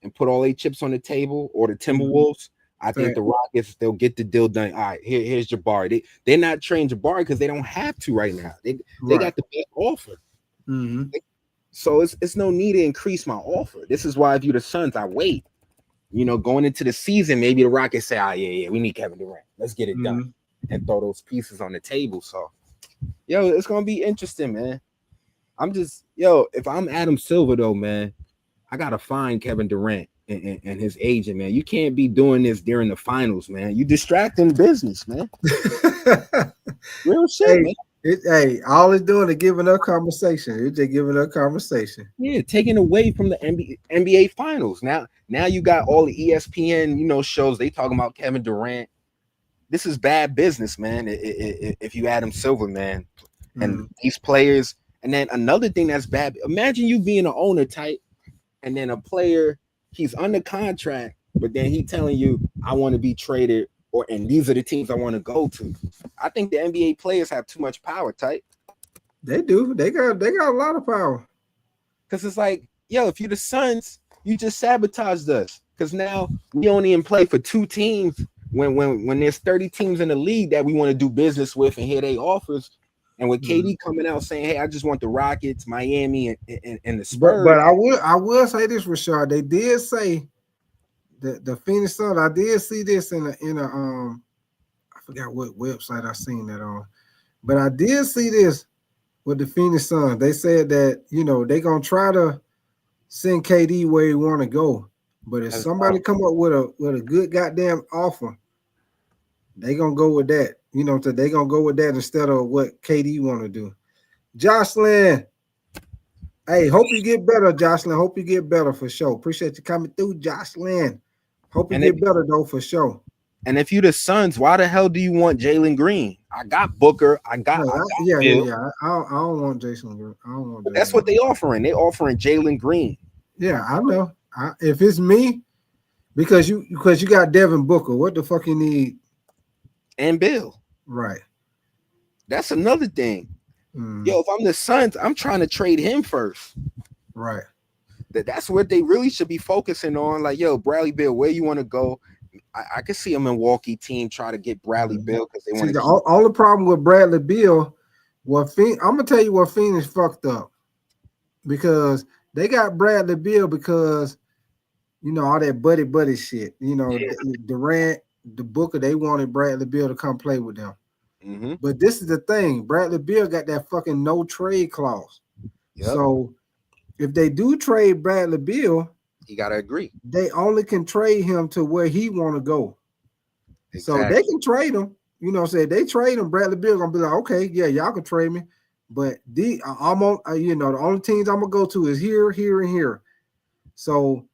and put all their chips on the table, or the Timberwolves, I think the Rockets, they'll get the deal done. All right, here's Jabari. They're not trading Jabari because they don't have to right now. They got the best offer. So it's no need to increase my offer. This is why if you're the Suns, I wait. Going into the season, maybe the Rockets say, yeah, we need Kevin Durant. Let's get it done and throw those pieces on the table. So, it's gonna be interesting, man. If I'm Adam Silver though, man, I gotta find Kevin Durant and his agent, man. You can't be doing this during the finals, man. You distracting business, man. Real shit, man. All it's doing is giving up conversation. It's just giving up conversation. Yeah, taking away from the NBA finals. Now you got all the ESPN, shows. They talking about Kevin Durant. This is bad business, man. If you Adam Silver, man, and these players. And then another thing that's bad. Imagine you being an owner type, and then a player, he's under contract, but then he telling you, I want to be traded, and these are the teams I want to go to. I think the NBA players have too much power, type. They do. They got a lot of power. Because it's like, if you're the Suns, you just sabotaged us. Because now we only in play for 2 teams when there's 30 teams in the league that we want to do business with and hear they offers. And with KD coming out saying, hey, I just want the Rockets, Miami, and the Spurs. But I will say this, Rashard. They did say the Phoenix Suns. I did see this in a I forgot what website I seen that on, but I did see this with the Phoenix Suns. They said that they're gonna try to send KD where he want to go, but if somebody come up with a good goddamn offer, they gonna go with that. So they gonna go with that instead of what KD want to do. Jocelyn, hey, hope you get better, Jocelyn. Hope you get better for sure. Appreciate you coming through, Jocelyn. Hope you get better though for sure. And if you the Suns, why the hell do you want Jalen Green? I got Booker. I got I don't want Jason Green. I don't want. That's what they offering. They offering Jalen Green. Yeah, I know. If it's me, because you got Devin Booker, what the fuck you need? And Bill. Right. That's another thing. If I'm the Suns, I'm trying to trade him first. Right. That's what they really should be focusing on. Like, Bradley Beal, where you want to go? I can see a Milwaukee team try to get Bradley Beal because they want to. All the problem with Bradley Beal, I'm gonna tell you what Phoenix fucked up, because they got Bradley Beal because all that buddy shit. Durant, the Booker, they wanted Bradley Beal to come play with them. But this is the thing: Bradley Beal got that fucking no trade clause. So if they do trade Bradley Beal, you gotta agree. They only can trade him to where he want to go. Exactly. So they can trade him. Say they trade him, Bradley Beal gonna be like, okay, yeah, y'all can trade me, but I'm on. The only teams I'm gonna go to is here, here, and here. So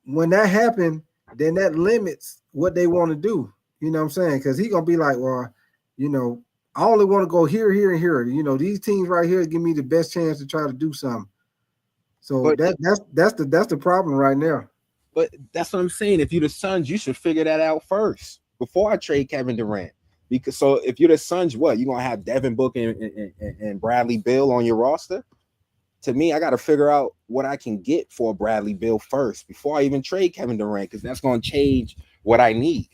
when that happened, then that limits what they want to do. You know what I'm saying? Because he's gonna be like, well, you know, I only want to go here, here, and here. You know, these teams right here give me the best chance to try to do something. So But that's the problem right now. But that's what I'm saying. If you're the Suns, you should figure that out first before I trade Kevin Durant. Because so if you're the Suns, what, you gonna have Devin Booker and Bradley Beal on your roster? To me, I got to figure out what I can get for Bradley Beal first before I even trade Kevin Durant, because that's going to change what I need.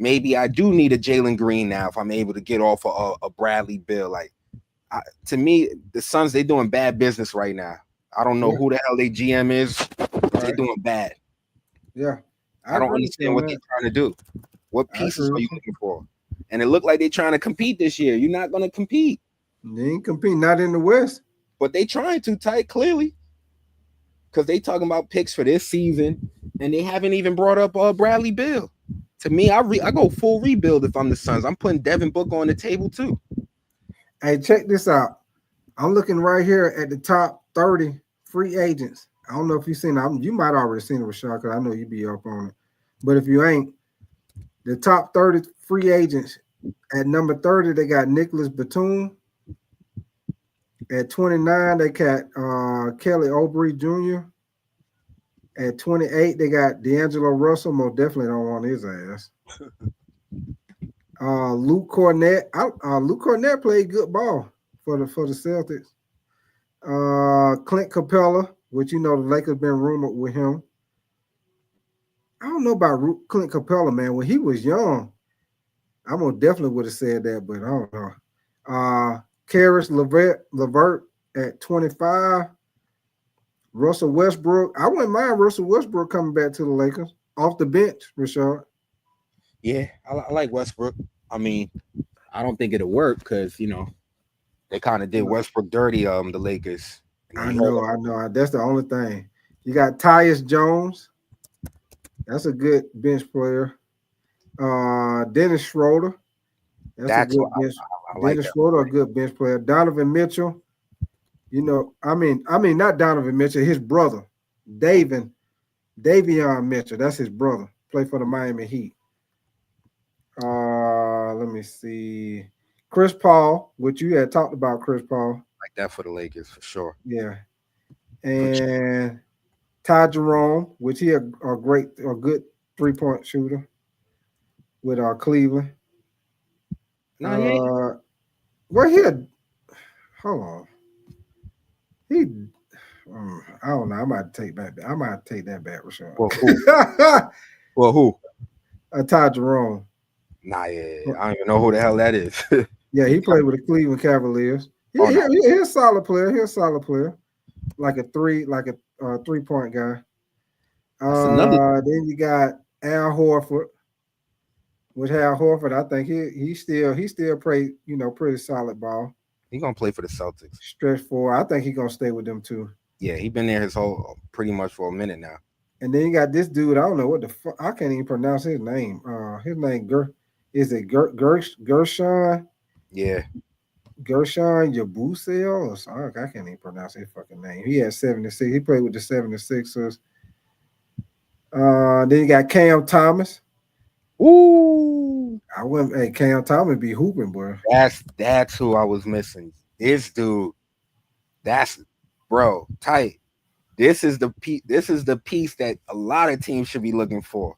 Maybe I do need a Jalen Green now if I'm able to get off a Bradley Beal. Like, to me, the Suns, they doing bad business right now. I don't know who the hell their GM is, but they're doing bad. Yeah. I don't understand what they're trying to do. What pieces are you looking for? And it looked like they're trying to compete this year. You're not going to compete. They ain't compete, not in the West. But they trying to, tight, clearly. Because they talking about picks for this season, and they haven't even brought up Bradley Beal. To me, I go full rebuild if I'm the Suns. I'm putting Devin Booker on the table too. Hey, check this out. I'm looking right here at the top 30 free agents. I don't know if you've seen it. You might already seen it, Rashad, because I know you be up on it. But if you ain't, the top 30 free agents, at number 30, they got Nicholas Batum. At 29, they got Kelly Oubre Jr. At 28, they got D'Angelo Russell. Most definitely don't want his ass. Luke Cornett. Luke Cornett played good ball for the Celtics. Clint Capella, which you know the Lakers been rumored with him. I don't know about Clint Capella, man. When he was young, I most definitely would have said that, but I don't know. Karis LeVert at 25. Russell Westbrook. I wouldn't mind Russell Westbrook coming back to the Lakers off the bench, Rashad. Yeah, I like Westbrook. I mean, I don't think it'll work because, you know, they kind of did Westbrook dirty, the Lakers. I know. That's the only thing. You got Tyus Jones. That's a good bench player. Dennis Schroeder. That's a good bench. Dennis Schroeder, a good bench player. Donovan Mitchell. You know, I mean, not Donovan Mitchell, his brother, Davion Mitchell. That's his brother. Play for the Miami Heat. Let me see. Chris Paul, which you had talked about, Chris Paul. Like that for the Lakers for sure. Yeah. And Ty Jerome, which he a good 3-point shooter with Cleveland. Well, hold on. I don't know. I might take that back, Rashad. Well, who? Ty Jerome. Nah, yeah. I don't even know who the hell that is. Yeah, he played with the Cleveland Cavaliers. He's a solid player. He's a solid player. Like a 3-point guy. Then you got Al Horford. With Al Horford, I think he still play, pretty solid ball. He's gonna play for the Celtics. Stretch 4. I think he's gonna stay with them too. Yeah, he's been there his whole pretty much for a minute now. And then you got this dude. I don't know what the fuck. I can't even pronounce his name. His name Gershon? Yeah. Gershon Yabusele or something. I can't even pronounce his fucking name. He had 76. He played with the 76ers. Then you got Cam Thomas. Ooh. Cam Thomas be hooping, boy. That's who I was missing. This dude. That's bro, tight. This is the piece that a lot of teams should be looking for.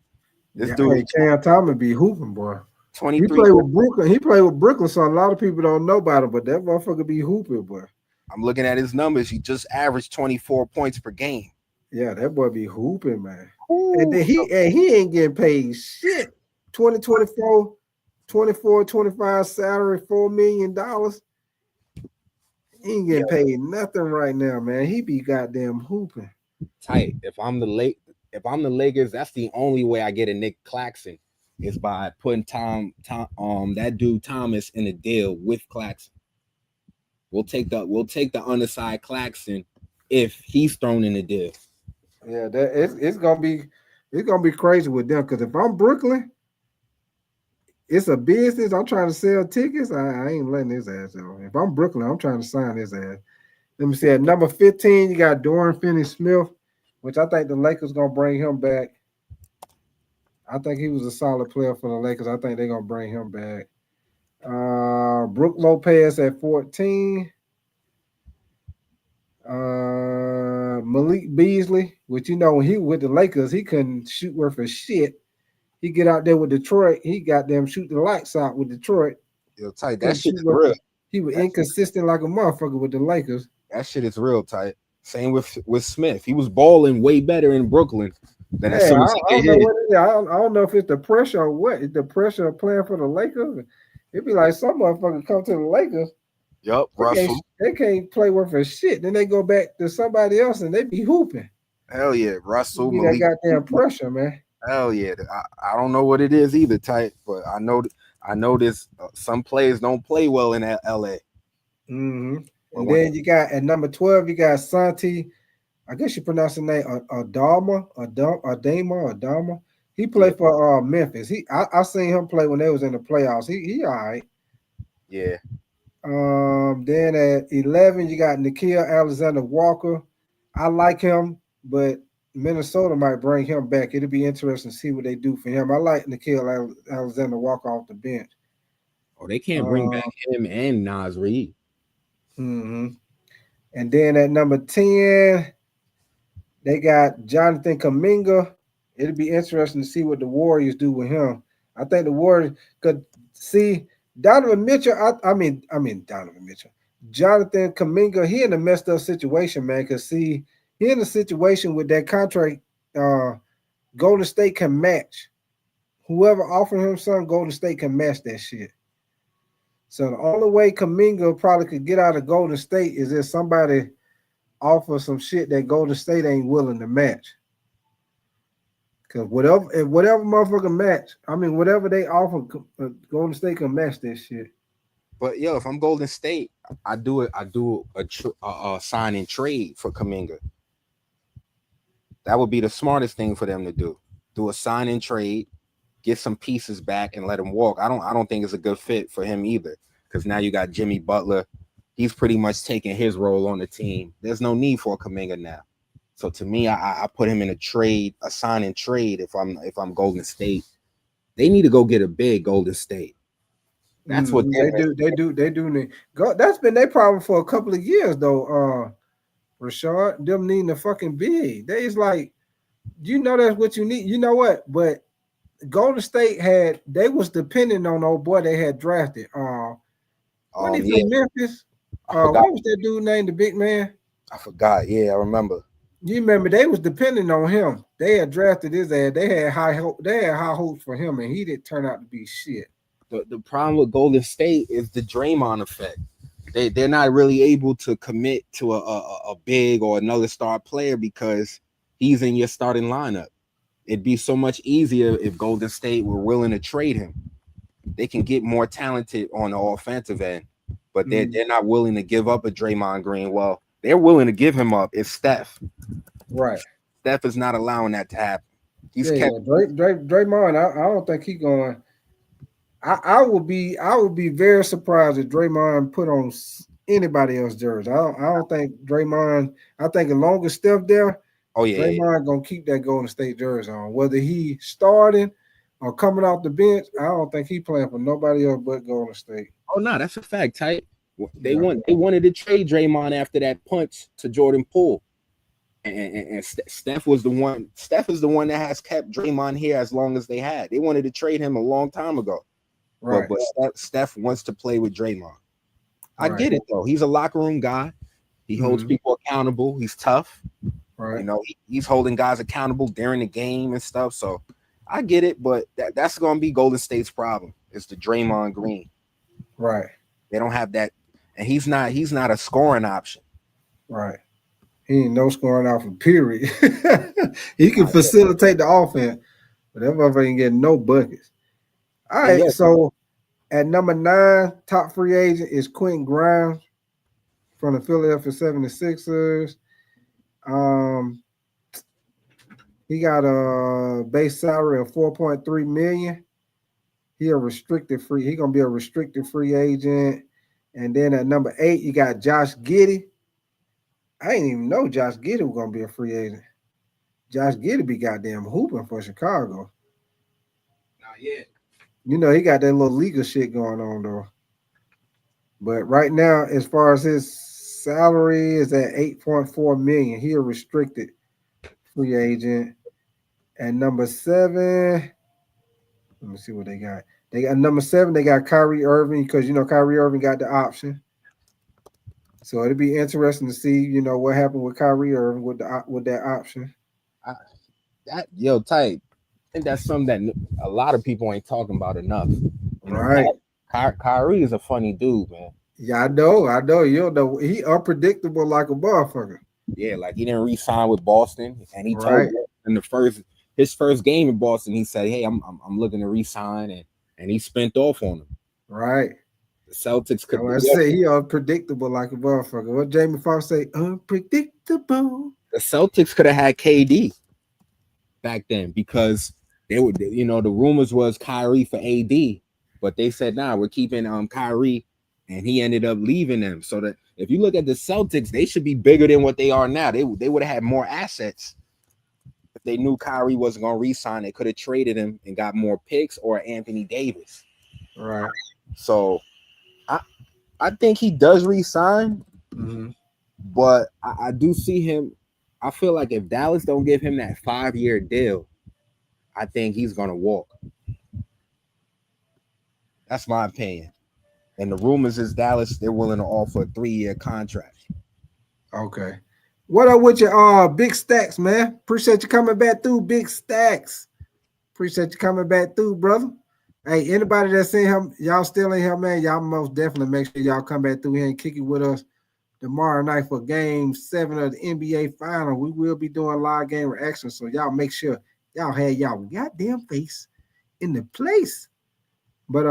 This dude, Cam Thomas be hooping, boy. 23. He played with Brooklyn. He played with Brooklyn, so a lot of people don't know about him, but that motherfucker be hooping, boy. I'm looking at his numbers. He just averaged 24 points per game. Yeah, that boy be hooping, man. Ooh. And then he ain't getting paid shit. 2024, 24-25 salary, $4 million. He ain't getting paid nothing right now, man. He be goddamn hooping. Tight. If I'm the Lakers, that's the only way I get a Nick Claxton is by putting that dude Thomas in a deal with Claxton. We'll take the underside Claxton if he's thrown in the deal. Yeah, it's gonna be crazy with them because if I'm Brooklyn, it's a business. I'm trying to sell tickets. I ain't letting his ass go. If I'm Brooklyn, I'm trying to sign his ass. Let me see. At number 15, you got Dorian Finney-Smith, which I think the Lakers gonna bring him back. I think he was a solid player for the Lakers. I think they're gonna bring him back. Brook Lopez at 14. Malik Beasley, which when he was with the Lakers, he couldn't shoot worth a shit. He get out there with Detroit, he got them shoot the lights out with Detroit. Yo, tight. Couldn't That shit shoot is worth real. He was inconsistent like a motherfucker with the Lakers. That shit is real tight. Same with Smith. He was balling way better in Brooklyn than as soon as he I don't get know hit. what it is. I don't know if it's the pressure or what. It's the pressure of playing for the Lakers. It'd be like some motherfuckers come to the Lakers. Yup, Russell. They can't play worth a shit. Then they go back to somebody else and they be hooping. Hell yeah, Russell. Be that goddamn pressure, man. Hell yeah. I don't know what it is either, tight, but I know this. Some players don't play well in LA. Mm-hmm. And then you got at number 12, you got Santi. I guess you pronounce the name Adama. He played for Memphis. I seen him play when they was in the playoffs. He all right. Yeah. Then at 11, you got Nikhil Alexander Walker. I like him, but Minnesota might bring him back. It'll be interesting to see what they do for him. I like Nikhil Alexander Walker off the bench. Oh, they can't bring back him and Nas Reed. Mm-hmm. And then at number 10, they got Jonathan Kuminga. It'll be interesting to see what the Warriors do with him. I think the Warriors could see Donovan Mitchell. I mean Donovan Mitchell. Jonathan Kuminga, he in a messed up situation, man. Because see, he in a situation with that contract. Golden State can match. Whoever offered him something, Golden State can match that shit. So the only way Kuminga probably could get out of Golden State is if somebody offer some shit that Golden State ain't willing to match. Because whatever motherfucker match, whatever they offer, Golden State can match that shit. But yo, if I'm Golden State, I do a sign and trade for Kuminga. That would be the smartest thing for them to do. Do a sign and trade, get some pieces back, and let him walk. I don't think it's a good fit for him either. Because now you got Jimmy Butler. He's pretty much taking his role on the team. There's no need for a Kuminga now. So to me, I put him in a sign and trade if I'm Golden State. They need to go get a big Golden State. That's what they do. They do need. That's been their problem for a couple of years though. Rashard, them needing a fucking big. They is like, that's what you need. You know what? But Golden State they was depending on old boy they had drafted. When he from Memphis. What was that dude named the big man? I forgot. Yeah, I remember. You remember they was depending on him. They had drafted his ass. They had high hopes for him, and he didn't turn out to be shit. The problem with Golden State is the Draymond effect. They're not really able to commit to a big or another star player because he's in your starting lineup. It'd be so much easier if Golden State were willing to trade him. They can get more talented on the offensive end, but they're not willing to give up a Draymond Green. Well, they're willing to give him up. It's Steph. Right. Steph is not allowing that to happen. Draymond, I don't think he's going. I would be very surprised if Draymond put on anybody else's jersey. I don't think Draymond. I think as long as Steph there, Draymond gonna keep that Golden State jersey on. Whether he starting or coming off the bench, I don't think he playing for nobody else but Golden State. Oh no, that's a fact, tight. They wanted to trade Draymond after that punch to Jordan Poole, and Steph was the one. Steph is the one that has kept Draymond here as long as they had. They wanted to trade him a long time ago. Right. But Steph wants to play with Draymond. I get it though. He's a locker room guy. He holds people accountable. He's tough. Right. He's holding guys accountable during the game and stuff. So I get it, but that's going to be Golden State's problem. It's the Draymond Green. Right. They don't have that, and he's not a scoring option. Right. He ain't no scoring option. Period. He can facilitate the offense, but that motherfucker ain't getting no buckets. All right, so at number 9, top free agent is Quentin Grimes from the Philadelphia 76ers. He got a base salary of $4.3 million. He's gonna be a restricted free agent. And then at number 8, you got Josh Giddey. I didn't even know Josh Giddey was gonna be a free agent. Josh Giddey be goddamn hooping for Chicago. yet. You know, he got that little legal shit going on though. But right now, as far as his salary is at 8.4 million, he a restricted free agent. And number 7, let me see what they got. They got number 7. They got Kyrie Irving because you know Kyrie Irving got the option. So it'll be interesting to see, you know, what happened with Kyrie Irving with that option. Type. I think that's something that a lot of people ain't talking about enough. You know, Right. Kyrie is a funny dude, man. Yeah, I know. You know, he unpredictable like a motherfucker. Yeah, like he didn't re-sign with Boston, and he told Right. in his first game in Boston, he said, "Hey, I'm looking to re-sign," and he spent off on him. Right. The Celtics could. I say he unpredictable like a motherfucker. What Jamie Foxx say? Unpredictable. The Celtics could have had KD back then because they would, you know, the rumors was Kyrie for AD, but they said, nah, we're keeping Kyrie, and he ended up leaving them. So that if you look at the Celtics, they should be bigger than what they are now. They would have had more assets. If they knew Kyrie wasn't going to re-sign, they could have traded him and got more picks or Anthony Davis. Right. So I think he does re-sign, but I do see him. I feel like if Dallas don't give him that 5-year deal, I think he's going to walk. That's my opinion. And the rumors is Dallas, they're willing to offer a 3-year contract. Okay. What up with your Big Stacks, man? Appreciate you coming back through, Big Stacks. Appreciate you coming back through, brother. Hey, anybody that's in here, y'all still in here, man, y'all most definitely make sure y'all come back through here and kick it with us tomorrow night for Game 7 of the NBA Final. We will be doing live game reaction, so y'all make sure y'all have y'all goddamn face in the place. But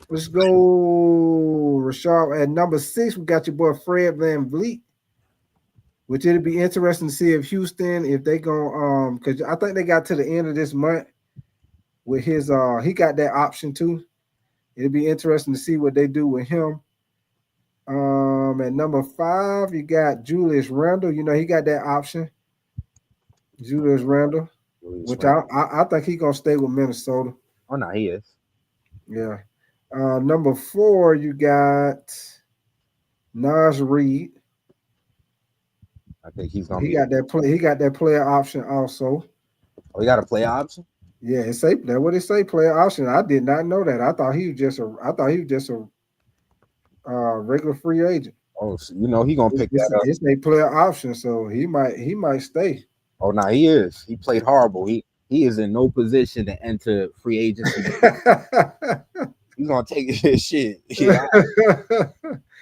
let's go, Rashard. At number 6, we got your boy Fred VanVleet, which it'll be interesting to see if Houston, if they go, because I think they got to the end of this month with his, he got that option too. It'll be interesting to see what they do with him. At number 5, you got Julius Randle. You know, he got that option. Julius Randle, which I think he's gonna stay with Minnesota. Oh no, he is. Yeah. Number 4, you got Naz Reid. I think he's gonna. He got that player option also. Oh, he got a player option. Yeah, it say that. What it say? Player option. I did not know that. I thought he was just a regular free agent. Oh, so you know he gonna pick that up. It's a player option, so he might stay. Oh no, he is. He played horrible. He is in no position to enter free agency. He's gonna take his shit. Yeah.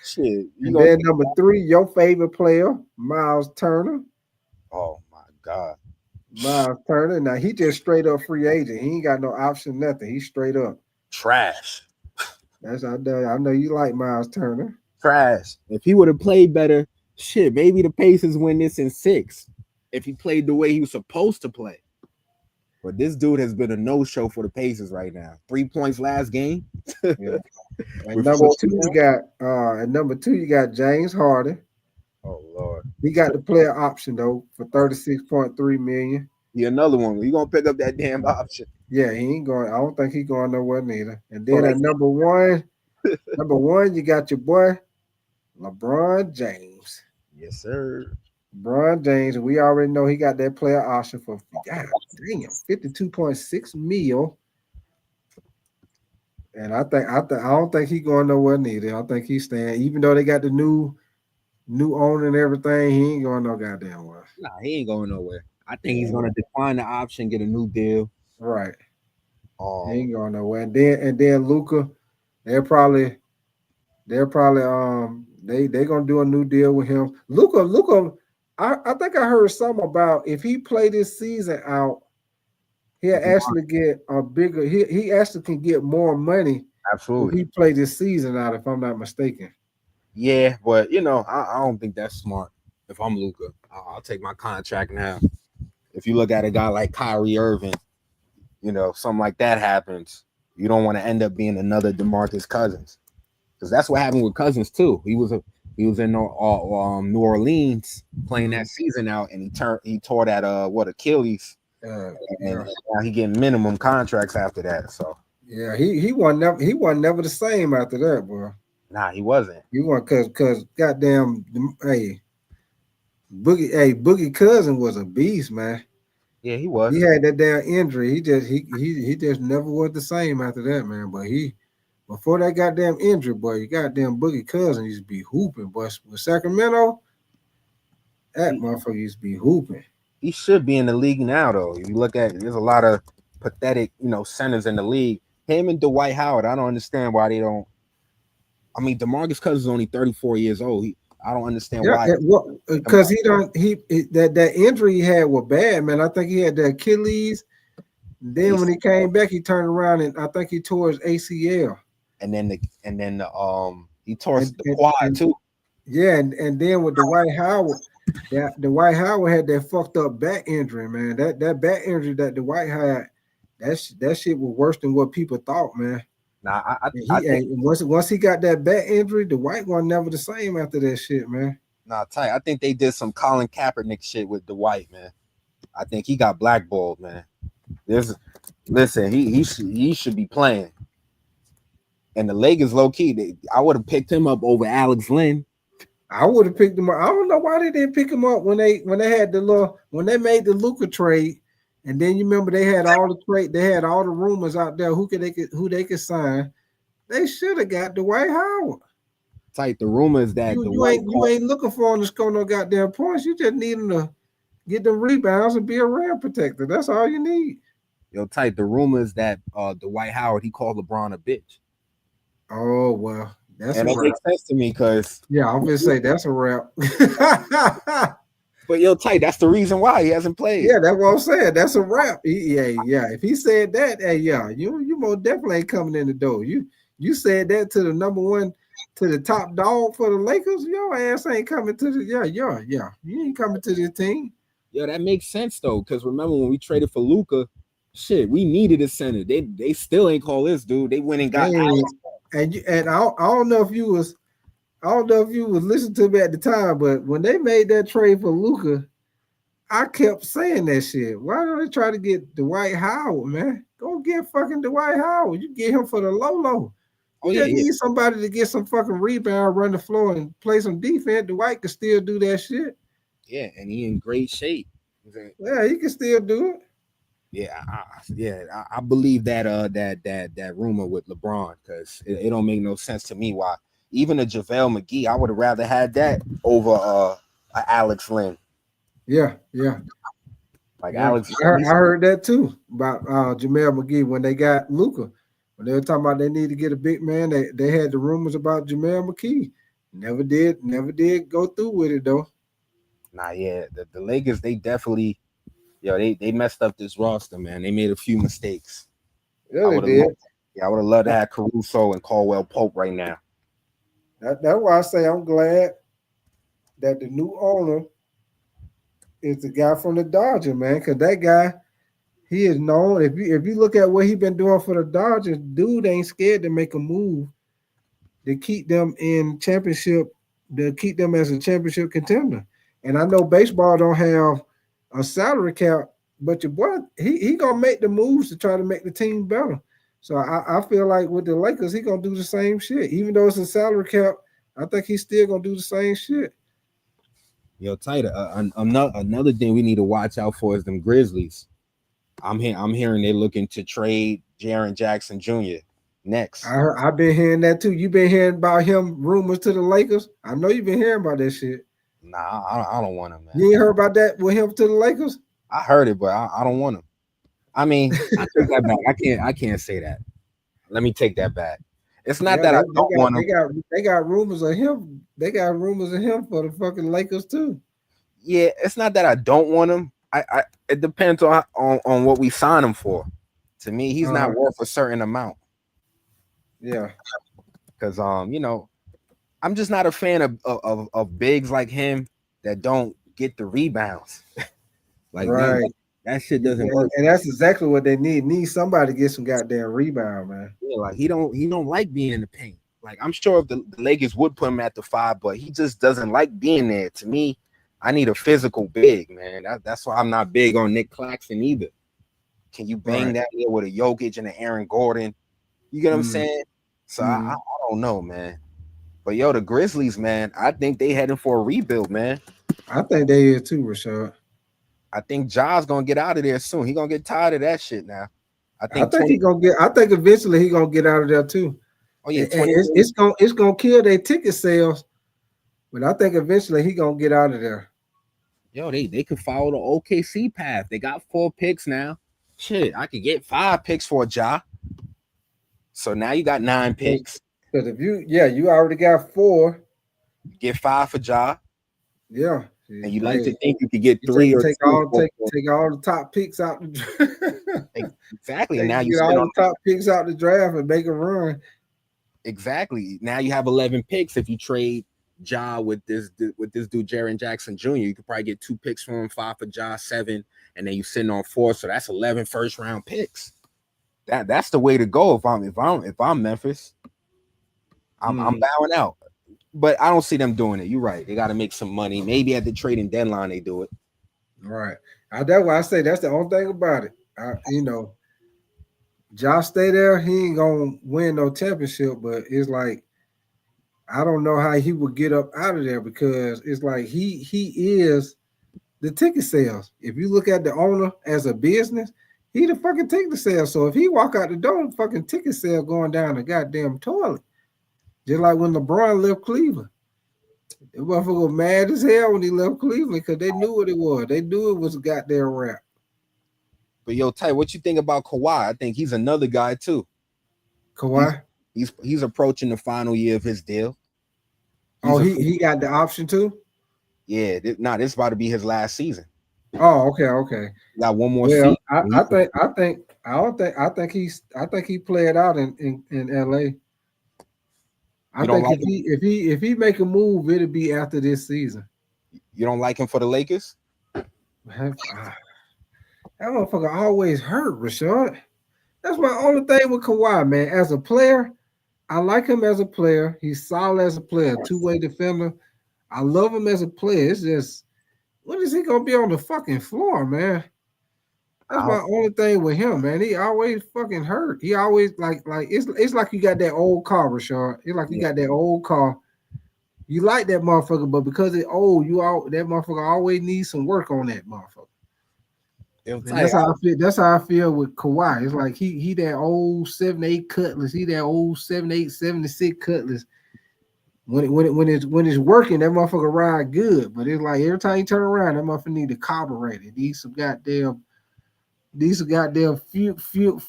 Shit. And then number 3, your favorite player, Miles Turner. Oh my God. Miles Turner. Now he just straight up free agent. He ain't got no option, nothing. He's straight up trash. That's I know you like Miles Turner. Trash. If he would have played better, shit, maybe the Pacers win this in 6. If he played the way he was supposed to play. But this dude has been a no-show for the Pacers right now. 3 points last game. Yeah. And number 2, you got James Harden. Oh Lord. He got the player option though for $36.3 million. He another one. You gonna pick up that damn option? Yeah, he ain't going. I don't think he's going nowhere neither. And then at number 1, you got your boy LeBron James. Yes, sir. LeBron James. We already know he got that player option for $52.6 million. And I don't think he's going nowhere neither. I think he's staying, even though they got the new owner and everything. He ain't going no goddamn way. Nah, he ain't going nowhere. I think he's gonna decline the option, get a new deal. Right. He ain't going nowhere. And then Luka, they're probably they're gonna do a new deal with him. Luka, I think I heard something about if he play this season out, he'll actually get a bigger. He actually can get more money. Absolutely. If he play this season out, if I'm not mistaken. Yeah, but you know, I don't think that's smart. If I'm Luka, I'll take my contract now. If you look at a guy like Kyrie Irving, you know, something like that happens, you don't want to end up being another DeMarcus Cousins, because that's what happened with Cousins too. He was in New Orleans playing that season out, and he tore that Achilles, and Yeah. now he getting minimum contracts after that. So Yeah, he wasn't never the same after that, bro. nah, he wasn't. He wasn't cause goddamn Boogie Cousin was a beast, man. Yeah, he was. He had that damn injury. He just never was the same after that, man. But before that goddamn injury, boy, you goddamn Boogie Cousin used to be hooping, boy. With Sacramento, that motherfucker used to be hooping. He should be in the league now, though. If you look at it, there's a lot of pathetic, centers in the league. Him and Dwight Howard, I don't understand why they don't. I mean, DeMarcus Cousins is only 34 years old. I don't understand why. Because that injury he had was bad, man. I think he had the Achilles. Then when he came back, he turned around and I think he tore his ACL. And then he tore the quad too. Yeah, and then with Dwight Howard, Dwight Howard had that fucked up back injury, man. That back injury that Dwight had, that shit was worse than what people thought, man. Nah, I think once he got that back injury, Dwight was never the same after that shit, man. Nah, tight. I think they did some Colin Kaepernick shit with Dwight, man. I think he got blackballed, man. Listen, he should be playing. And the Lakers, low key, I would have picked him up over Alex Lynn. I would have picked him up. I don't know why they didn't pick him up when they had when they made the Luka trade. And then you remember they had all the rumors out there who they could sign. They should have got Dwight Howard. Tight. The rumors that you ain't looking for him to score no goddamn points. You just need him to get them rebounds and be a rim protector. That's all you need. Yo, tight. The rumors that Dwight Howard, he called LeBron a bitch. Oh well, that makes sense to me because I'm gonna say that's a wrap. But yo, tight, that's the reason why he hasn't played. Yeah, that's what I'm saying. That's a wrap. Yeah. If he said that, you most definitely ain't coming in the door. You said that to the number one, to the top dog for the Lakers. Your ass ain't coming to the You ain't coming to the team. Yo, that makes sense though, because remember when we traded for Luka, shit, we needed a center. They still ain't call this dude. They went and got Alex. And I don't know if you was listening to me at the time, but when they made that trade for Luka, I kept saying that shit. Why don't they try to get Dwight Howard, man? Go get fucking Dwight Howard. You get him for the low. You need somebody to get some fucking rebound, run the floor, and play some defense. Dwight can still do that shit. Yeah, and he in great shape. Yeah, he can still do it. Yeah, I believe that rumor with LeBron because it don't make no sense to me why even a JaVale McGee, I would have rather had that over Alex Lynn. Yeah. Alex. I heard that too about JaVale McGee when they got Luka. When they were talking about they need to get a big man, they had the rumors about JaVale McGee. Never did go through with it though. Nah, yeah, the Lakers, they definitely. They messed up this roster, man. They made a few mistakes. Yeah, they did. I would have loved to have Caruso and Caldwell Pope right now. That's why I say I'm glad that the new owner is the guy from the Dodgers, man. Because that guy, he is known. If you look at what he's been doing for the Dodgers, dude ain't scared to make a move to keep them in championship, to keep them as a championship contender. And I know baseball don't have a salary cap, but your boy, he gonna make the moves to try to make the team better. So I feel like with the Lakers, he gonna do the same shit. Even though it's a salary cap, I think he's still gonna do the same shit. Yo, tight. Another thing we need to watch out for is them Grizzlies. I'm hearing they're looking to trade Jaren Jackson Jr. next. I've been hearing that too. You been hearing about him rumors to the Lakers? I know you've been hearing about that shit. Nah, I don't want him, man. You ain't heard about that with him to the Lakers? I heard it, but I don't want him. I mean, I take that back. I can't say that. Let me take that back. It's not that I don't want him. They got rumors of him. They got rumors of him for the fucking Lakers too. Yeah, it's not that I don't want him. It depends on what we sign him for. To me, he's not worth a certain amount. Yeah, because I'm just not a fan of bigs like him that don't get the rebounds. right. Man, that shit doesn't work. And that's exactly what they need. Need somebody to get some goddamn rebound, man. Yeah, like he don't like being in the paint. Like I'm sure if the Lakers would put him at the 5, but he just doesn't like being there. To me, I need a physical big, man. That's why I'm not big on Nick Claxton either. Can you bang that here with a Jokic and an Aaron Gordon? You get what I'm saying? So I don't know, man. But yo, the Grizzlies, man, I think they heading for a rebuild, man. I think they is too, Rashad. I think Ja's gonna get out of there soon. He gonna get tired of that shit now. I think eventually he gonna get out of there too. Oh yeah, it's gonna kill their ticket sales, but I think eventually he gonna get out of there. Yo, they could follow the OKC path. They got 4 picks now. Shit, I could get 5 picks for a Ja. So now you got 9 picks. Because if you already got 4. Get 5 for Ja. Yeah. And you like to think you could get 3 or take 2 all the top picks out the draft. Exactly. And now you get all the top picks out the draft and make a run. Exactly. Now you have 11 picks if you trade Ja with this dude, Jaren Jackson Jr. You could probably get 2 picks from him, 5 for Ja, 7, and then you sitting on 4. So that's 11 first-round picks. That's the way to go if I'm Memphis. I'm bowing out. But I don't see them doing it. You're right. They got to make some money. Maybe at the trading deadline they do it. Right. That's why I say that's the only thing about it. Ja stay there, he ain't gonna win no championship, but it's like I don't know how he would get up out of there because it's like he is the ticket sales. If you look at the owner as a business, he the fucking ticket sales. So if he walk out the door, the fucking ticket sale going down the goddamn toilet. Just like when LeBron left Cleveland. The motherfucker was mad as hell when he left Cleveland because they knew what it was. They knew it was a goddamn rap. But yo, Ty, what you think about Kawhi? I think he's another guy too. Kawhi? He's approaching the final year of his deal. He got the option too? Yeah, this is about to be his last season. Oh, okay. Got one more season. I think he played out in LA. I think if he make a move, it'll be after this season. You don't like him for the Lakers? That motherfucker always hurt, Rashad. That's my only thing with Kawhi, man. As a player, I like him as a player. He's solid as a player, two-way defender. I love him as a player. It's just, when is he gonna be on the fucking floor, man? That's my only thing with him, man. He always fucking hurt. He always like it's like you got that old car, Rashad. It's like you got that old car. You like that motherfucker, but because it's old, that motherfucker always needs some work on that motherfucker. That's how I feel. That's how I feel with Kawhi. It's like he that old 7-8 Cutlass. He that old 7-8, 76 Cutlass. When it's working, that motherfucker ride good. But it's like every time you turn around, that motherfucker need a carburetor. These some goddamn fuel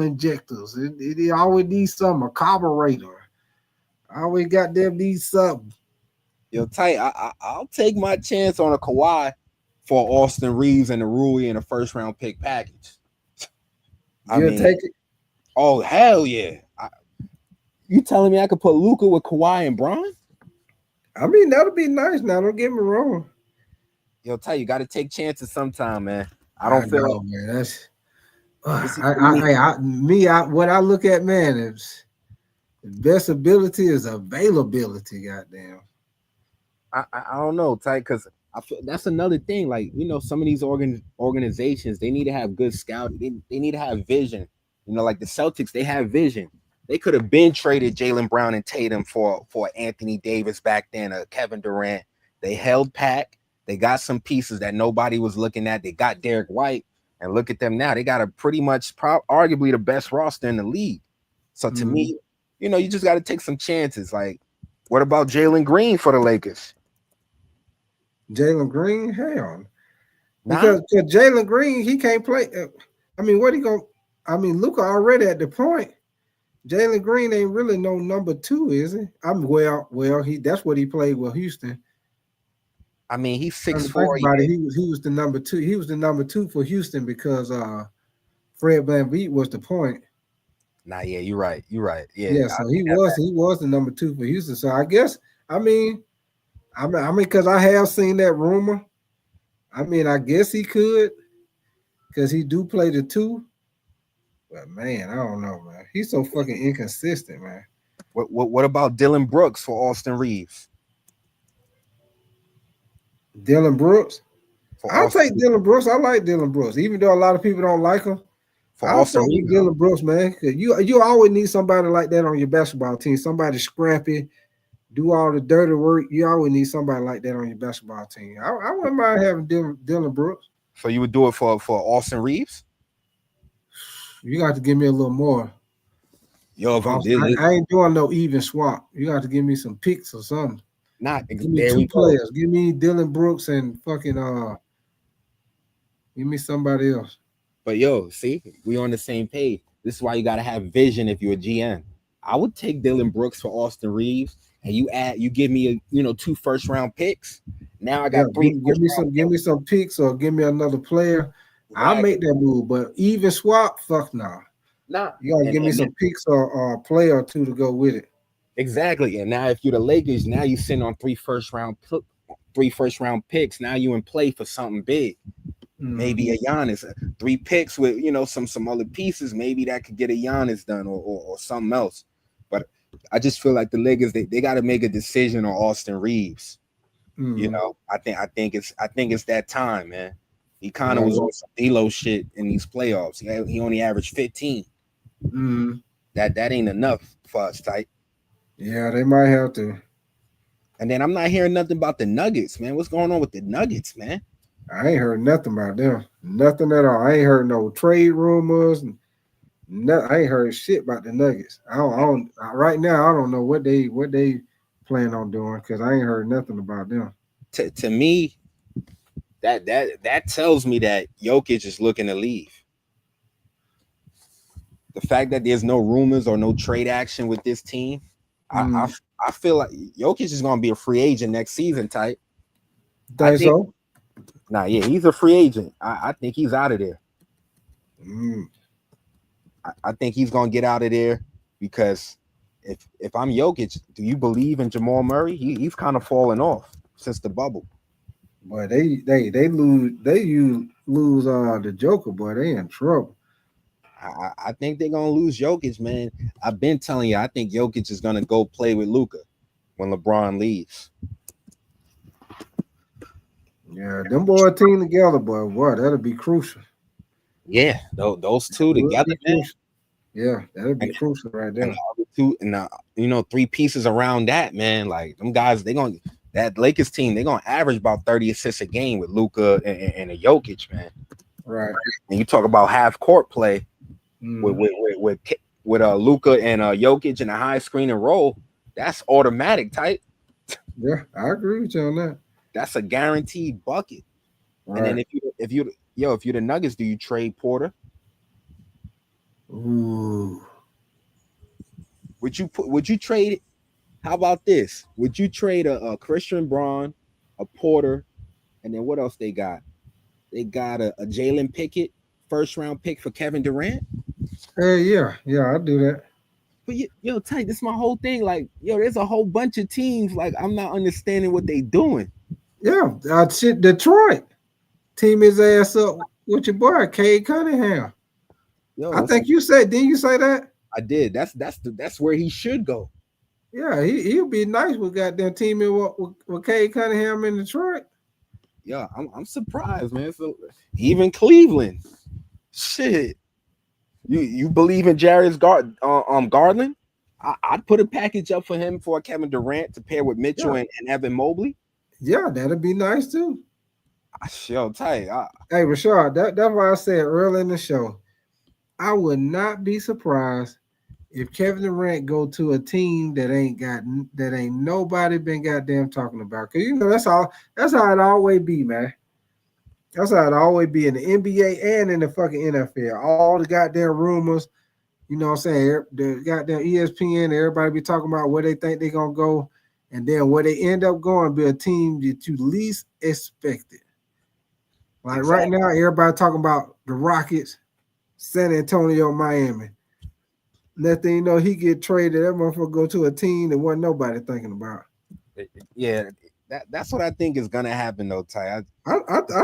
injectors. It always needs something, a carburetor. I always goddamn need something. Yo, Ty, I'll take my chance on a Kawhi for Austin Reeves and a Rui and a first-round pick package. You'll take it? Oh, hell yeah. You telling me I could put Luka with Kawhi and Bron? I mean, that'll be nice now. Don't get me wrong. Yo, Ty, you got to take chances sometime, man. I don't feel like, man. That's what I look at, man, is the best ability is availability. Goddamn. I don't know, Ty, because I feel that's another thing. Like, some of these organizations, they need to have good scouting. They need to have vision. Like the Celtics, they have vision. They could have been traded Jaylen Brown and Tatum for Anthony Davis back then, Kevin Durant. They held pack. They got some pieces that nobody was looking at. They got Derek White, and look at them now. They got a pretty much arguably the best roster in the league. So to me, you just got to take some chances. Like, what about Jalen Green for the Lakers? Jalen Green, hell, because Jalen Green, he can't play. I mean, what he going? I mean, Luka already at the point. Jalen Green ain't really no number 2, is he? That's what he played with Houston. I mean, he's 6'4". He was the number 2. He was the number 2 for Houston because Fred VanVleet was the point. Nah, yeah, you're right. Yeah, so he was the number 2 for Houston. So I guess I mean, because I have seen that rumor. I mean, I guess he could, because he do play the 2. But man, I don't know, man. He's so fucking inconsistent, man. What about Dylan Brooks for Austin Reeves? Dylan Brooks. I'll Austin take Dylan Brooks. I like Dylan Brooks, even though a lot of people don't like him. I'll Austin fuck with Reeves. Dylan Brooks, man. Cause you always need somebody like that on your basketball team. Somebody scrappy, do all the dirty work. You always need somebody like that on your basketball team. I wouldn't mind having Dylan Brooks. So you would do it for Austin Reeves? You got to give me a little more. Yo, if I'm dealing, I ain't doing no even swap. You got to give me some picks or something. Not give me there two we players. go. Give me Dylan Brooks and fucking give me somebody else. But yo, see, we on the same page. This is why you gotta have vision if you're a GM. I would take Dylan Brooks for Austin Reeves, and you give me 2 first-round picks. Now I got 3. Give me some picks or give me another player. Exactly. I'll make that move, but even swap, fuck nah. Nah, you gotta give me some picks or a player or 2 to go with it. Exactly. And now if you're the Lakers, now you sitting on 3 first-round picks. Now you in play for something big. Maybe a Giannis, 3 picks with some other pieces. Maybe that could get a Giannis done or something else. But I just feel like the Lakers they got to make a decision on Austin Reeves. I think it's that time, man. He kind of was on some D'Lo shit in these playoffs. He only averaged 15. That ain't enough for us, tight. Yeah, they might have to. And then I'm not hearing nothing about the Nuggets, man. What's going on with the Nuggets, man? I ain't heard nothing about them. Nothing at all. I ain't heard no trade rumors. I ain't heard shit about the Nuggets. I don't right now. I don't know what they plan on doing because I ain't heard nothing about them. To me, that tells me that Jokic is looking to leave. The fact that there's no rumors or no trade action with this team, I feel like Jokic is going to be a free agent next season, tight. Think so? Nah, yeah, he's a free agent. I think he's out of there. I think he's gonna get out of there because if I'm Jokic, do you believe in Jamal Murray? He's kind of fallen off since the bubble. Boy, they lose the Joker. Boy, they in trouble. I think they're gonna lose Jokic, man. I've been telling you, I think Jokic is gonna go play with Luka when LeBron leaves. Yeah, them boy team together, boy, that'll be crucial. Yeah, those two together, man. Yeah, that'll be crucial right there. And the 2, 3 pieces around that, man. Like them guys, that Lakers team, they're gonna average about 30 assists a game with Luka and a Jokic, man. Right. And you talk about half court play with Luka and Jokic and a high screen and roll. That's automatic, tight. Yeah, I agree with you on that. That's a guaranteed bucket. Right. And then if you're the Nuggets, do you trade Porter? Ooh. Would you trade? How about this? Would you trade a Christian Braun, a Porter, and then what else they got? They got a Jalen Pickett first-round pick for Kevin Durant. Yeah, I'll do that. But tight. This is my whole thing. Like, there's a whole bunch of teams. Like, I'm not understanding what they doing. Yeah, shit, Detroit team his ass up with your boy Cade Cunningham. I think you said, didn't you say that? I did. That's where he should go. Yeah, he'll be nice with goddamn teaming with Cade Cunningham in Detroit. Yeah, I'm surprised, man. So even Cleveland, shit. You believe in Jarius Garland? I'd put a package up for him for Kevin Durant to pair with Mitchell and Evan Mobley. Yeah, that'd be nice too. Sure, tight. Hey, Rashard, that's why I said early in the show, I would not be surprised if Kevin Durant go to a team that ain't nobody been goddamn talking about. Cause that's how it always be, man. That's how it always be in the NBA and in the fucking NFL. All the goddamn rumors, you know what I'm saying? The goddamn ESPN, everybody be talking about where they think they're gonna go, and then where they end up going be a team that you least expected. Like right now, everybody talking about the Rockets, San Antonio, Miami. Next thing you know, he get traded. That motherfucker go to a team that wasn't nobody thinking about. Yeah, that's what I think is gonna happen, though, Ty. I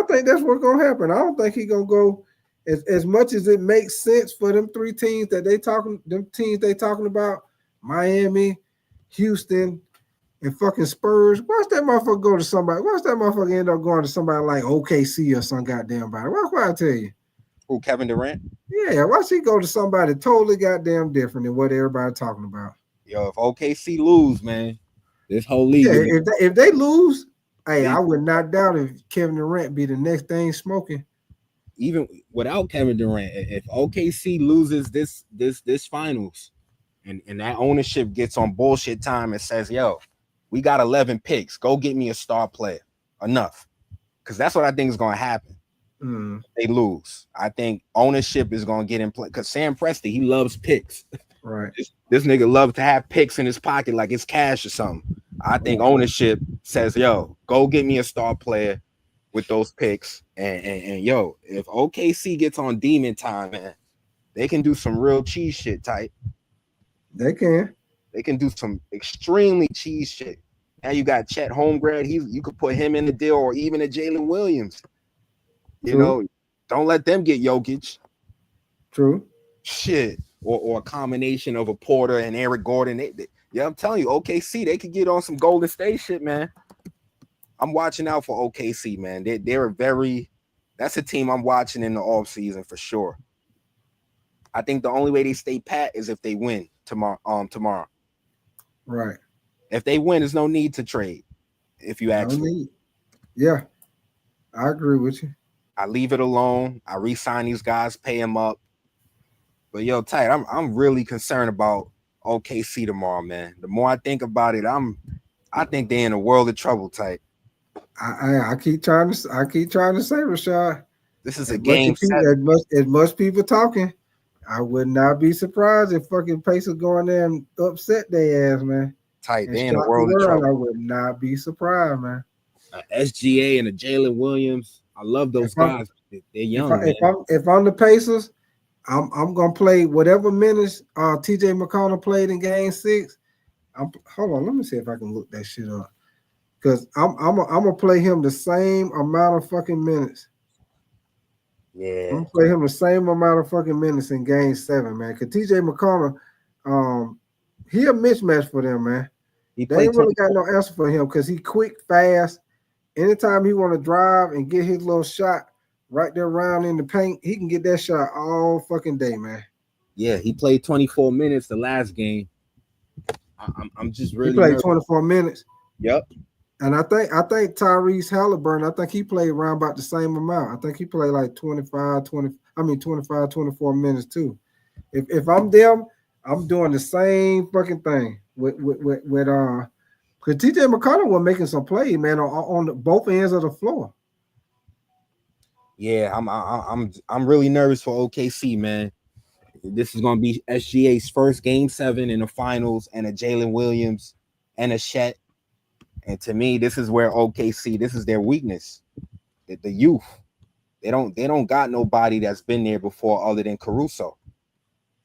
think that's what's gonna happen. I don't think he's gonna go as much as it makes sense for them 3 teams that they talking about: Miami, Houston, and fucking Spurs. Watch that motherfucker go to somebody. Watch that motherfucker end up going to somebody like OKC or some goddamn body. What I tell you? Who, Kevin Durant? Yeah, watch he go to somebody totally goddamn different than what everybody talking about. Yo, if OKC lose, man, this whole league. Yeah, if they lose, hey, I would not doubt if Kevin Durant be the next thing smoking. Even without Kevin Durant, if OKC loses this finals, and that ownership gets on bullshit time and says, "Yo, we got 11 picks. Go get me a star player." Enough, because that's what I think is going to happen. They lose. I think ownership is going to get in play because Sam Presti, he loves picks. Right. This nigga loves to have picks in his pocket like it's cash or something. I think ownership says, "Yo, go get me a star player with those picks." And yo, if OKC gets on demon time, man, they can do some real cheese shit type. They can. They can do some extremely cheese shit. Now you got Chet Holmgren. You could put him in the deal, or even a Jalen Williams. You know, don't let them get Jokic. True. Shit. Or a combination of a Porter and Eric Gordon. Yeah, I'm telling you, OKC, they could get on some Golden State shit, man. I'm watching out for OKC, man. That's a team I'm watching in the offseason for sure. I think the only way they stay pat is if they win tomorrow. Right. If they win, there's no need to trade. If you ask me. Yeah. I agree with you. I leave it alone. I re-sign these guys, pay them up. But yo, Tight, I'm really concerned about OKC tomorrow, man. The more I think about it, I think they're in a world of trouble, Tight. I keep trying to say, Rashad. This is a game 7. As much people talking, I would not be surprised if fucking Pacers go in there and upset their ass, man. Tight, they're in a world of trouble. I would not be surprised, man. SGA and a Jalen Williams. I love those guys. They're young. If I'm the Pacers, I'm gonna play whatever minutes TJ McConnell played in Game 6. Hold on, let me see if I can look that shit up. Because I'm gonna play him the same amount of fucking minutes. Yeah, I'm gonna play him the same amount of fucking minutes in Game 7, man. Because TJ McConnell, he a mismatch for them, man. They ain't really got no answer for him because he quick, fast. Anytime he want to drive and get his little shot right there around in the paint, he can get that shot all fucking day, man. Yeah, he played 24 minutes the last game. I'm just really. He played nervous. 24 minutes. Yep. And I think Tyrese Halliburton, I think he played around about the same amount. I think he played like 25, 24 minutes too. If I'm them, I'm doing the same fucking thing with because TJ McConnell was making some plays, man, on both ends of the floor. Yeah, I'm really nervous for OKC, man. This is gonna be SGA's first Game 7 in the finals, and a Jalen Williams and a Chet. And to me, this is where OKC, this is their weakness. The youth. They don't got nobody that's been there before other than Caruso.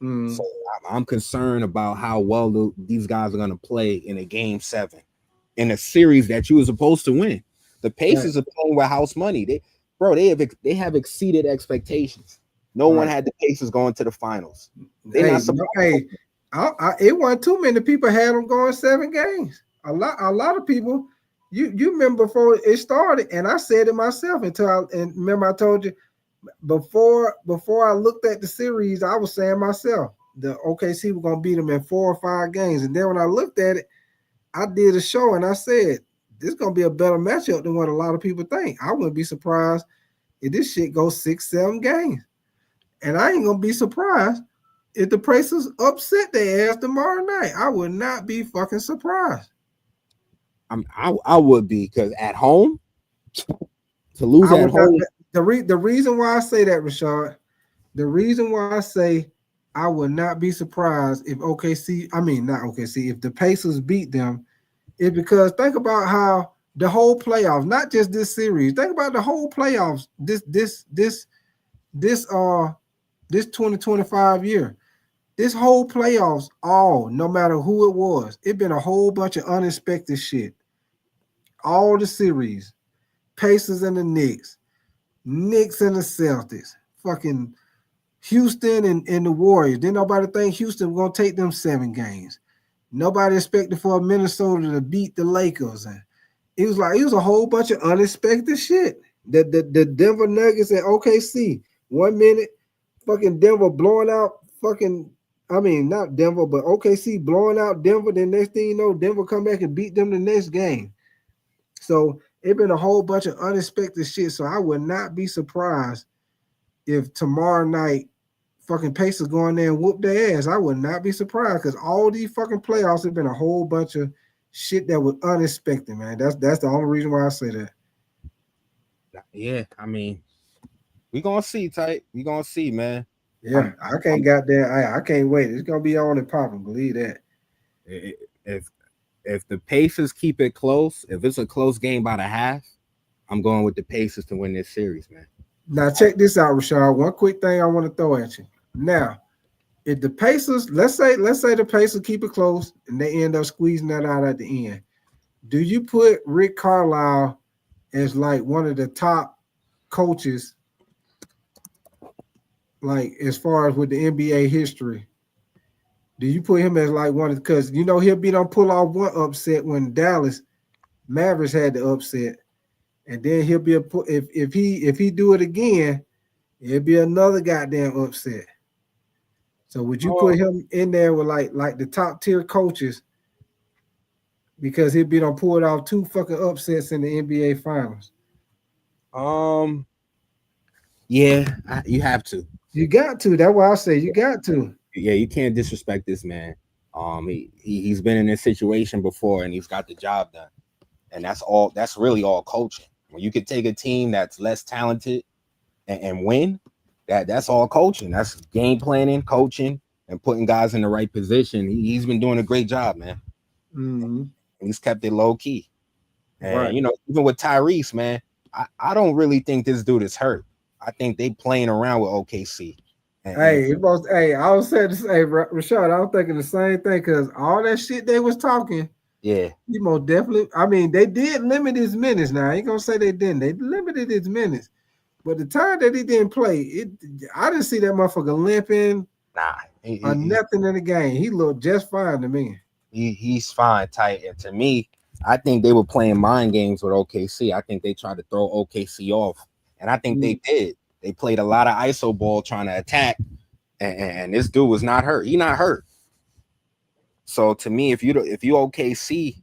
So I'm concerned about how well these guys are gonna play in a Game 7 in a series that you were supposed to win. The Pacers are playing with house money. They have exceeded expectations. No one had the Pacers going to the finals. It wasn't too many people had them going 7 games. A lot of people. You remember before it started, and I said it myself remember I told you before I looked at the series, I was saying myself the OKC were gonna beat them in 4 or 5 games, and then when I looked at it, I did a show and I said this is gonna be a better matchup than what a lot of people think. I wouldn't be surprised if this shit goes 6, 7 games, and I ain't gonna be surprised if the Pacers upset their ass tomorrow night. I would not be fucking surprised. I would be, because at home to lose at home. The reason why I say that, Rashad, the reason why I say I would not be surprised if if the Pacers beat them is because think about how the whole playoffs, not just this series, think about the whole playoffs this 2025 year. This whole playoffs, no matter who it was, it been a whole bunch of unexpected shit. All the series, Pacers and the Knicks and the Celtics, fucking Houston and the Warriors. Didn't nobody think Houston was gonna take them 7 games. Nobody expected for Minnesota to beat the Lakers, and it was a whole bunch of unexpected shit. The Denver Nuggets and OKC. 1 minute, fucking Denver blowing out not Denver, but OKC blowing out Denver. The next thing you know, Denver come back and beat them the next game. So it been a whole bunch of unexpected shit. So I would not be surprised if tomorrow night fucking Pacers go in there and whoop their ass. I would not be surprised because all these fucking playoffs have been a whole bunch of shit that was unexpected, man. That's the only reason why I say that. Yeah, I mean, we gonna see, tight. We gonna see, man. Yeah, I can't wait. It's gonna be on and popping. Believe that. If the Pacers keep it close, if it's a close game by the half, I'm going with the Pacers to win this series, man. Now check this out, Rashad. One quick thing I want to throw at you. Now, if the Pacers, let's say the Pacers keep it close and they end up squeezing that out at the end, do you put Rick Carlisle as like one of the top coaches, like as far as with the NBA history? Do you put him as like one of, because you know he'll be done pull off one upset when Dallas Mavericks had the upset, and then he'll be if he do it again, it'll be another goddamn upset. So would you put him in there with like the top tier coaches because he'll be done pulled off 2 fucking upsets in the NBA finals? Yeah, you have to. You got to. That's why I say you got to. Yeah, you can't disrespect this man. He's been in this situation before and he's got the job done. And that's really all coaching. When you could take a team that's less talented and win, that's all coaching. That's game planning, coaching, and putting guys in the right position. He's been doing a great job, man. Mm-hmm. He's kept it low key. And right. You know, even with Tyrese, man, I don't really think this dude is hurt. I think they playing around with OKC. I was saying to say, Rashad, I was thinking the same thing because all that shit they was talking. Yeah. You most definitely. I mean, they did limit his minutes. Now I ain't gonna say they didn't. They limited his minutes, but the time that he didn't play, I didn't see that motherfucker limping. Nah, nothing in the game. He looked just fine to me. He's fine, tight. And to me, I think they were playing mind games with OKC. I think they tried to throw OKC off, and I think they did. They played a lot of ISO ball trying to attack, and this dude was not hurt. He not hurt. So to me, if you OKC,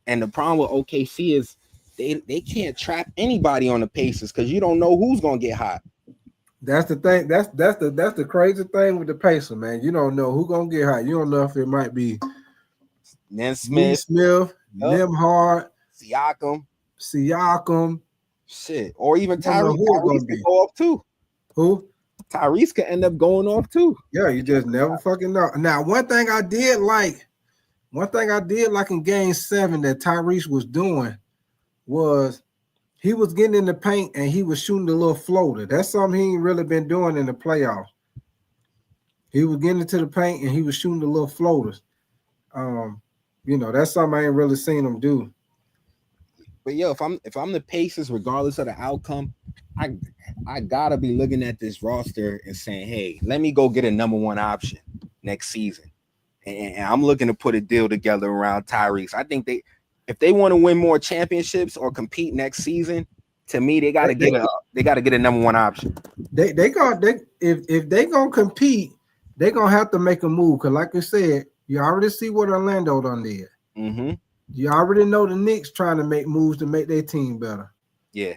and the problem with OKC is they can't trap anybody on the Pacers because you don't know who's gonna get hot. That's the thing. That's the crazy thing with the Pacers, man. You don't know who's gonna get hot. You don't know if it might be Smith, Nembhard, Siakam, shit, or even Tyrese could go off too. Who? Tyrese could end up going off too. Yeah, you just never fucking know. Now, one thing I did like in Game 7 that Tyrese was doing was he was getting in the paint and he was shooting the little floater. That's something he ain't really been doing in the playoffs. He was getting into the paint and he was shooting the little floaters. You know, that's something I ain't really seen him do. But yo, if I'm the Pacers, regardless of the outcome, I gotta be looking at this roster and saying, hey, let me go get a number 1 option next season. And I'm looking to put a deal together around Tyrese. I think if they want to win more championships or compete next season, to me, they gotta get a number 1 option. If they gonna compete, they gonna have to make a move. Cause like I said, you already see what Orlando done did. Mm-hmm. You already know the Knicks trying to make moves to make their team better. Yeah.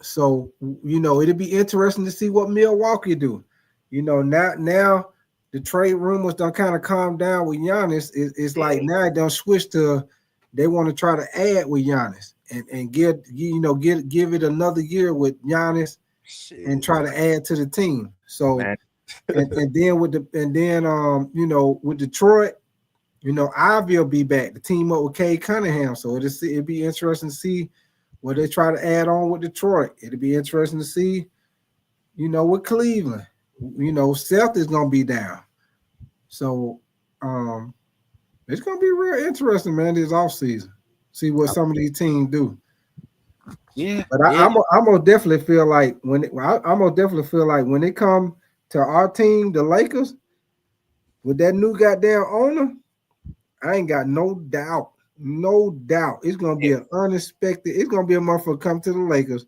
So you know it'll be interesting to see what Milwaukee do. You know, now the trade rumors done kind of calm down with Giannis. It's like now it done switch to they want to try to add with Giannis and give it another year with Giannis and try to add to the team. So and then with Detroit, you know, Ivy will be back to team up with Cade Cunningham. So it'll be interesting to see what they try to add on with Detroit. It'll be interesting to see, you know, with Cleveland. You know, Seth is gonna be down. So it's gonna be real interesting, man, this offseason. See what some of these teams do. Yeah. But I'm gonna definitely feel like when it come to our team, the Lakers, with that new goddamn owner, I ain't got no doubt. No doubt. It's gonna be an unexpected. It's gonna be a motherfucker come to the Lakers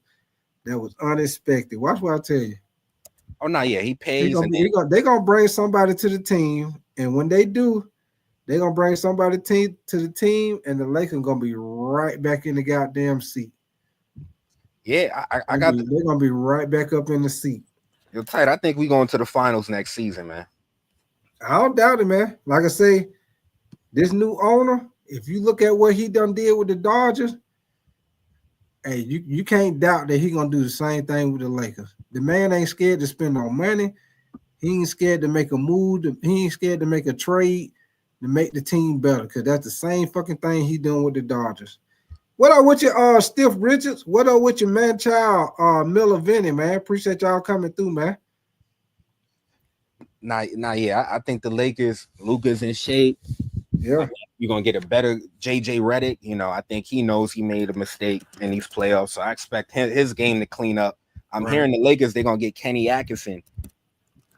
that was unexpected. Watch what I tell you. Oh no, yeah, he pays. They're gonna bring somebody to the team, and when they do, they're gonna bring somebody to the team, and the Lakers gonna be right back in the goddamn seat. Yeah, they're gonna be right back up in the seat. You're tight. I think we going to the finals next season, man. I don't doubt it, man. Like I say, this new owner, if you look at what he done did with the Dodgers, hey, you can't doubt that he gonna do the same thing with the Lakers. The man ain't scared to spend no money. He ain't scared to make a move. He ain't scared to make a trade to make the team better, because that's the same fucking thing he doing with the Dodgers. What up with your Stiff Richards? What up with your man child Miller Vinny, man? Appreciate y'all coming through, man. Yeah. I think the Lakers, Luka's in shape. Yeah. You're gonna get a better JJ Redick. You know, I think he knows he made a mistake in these playoffs. So I expect his game to clean up. I'm hearing the Lakers, they're gonna get Kenny Atkinson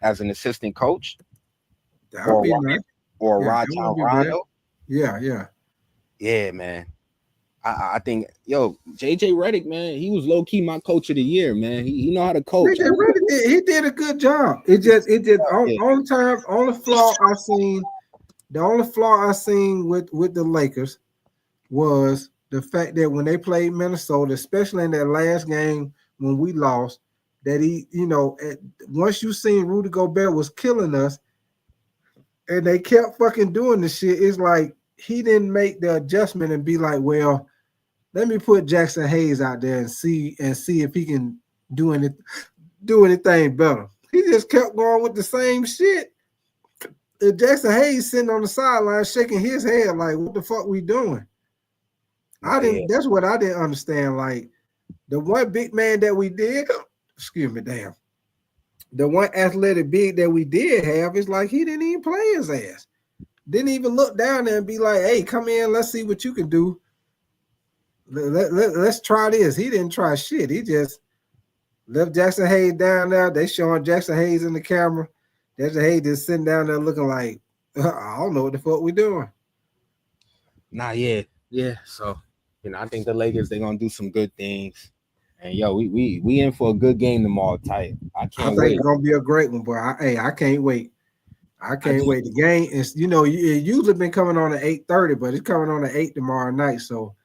as an assistant coach. That'll be nice. Or Yeah, Rajon Rondo. Yeah, man. I think, JJ Redick, man, he was low key my coach of the year, man. He know how to coach. JJ Redick he did a good job. Only flaw I seen with the Lakers was the fact that when they played Minnesota, especially in that last game when we lost, that once you seen Rudy Gobert was killing us, and they kept fucking doing the shit, it's like he didn't make the adjustment and be like, well, let me put Jackson Hayes out there and see if he can do anything better. He just kept going with the same shit. Jackson Hayes sitting on the sideline shaking his head like, what the fuck we doing? That's what I didn't understand. Like, the one big man that we did, the one athletic big that we did have, is like he didn't even play his ass. Didn't even look down there and be like, hey, come in, let's see what you can do. Let's try this. He didn't try shit. He just left Jackson Hayes down there. They showing Jackson Hayes in the camera. Jackson Hayes just sitting down there looking like, I don't know what the fuck we doing. Yeah. So, I think the Lakers, they're gonna do some good things. And we in for a good game tomorrow, tight. I think wait. It's gonna be a great one, boy. I can't wait. I can't wait. The game is, it usually been coming on at 8:30, but it's coming on at 8 tomorrow night. So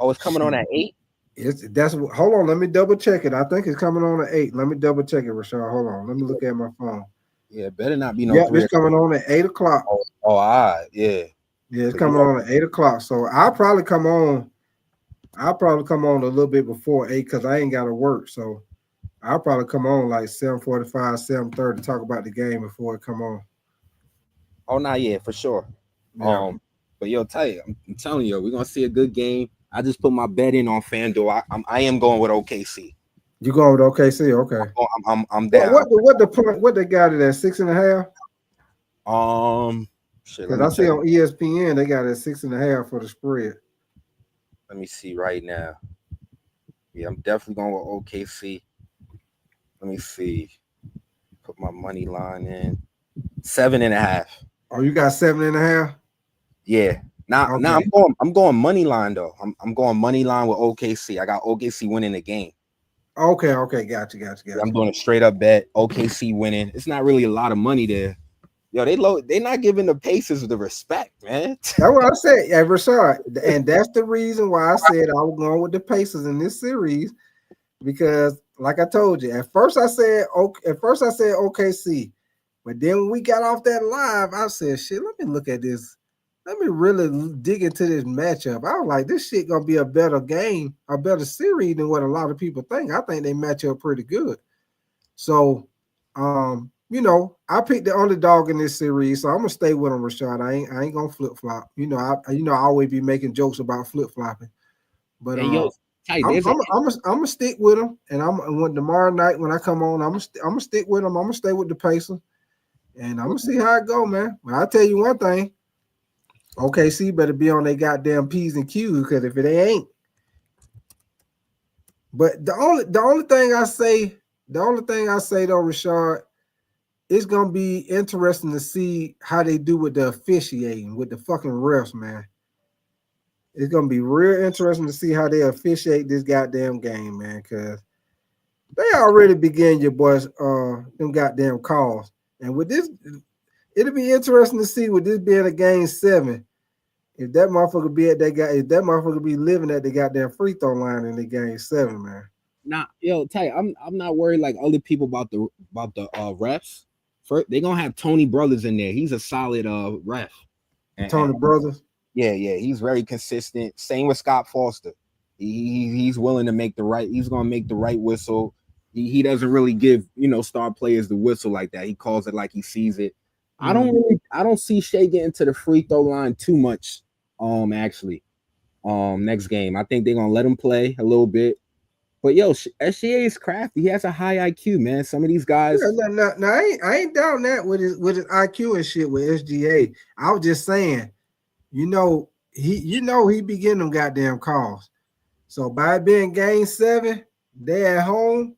it's coming on at 8? Hold on, let me double check it. I think it's coming on at 8. Let me double check it, Rashad. Hold on. Let me look at my phone. Yeah, better not be no 3 it's coming on at 8 o'clock. All right, yeah. Yeah, it's coming on at 8 o'clock. So I'll probably come on a little bit before 8 because I ain't got to work. So I'll probably come on like 7:45, 7:30 to talk about the game before it come on. Oh, no, yeah, for sure. Yeah. But tight, I'm telling you, we're gonna see a good game. I just put my bet in on FanDuel. I am going with OKC. You going with OKC? Okay. I'm down. What they got it at 6.5? Because I see on ESPN they got it at 6.5 for the spread. Let me see right now. Yeah, I'm definitely going with OKC. Let me see. Put my money line in 7.5. Oh, you got 7.5? Yeah. Now I'm going money line though. I'm going money line with OKC. I got OKC winning the game. Okay, gotcha. I'm doing a straight up bet. OKC winning. It's not really a lot of money there. They not giving the Pacers the respect, man. That's what I said, yeah, Rashad. And that's the reason why I said I was going with the Pacers in this series, because like I told you, at first I said OKC, but then when we got off that live, I said, shit, let me look at this. Let me really dig into this matchup. I was like, this shit gonna be a better game, a better series than what a lot of people think. I think they match up pretty good. So, I picked the underdog in this series, so I'm gonna stay with them, Rashad. I ain't gonna flip flop. I always be making jokes about flip flopping, but I'm gonna stick with them. And when tomorrow night when I come on, I'm gonna stick with them. I'm gonna stay with the Pacers, and I'm gonna see how it go, man. But I tell you one thing. OKC better be on their goddamn P's and Q's, because if it ain't. But the only thing I say though, Rashad, it's gonna be interesting to see how they do with the officiating with the fucking refs, man. It's gonna be real interesting to see how they officiate this goddamn game, man, because they already began your boys them goddamn calls. And with this, it'll be interesting to see with this being a game 7, if that motherfucker be at that guy, if that motherfucker be living at the goddamn free throw line in the game 7, man. Nah, yo, Ty, I'm not worried like other people about the refs. They're gonna have Tony Brothers in there. He's a solid ref. Tony Brothers. Yeah, he's very consistent. Same with Scott Foster. He's willing to make the right. He's gonna make the right whistle. He doesn't really give star players the whistle like that. He calls it like he sees it. I don't see Shea getting to the free throw line too much. Actually, next game I think they're gonna let him play a little bit. But yo, SGA is crafty. He has a high IQ, man. Some of these guys. No, I ain't doubting that with his IQ and shit with SGA. I was just saying, he be getting them goddamn calls. So by being game 7, they at home.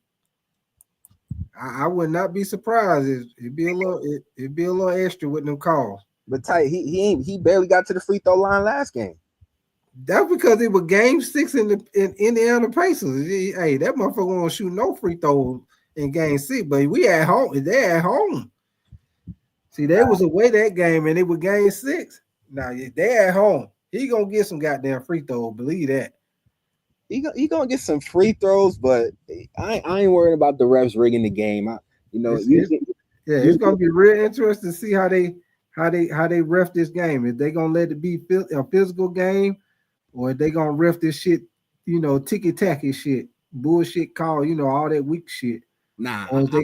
I would not be surprised. It'd be a little extra with them calls. But Ty, he barely got to the free throw line last game. That's because it was game 6 in Indiana Pacers. Hey, that motherfucker won't shoot no free throws in game 6, but we at home. They're at home. See, they was away that game, and it was game 6. Now they're at home. He gonna get some goddamn free throws. Believe that. He gonna get some free throws, but I ain't worried about the refs rigging the game. It's gonna be real interesting to see how they ref this game. If they gonna let it be a physical game, or if they gonna ref this shit, ticky-tacky shit, bullshit call, all that weak shit. Nah. Or is they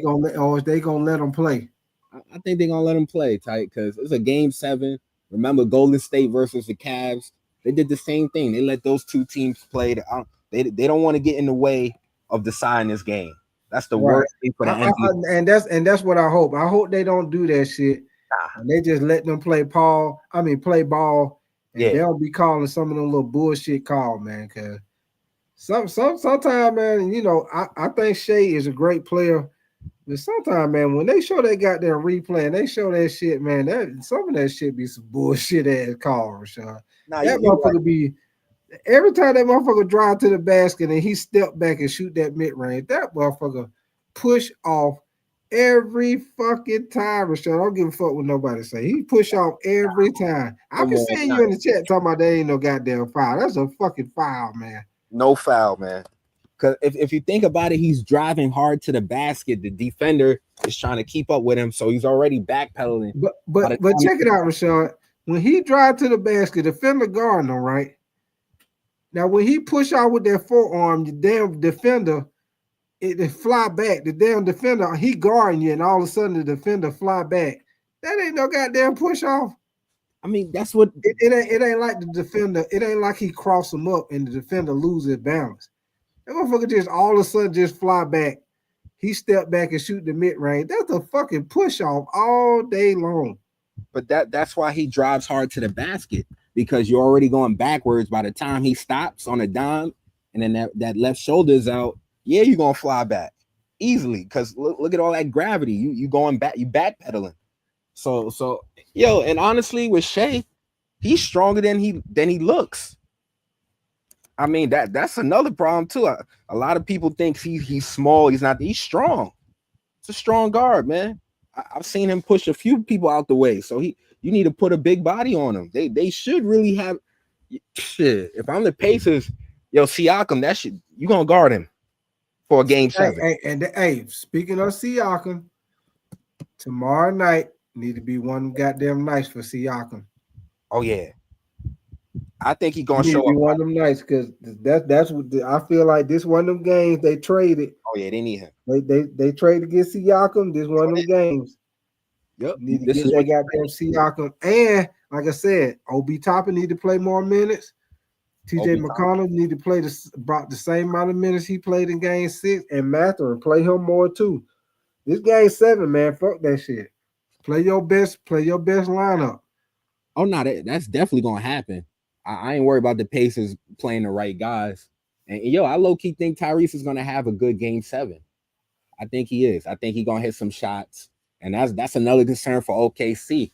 gonna let them play? I think they're gonna let them play, tight, because it's a game 7. Remember Golden State versus the Cavs? They did the same thing. They let those two teams play. They don't want to get in the way of deciding this game. That's the worst thing for the NBA. And that's what I hope. I hope they don't do that shit. And they just let them play ball. And they'll be calling some of them little bullshit calls, man. Cause sometimes, man, I think Shea is a great player. But sometimes, man, when they show that goddamn replay and they show that shit, man, some of that shit be some bullshit ass call, Rashawn. That motherfucker be every time that motherfucker drive to the basket and he step back and shoot that mid range, that motherfucker push off every fucking time, Rashawn. I don't give a fuck what nobody say. He push off every time. I can see you in the chat talking about there ain't no goddamn foul. That's a fucking foul, man. No foul, man. Because if you think about it, he's driving hard to the basket. The defender is trying to keep up with him, so he's already backpedaling. But check it out, Rashawn. When he drive to the basket, defender guarding him, right? Now, when he push out with that forearm, the damn defender, it fly back. The damn defender, he guarding you, and all of a sudden the defender fly back. That ain't no goddamn push off. I mean, that's what it ain't like the defender. It ain't like he cross him up and the defender loses balance. That motherfucker just all of a sudden just fly back. He step back and shoot the mid range. That's a fucking push off all day long. But that's why he drives hard to the basket, because you're already going backwards by the time he stops on a dime, and then that left shoulder is out. Yeah, you're gonna fly back easily because look at all that gravity. You going back, you backpedaling. So yo, and honestly, with Shea, he's stronger than he looks. I mean, that's another problem too. A lot of people think he's small. He's not. He's strong. It's a strong guard, man. I've seen him push a few people out the way. So you need to put a big body on him. They should really have shit. If I'm the Pacers, yo, Siakam, that shit, you gonna guard him for a game 7. Hey, speaking of Siakam, tomorrow night need to be one goddamn nights for Siakam. Oh yeah. I think he's gonna show up. One of them nights because that's what I feel like. This one of them games they traded. Oh yeah, they need him. They traded to get Siakam. This one of them games. Yep. Need to get that goddamn Siakam. And like I said, Obi Toppin need to play more minutes. TJ McConnell need to play about the same amount of minutes he played in game 6, and Mathurin play him more too. This game 7, man, fuck that shit. Play your best lineup. Oh no, that's definitely gonna happen. I ain't worried about the Pacers playing the right guys. And yo, I low-key think Tyrese is gonna have a good game 7. I think he is. I think he's gonna hit some shots. And that's another concern for OKC.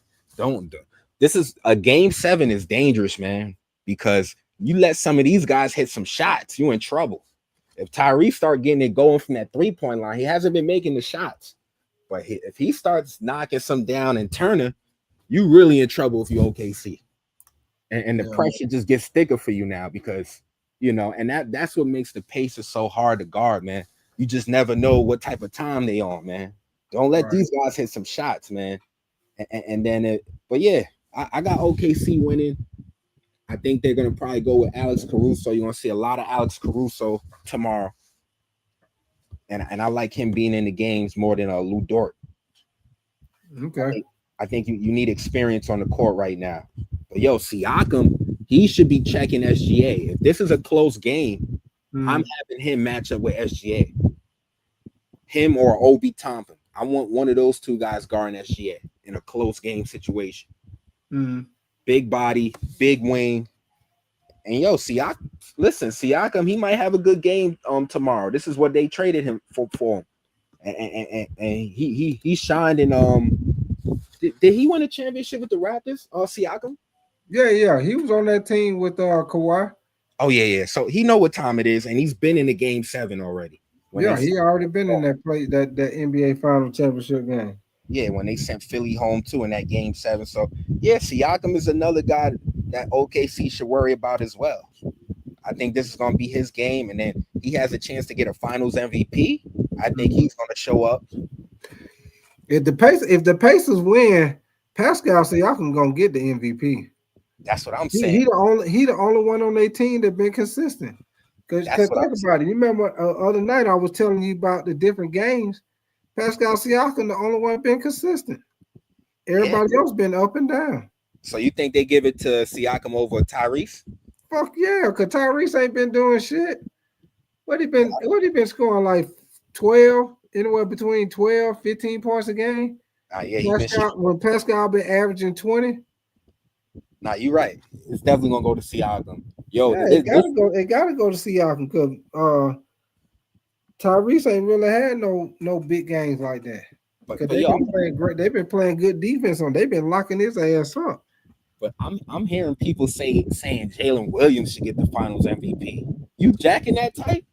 This is a game 7 is dangerous, man, because you let some of these guys hit some shots, you in trouble. If Tyrese start getting it going from that 3-point line, he hasn't been making the shots. But if he starts knocking some down and Turner, you really in trouble if you OKC. And the pressure just gets thicker for you now because, and that's what makes the Pacers so hard to guard, man. You just never know what type of time they on, man. Don't let these guys hit some shots, man. But yeah, I got OKC winning. I think they're going to probably go with Alex Caruso. You're going to see a lot of Alex Caruso tomorrow. And I like him being in the games more than Lou Dort. Okay. I think you need experience on the court right now. But Siakam, he should be checking SGA. If this is a close game, I'm having him match up with SGA. Him or Obi Toppin. I want one of those two guys guarding SGA in a close game situation. Big body, big wing. And Siakam, he might have a good game tomorrow. This is what they traded him for him. And he shined in did he win a championship with the Raptors? Siakam? Yeah. He was on that team with Kawhi. Oh, yeah. So he know what time it is, and he's been in the game 7 already. He already been in that NBA Final Championship game. Yeah, when they sent Philly home too in that game 7. So yeah, Siakam is another guy that OKC should worry about as well. I think this is going to be his game, and then he has a chance to get a Finals MVP. I think he's going to show up. If the Pacers win, Pascal Siakam gonna get the MVP. That's what I'm saying. He the only one on their team that been consistent. Because think about it. You remember other night I was telling you about the different games. Pascal Siakam the only one been consistent. Everybody else been up and down. So you think they give it to Siakam over Tyrese? Fuck yeah, because Tyrese ain't been doing shit. What he been scoring like 12, anywhere between 12, 15 points a game? When Pascal been averaging 20. Nah, you're right. It's definitely gonna go to Siakam. It gotta go to Siakam because Tyrese ain't really had no big games like that. Because they've been playing good defense on. They've been locking his ass up. But I'm hearing people saying Jalen Williams should get the Finals MVP. You jacking that type?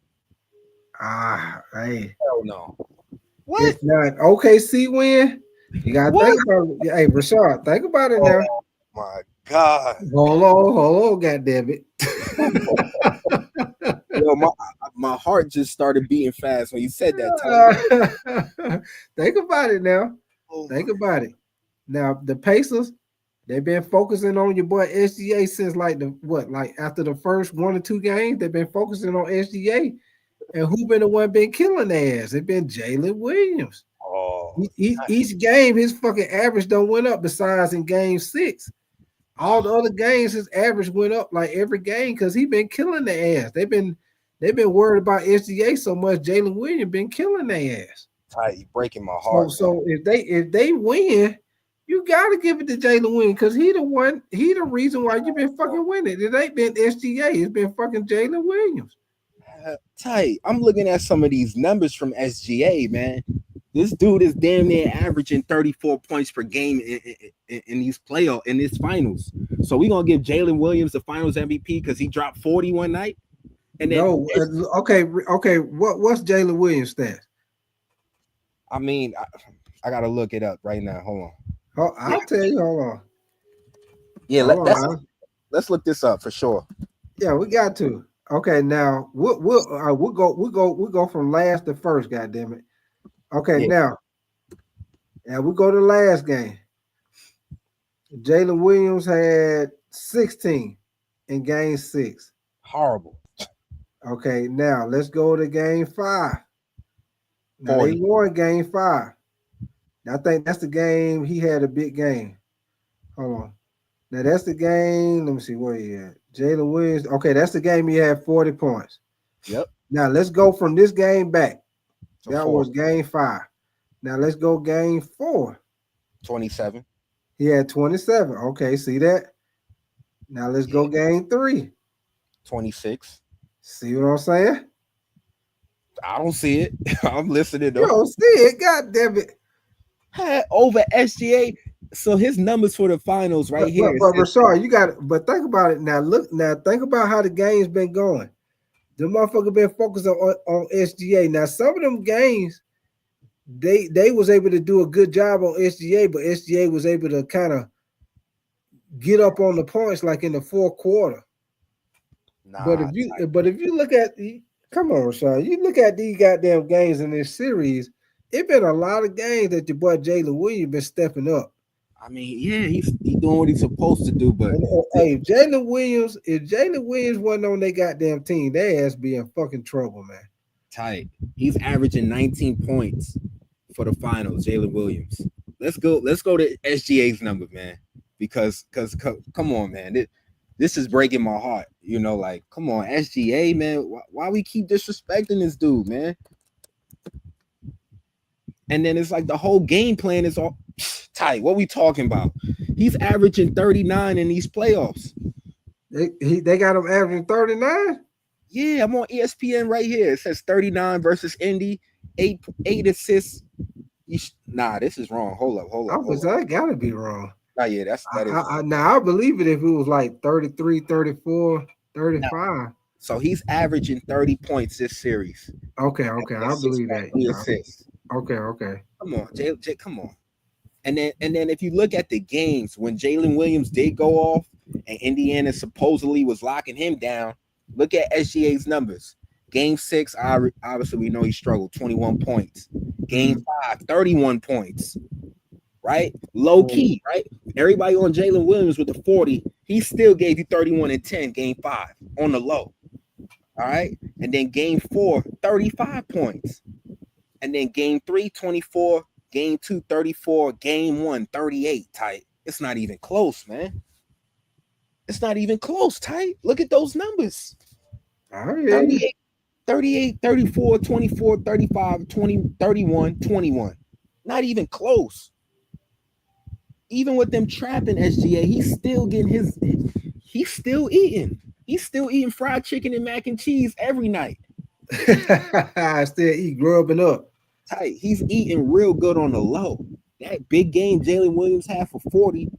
Hey. Hell no. What? If not OKC win, you gotta think about it. Hey, Rashad, think about it now. Oh my God. Hold on, goddamn it. My heart just started beating fast when you said that. Think about it now. Think about it. Now the Pacers, they've been focusing on your boy SGA since like after the first 1 or 2 games, they've been focusing on SGA. And who been the one been killing their ass? It been Jalen Williams. Each game, his fucking average don't went up besides in game 6. All the other games, his average went up like every game because he been killing their ass. They've been worried about SGA so much. Jalen Williams been killing their ass. You breaking my heart. So if they win, you gotta give it to Jalen Williams because he the reason why you been fucking winning. It ain't been SGA, it's been fucking Jalen Williams. Tight. I'm looking at some of these numbers from SGA, man. This dude is damn near averaging 34 points per game in these in this finals. So we gonna give Jalen Williams the Finals MVP because he dropped 40 one night. And then okay. What's Jalen Williams' stats? I mean, I gotta look it up right now. Hold on. I'll tell you. Hold on. Yeah, let's look this up for sure. Yeah, we got to. Okay, now we'll go from last to first. Goddamn it. Okay, now we go to the last game. Jalen Williams had 16 in game 6. Horrible. Okay, now let's go to game 5. Now they won game 5. Now, I think that's the game he had a big game. Hold on. Now that's the game. Let me see where he at. Jalen Williams. Okay, that's the game he had 40 points. Yep. Now let's go from this game back. So that was game 5. Now let's go game 4. 27. He had 27. Okay, see that? Now let's go game 3. 26. See what I'm saying? I don't see it. I'm listening. You don't see it. God damn it. had over SGA. So his numbers for the finals right here. But Rashard, you got but think about it now. Think about how the game's been going. The motherfucker been focused on SGA. Now, some of them games, they was able to do a good job on SGA, but SGA was able to kind of get up on the points like in the fourth quarter. But if you look at come on, Rashard, you look at these goddamn games in this series, it been a lot of games that your boy Jalen Williams been stepping up. I mean, yeah, he's doing what he's supposed to do, but hey, if Jalen Williams wasn't on their goddamn team, their ass be in fucking trouble, man. Tight. He's averaging 19 points for the finals, Jalen Williams. Let's go to SGA's number, man. Because come on, man. This is breaking my heart. You know, like, come on, SGA, man. Why we keep disrespecting this dude, man? And then it's like the whole game plan is all tight. What we talking about? He's averaging 39 in these playoffs. They got him averaging 39? Yeah, I'm on ESPN right here. It says 39 versus Indy, 8 assists. Nah, this is wrong. Hold up. That gotta be wrong. Oh, yeah, that is. Now I believe it if it was like 33, 34, 35. No. So he's averaging 30 points this series. Okay, I believe that. Assists. Okay. Come on, Jay, come on. And then if you look at the games when Jalen Williams did go off and Indiana supposedly was locking him down, look at SGA's numbers. Game 6, obviously we know he struggled, 21 points. Game 5, 31 points. Right? Low key, right? Everybody on Jalen Williams with the 40, he still gave you 31 and 10 game 5 on the low. All right. And then game 4, 35 points. And then game 3, 24, game 2, 34, game 1, 38, tight. It's not even close, man. It's not even close, tight. Look at those numbers. 38, 34, 24, 35, 20, 31, 21. Not even close. Even with them trapping SGA, he's still getting he's still eating. He's still eating fried chicken and mac and cheese every night. Still eat grubbing up. Tight. He's eating real good on the low. That big game Jalen Williams had for 40.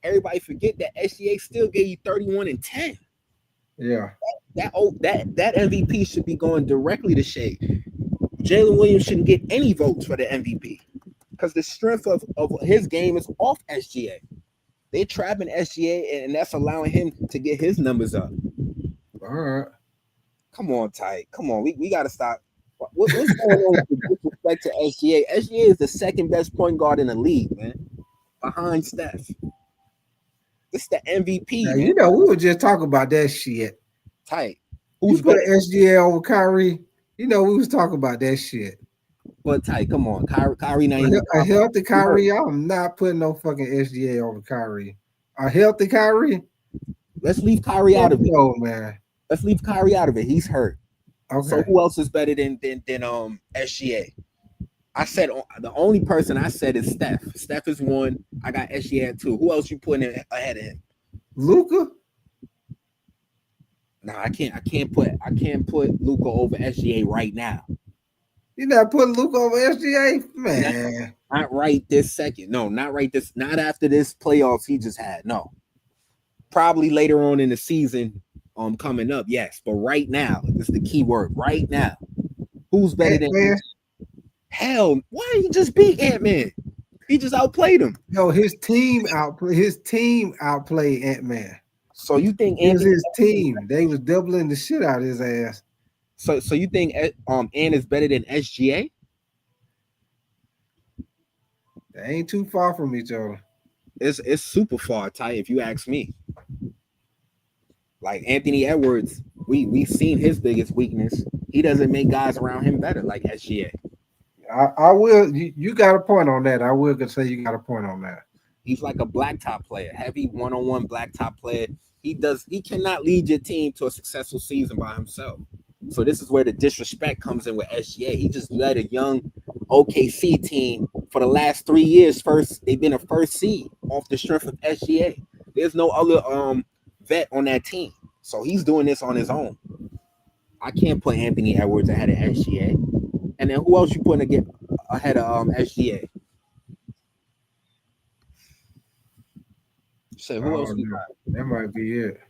Everybody forget that SGA still gave you 31 and 10. Yeah. That MVP should be going directly to Shea. Jalen Williams shouldn't get any votes for the MVP because the strength of his game is off SGA. They're trapping SGA, and that's allowing him to get his numbers up. All right. Come on, Ty. Come on. We got to stop. What's going on with respect to SGA? SGA is the second best point guard in the league, man, behind Steph. This is the MVP. Now, you know, we were just talking about that shit. Tight. Who's put SGA over Kyrie? You know, we was talking about that shit. But Ty, come on, Kyrie. A healthy Kyrie, I'm not putting no fucking SGA over Kyrie. A healthy Kyrie. Let's leave Kyrie out of it. No, man. Let's leave Kyrie out of it. He's hurt. Okay. So who else is better than SGA? I said the only person I said is Steph. Steph is 1. I got SGA at 2. Who else you putting ahead of him? Luka. No, I can't put Luka over SGA right now. You're not putting Luka over SGA, man. Not right this second. No, not right this. Not after this playoffs he just had. No, probably later on in the season. Coming up, yes, but right now, this is the key word. Right now, who's better than him? Hell, why did he just beat Ant-Man? He just outplayed him. No, his team outplayed Ant-Man. So you think it was his team? They was doubling the shit out of his ass. So you think Ant is better than SGA? They ain't too far from each other. It's super far, Ty, if you ask me. Like Anthony Edwards, we've seen his biggest weakness. He doesn't make guys around him better like SGA. I will. You got a point on that. I will say you got a point on that. He's like a blacktop player, heavy one-on-one blacktop player. He cannot lead your team to a successful season by himself. So this is where the disrespect comes in with SGA. He just led a young OKC team for the last 3 years. They've been a first seed off the strength of SGA. There's no other vet on that team. So he's doing this on his own. I can't put Anthony Edwards ahead of SGA. And then who else you putting ahead of SGA? So who else we got? That might be it.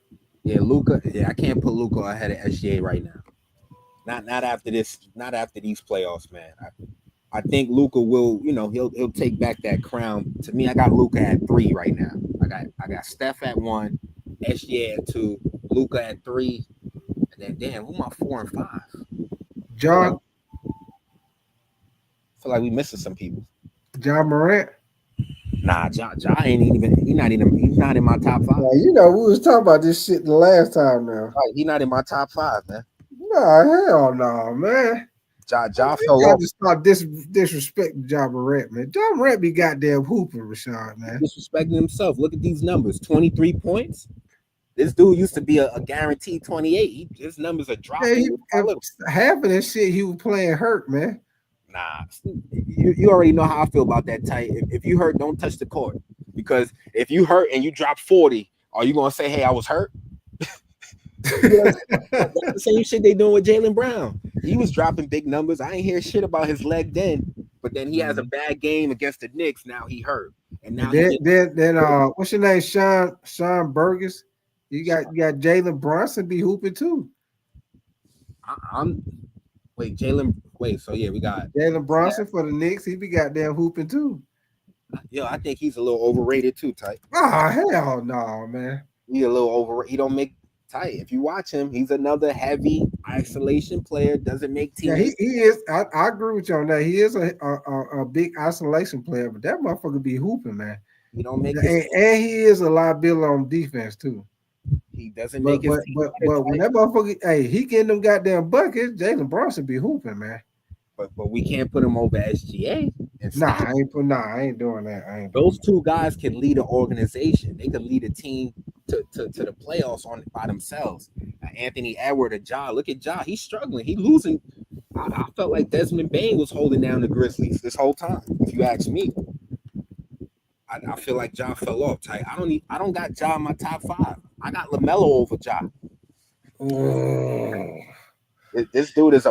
Yeah, Luka. Yeah, I can't put Luka ahead of SGA right now. Not after this. Not after these playoffs, man. I think Luka will. He'll take back that crown. To me, I got Luka at 3 right now. I got Steph at 1, SGA at 2, Luka at 3, and then damn, who my 4 and 5? John. Feel like we missing some people. John Morant. Nah, Ja ain't even. He's not in my top 5. We was talking about this shit the last time now. Right, he's not in my top 5, man. Nah, hell no, man. Ja fell off. To stop disrespecting Ja Morant, man. Ja Morant be goddamn hooping, Rashad, man. Disrespecting himself. Look at these numbers: 23 points. This dude used to be a guaranteed 28. His numbers are dropping. Half of that shit he was playing hurt, man. Nah, you already know how I feel about that tight. If you hurt, don't touch the court, because if you hurt and you drop 40, are you gonna say, "Hey, I was hurt"? That's the same shit they doing with Jaylen Brown. He was dropping big numbers. I ain't hear shit about his leg then, but then he has a bad game against the Knicks. Now he hurt, and now then what's your name? Sean Burgess. You got Jalen Brunson be hooping too. So yeah, we got Jalen Brunson for the Knicks. He be goddamn hooping too. Yo, I think he's a little overrated too, Type. Oh hell no, man. He a little overrated. He don't make Tight. If you watch him, he's another heavy isolation player. Doesn't make teams. Yeah, he is. I agree with you on that. He is a big isolation player, but that motherfucker be hooping, man. He don't make and he is a liability on defense too. He doesn't make his team. But when that motherfucker, he getting them goddamn buckets, Jalen Brunson be hooping, man. But we can't put him over SGA. I ain't doing that. Those two guys can lead an organization. They can lead a team to the playoffs by themselves. Anthony Edwards or Ja. Look at Ja. He's struggling. He's losing. I felt like Desmond Bane was holding down the Grizzlies this whole time, if you ask me. I feel like Ja fell off, Tight. I don't got Ja in my top 5. I got LaMelo over Ja. This dude is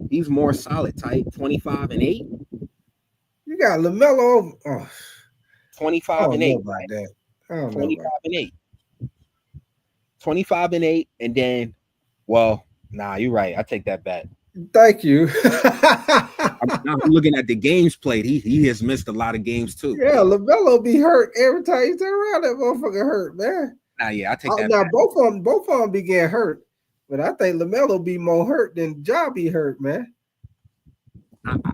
he's more solid, Tight. 25 and 8. You got LaMelo over 25 and 8. About that. 25 and 8. 25 and 8, and then, you're right. I take that back. Thank you. I'm looking at the games played. He has missed a lot of games too. Yeah, LaMelo be hurt every time he turn around. That motherfucker hurt, man. Yeah, I take that. Now back. both of them be getting hurt, but I think LaMelo be more hurt than Ja be hurt, man.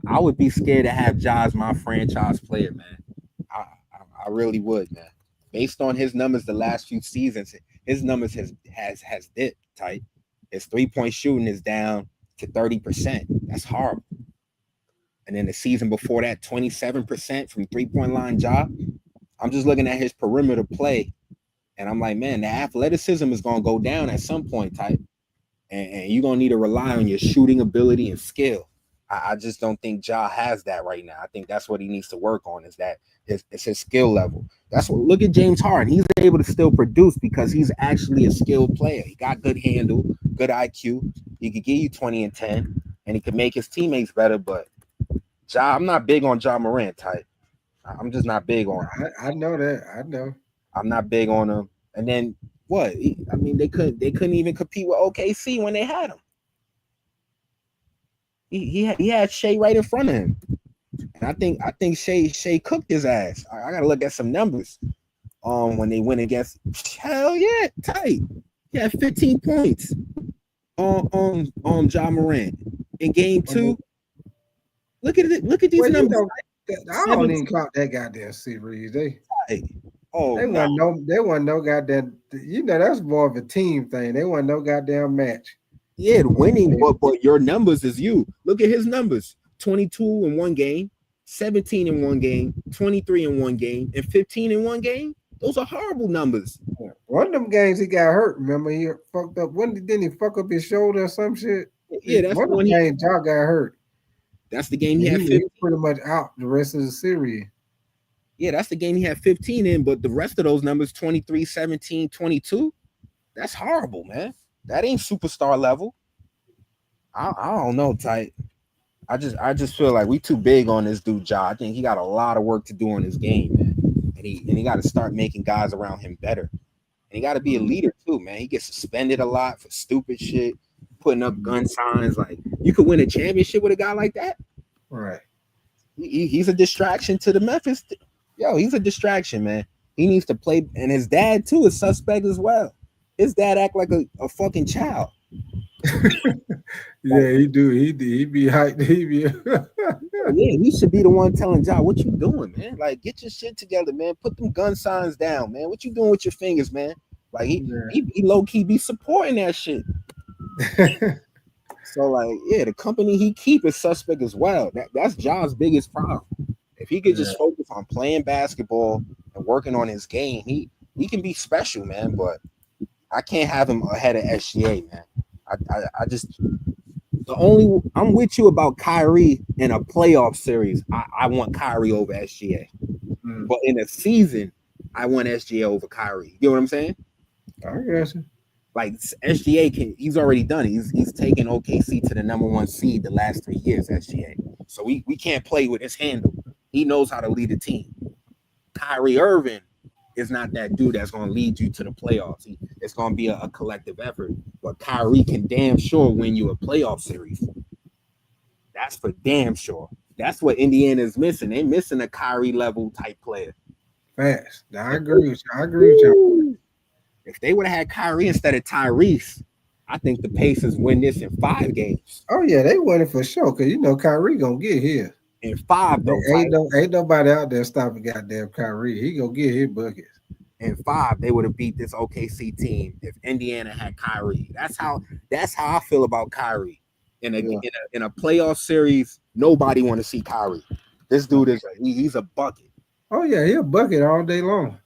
I would be scared to have Ja as my franchise player, man. I really would, man. Based on his numbers the last few seasons, his numbers has dipped, Tight. His 3-point shooting is down to 30%. That's horrible. And then the season before that, 27% from 3-point line Ja. I'm just looking at his perimeter play, and I'm like, man, the athleticism is gonna go down at some point, Tight. And you're gonna need to rely on your shooting ability and skill. I just don't think Ja has that right now. I think that's what he needs to work on, is that it's his skill level. That's what, look at James Harden. He's able to still produce because he's actually a skilled player. He got good handle, good IQ. He could give you 20 and 10, and he could make his teammates better. But Ja, I'm not big on Ja Morant, Type. I'm just not big on him. I know that. I know. I'm not big on him. And then what? They couldn't even compete with OKC when they had him. He had Shea right in front of him. And I think Shea cooked his ass. I gotta look at some numbers. When they went against, hell yeah, Tight. He had 15 points on Ja Morant in game 2. Look at it. Look at these numbers. I don't even count that goddamn series. They wasn't no goddamn. That's more of a team thing. They wasn't no goddamn match. Yeah, winning, but your numbers is you. Look at his numbers: 22 in one game, 17 in one game, 23 in one game, and 15 in one game. Those are horrible numbers. One of them games he got hurt. Remember, he fucked up. Didn't he fuck up his shoulder or some shit? Yeah, that's one of the games Ja got hurt. That's the game he had 15. He was pretty much out the rest of the series. Yeah, that's the game he had 15 in, but the rest of those numbers, 23, 17, 22, that's horrible, man. That ain't superstar level. I don't know, Tight. I just feel like we too big on this dude, Ja. I think he got a lot of work to do on his game, man. and he got to start making guys around him better. And he got to be a leader too, man. He gets suspended a lot for stupid shit, putting up gun signs. Like, you could win a championship with a guy like that. Right. He's a distraction to the Memphis. Yo, he's a distraction, man. He needs to play. And his dad too is suspect as well. His dad act like a fucking child. Yeah, he do. He be hyped. He be. Yeah, he should be the one telling Ja, what you doing, man? Like, get your shit together, man. Put them gun signs down, man. What you doing with your fingers, man? Like, he low key be supporting that shit. So, like, yeah, the company he keep is suspect as well. That's Ja's biggest problem. If he could just focus on playing basketball and working on his game, he can be special, man. But I can't have him ahead of SGA, man. I just I'm with you about Kyrie in a playoff series. I want Kyrie over SGA. But in a season, I want SGA over Kyrie. You know what I'm saying? I guess. Like, SGA he's already done it. He's taken OKC to the #1 seed the last 3 years, SGA. So we can't play with his handle. He knows how to lead a team. Kyrie Irving is not that dude that's going to lead you to the playoffs. It's going to be a collective effort. But Kyrie can damn sure win you a playoff series. That's for damn sure. That's what Indiana is missing. They're missing a Kyrie level type player. Fast. I agree with you. If they would have had Kyrie instead of Tyrese, I think the Pacers win this in 5 games. Oh yeah, they won it for sure. Cause Kyrie gonna get here. In 5 though. Ain't nobody out there stopping goddamn Kyrie. He gonna get his buckets. In 5, they would have beat this OKC team if Indiana had Kyrie. That's how I feel about Kyrie. In a playoff series, nobody want to see Kyrie. This dude he's a bucket. Oh yeah, he's a bucket all day long.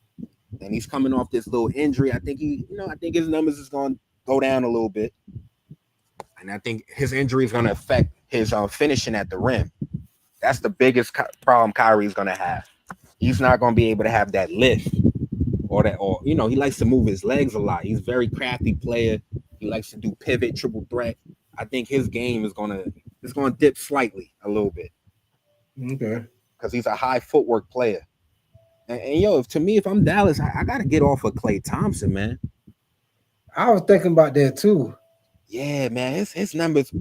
And he's coming off this little injury. I think his numbers is going to go down a little bit. And I think his injury is going to affect his finishing at the rim. That's the biggest problem Kyrie's going to have. He's not going to be able to have that lift or he likes to move his legs a lot. He's a very crafty player. He likes to do pivot, triple threat. I think his game is going to dip slightly a little bit. Okay. Because he's a high footwork player. And if I'm Dallas, I got to get off of Klay Thompson, man. I was thinking about that too. Yeah, man. His numbers.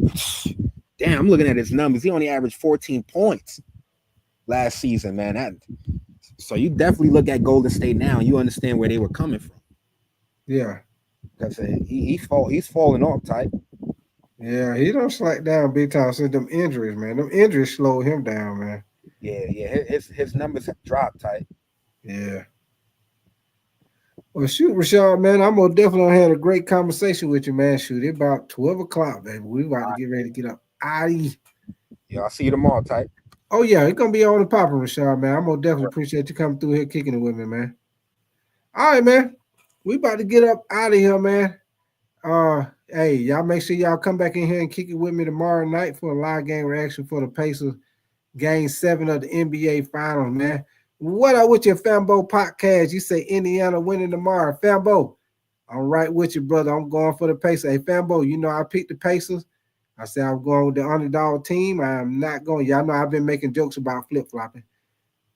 Damn, I'm looking at his numbers. He only averaged 14 points last season, man. So you definitely look at Golden State now and you understand where they were coming from. Yeah. Because he's falling off type. Yeah, he don't slack down big time since them injuries, man. Them injuries slowed him down, man. Yeah. His numbers have dropped type. Yeah. Well, shoot, Rashad, man, I'm gonna definitely had a great conversation with you, man. Shoot, it's about 12 o'clock, baby. We about to get ready to get up. Yeah, I'll see you tomorrow, type. Oh yeah, it's gonna be on the popping, Rashad, man. I'm gonna definitely appreciate you coming through here kicking it with me, man. All right, man. We about to get up out of here, man. Hey, y'all make sure y'all come back in here and kick it with me tomorrow night for a live game reaction for the Pacers Game 7 of the NBA Finals, man. What up with your Fambo podcast? You say Indiana winning tomorrow. Fambo, I'm right with you, brother. I'm going for the Pacers. Hey, Fambo, I picked the Pacers. I said I'm going with the underdog team. I'm not going. Y'all know I've been making jokes about flip-flopping.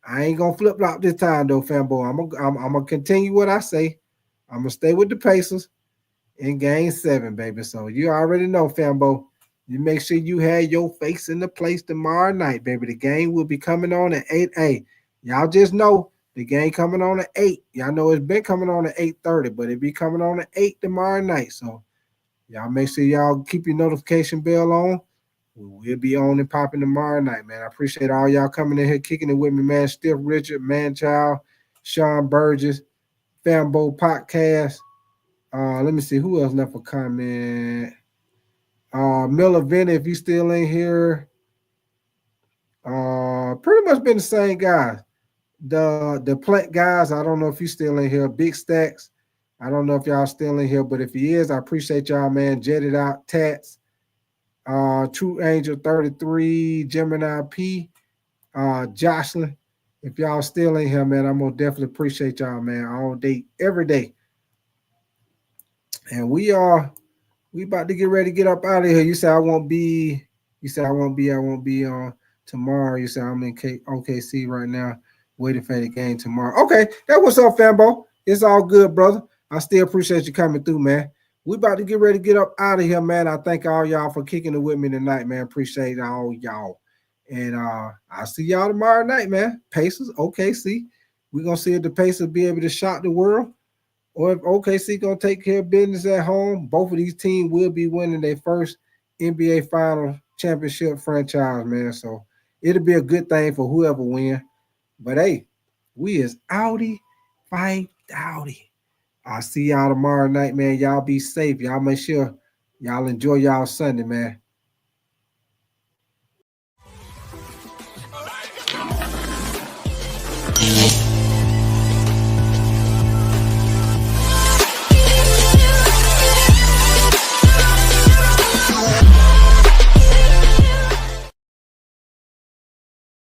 I ain't going to flip-flop this time, though, Fambo. I'm going to continue what I say. I'm going to stay with the Pacers in Game 7, baby. So you already know, Fambo. You make sure you have your face in the place tomorrow night, baby. The game will be coming on at 8. Y'all just know the game coming on at 8. Y'all know it's been coming on at 8:30, but it be coming on at 8 tomorrow night. So y'all make sure y'all keep your notification bell on. We'll be on and popping tomorrow night, man. I appreciate all y'all coming in here, kicking it with me, man. Stiff Richard, Manchild, Sean Burgess, Fambo Podcast. Let me see who else left a comment. Miller Vinny, if you still in here. Pretty much been the same guys. The plant guys, I don't know if you still in here. Big Stacks, I don't know if y'all still in here, but if he is, I appreciate y'all, man. Jetted Out, Tats, True Angel 33, Gemini P, Jocelyn. If y'all still in here, man, I'm gonna definitely appreciate y'all, man, all day, every day. And we about to get ready to get up out of here. You say I won't be on tomorrow. You say I'm in OKC right now. Waiting for the game tomorrow. Okay, that what's up, Fambo. It's all good, brother. I still appreciate you coming through, man. We about to get ready to get up out of here, man. I thank all y'all for kicking it with me tonight, man. Appreciate all y'all. And I'll see y'all tomorrow night, man. Pacers, OKC. We're going to see if the Pacers be able to shock the world or if OKC going to take care of business at home. Both of these teams will be winning their first NBA final championship franchise, man. So it'll be a good thing for whoever wins. But hey, we is outie, fight outie. I'll see y'all tomorrow night, man. Y'all be safe. Y'all make sure y'all enjoy y'all Sunday, man.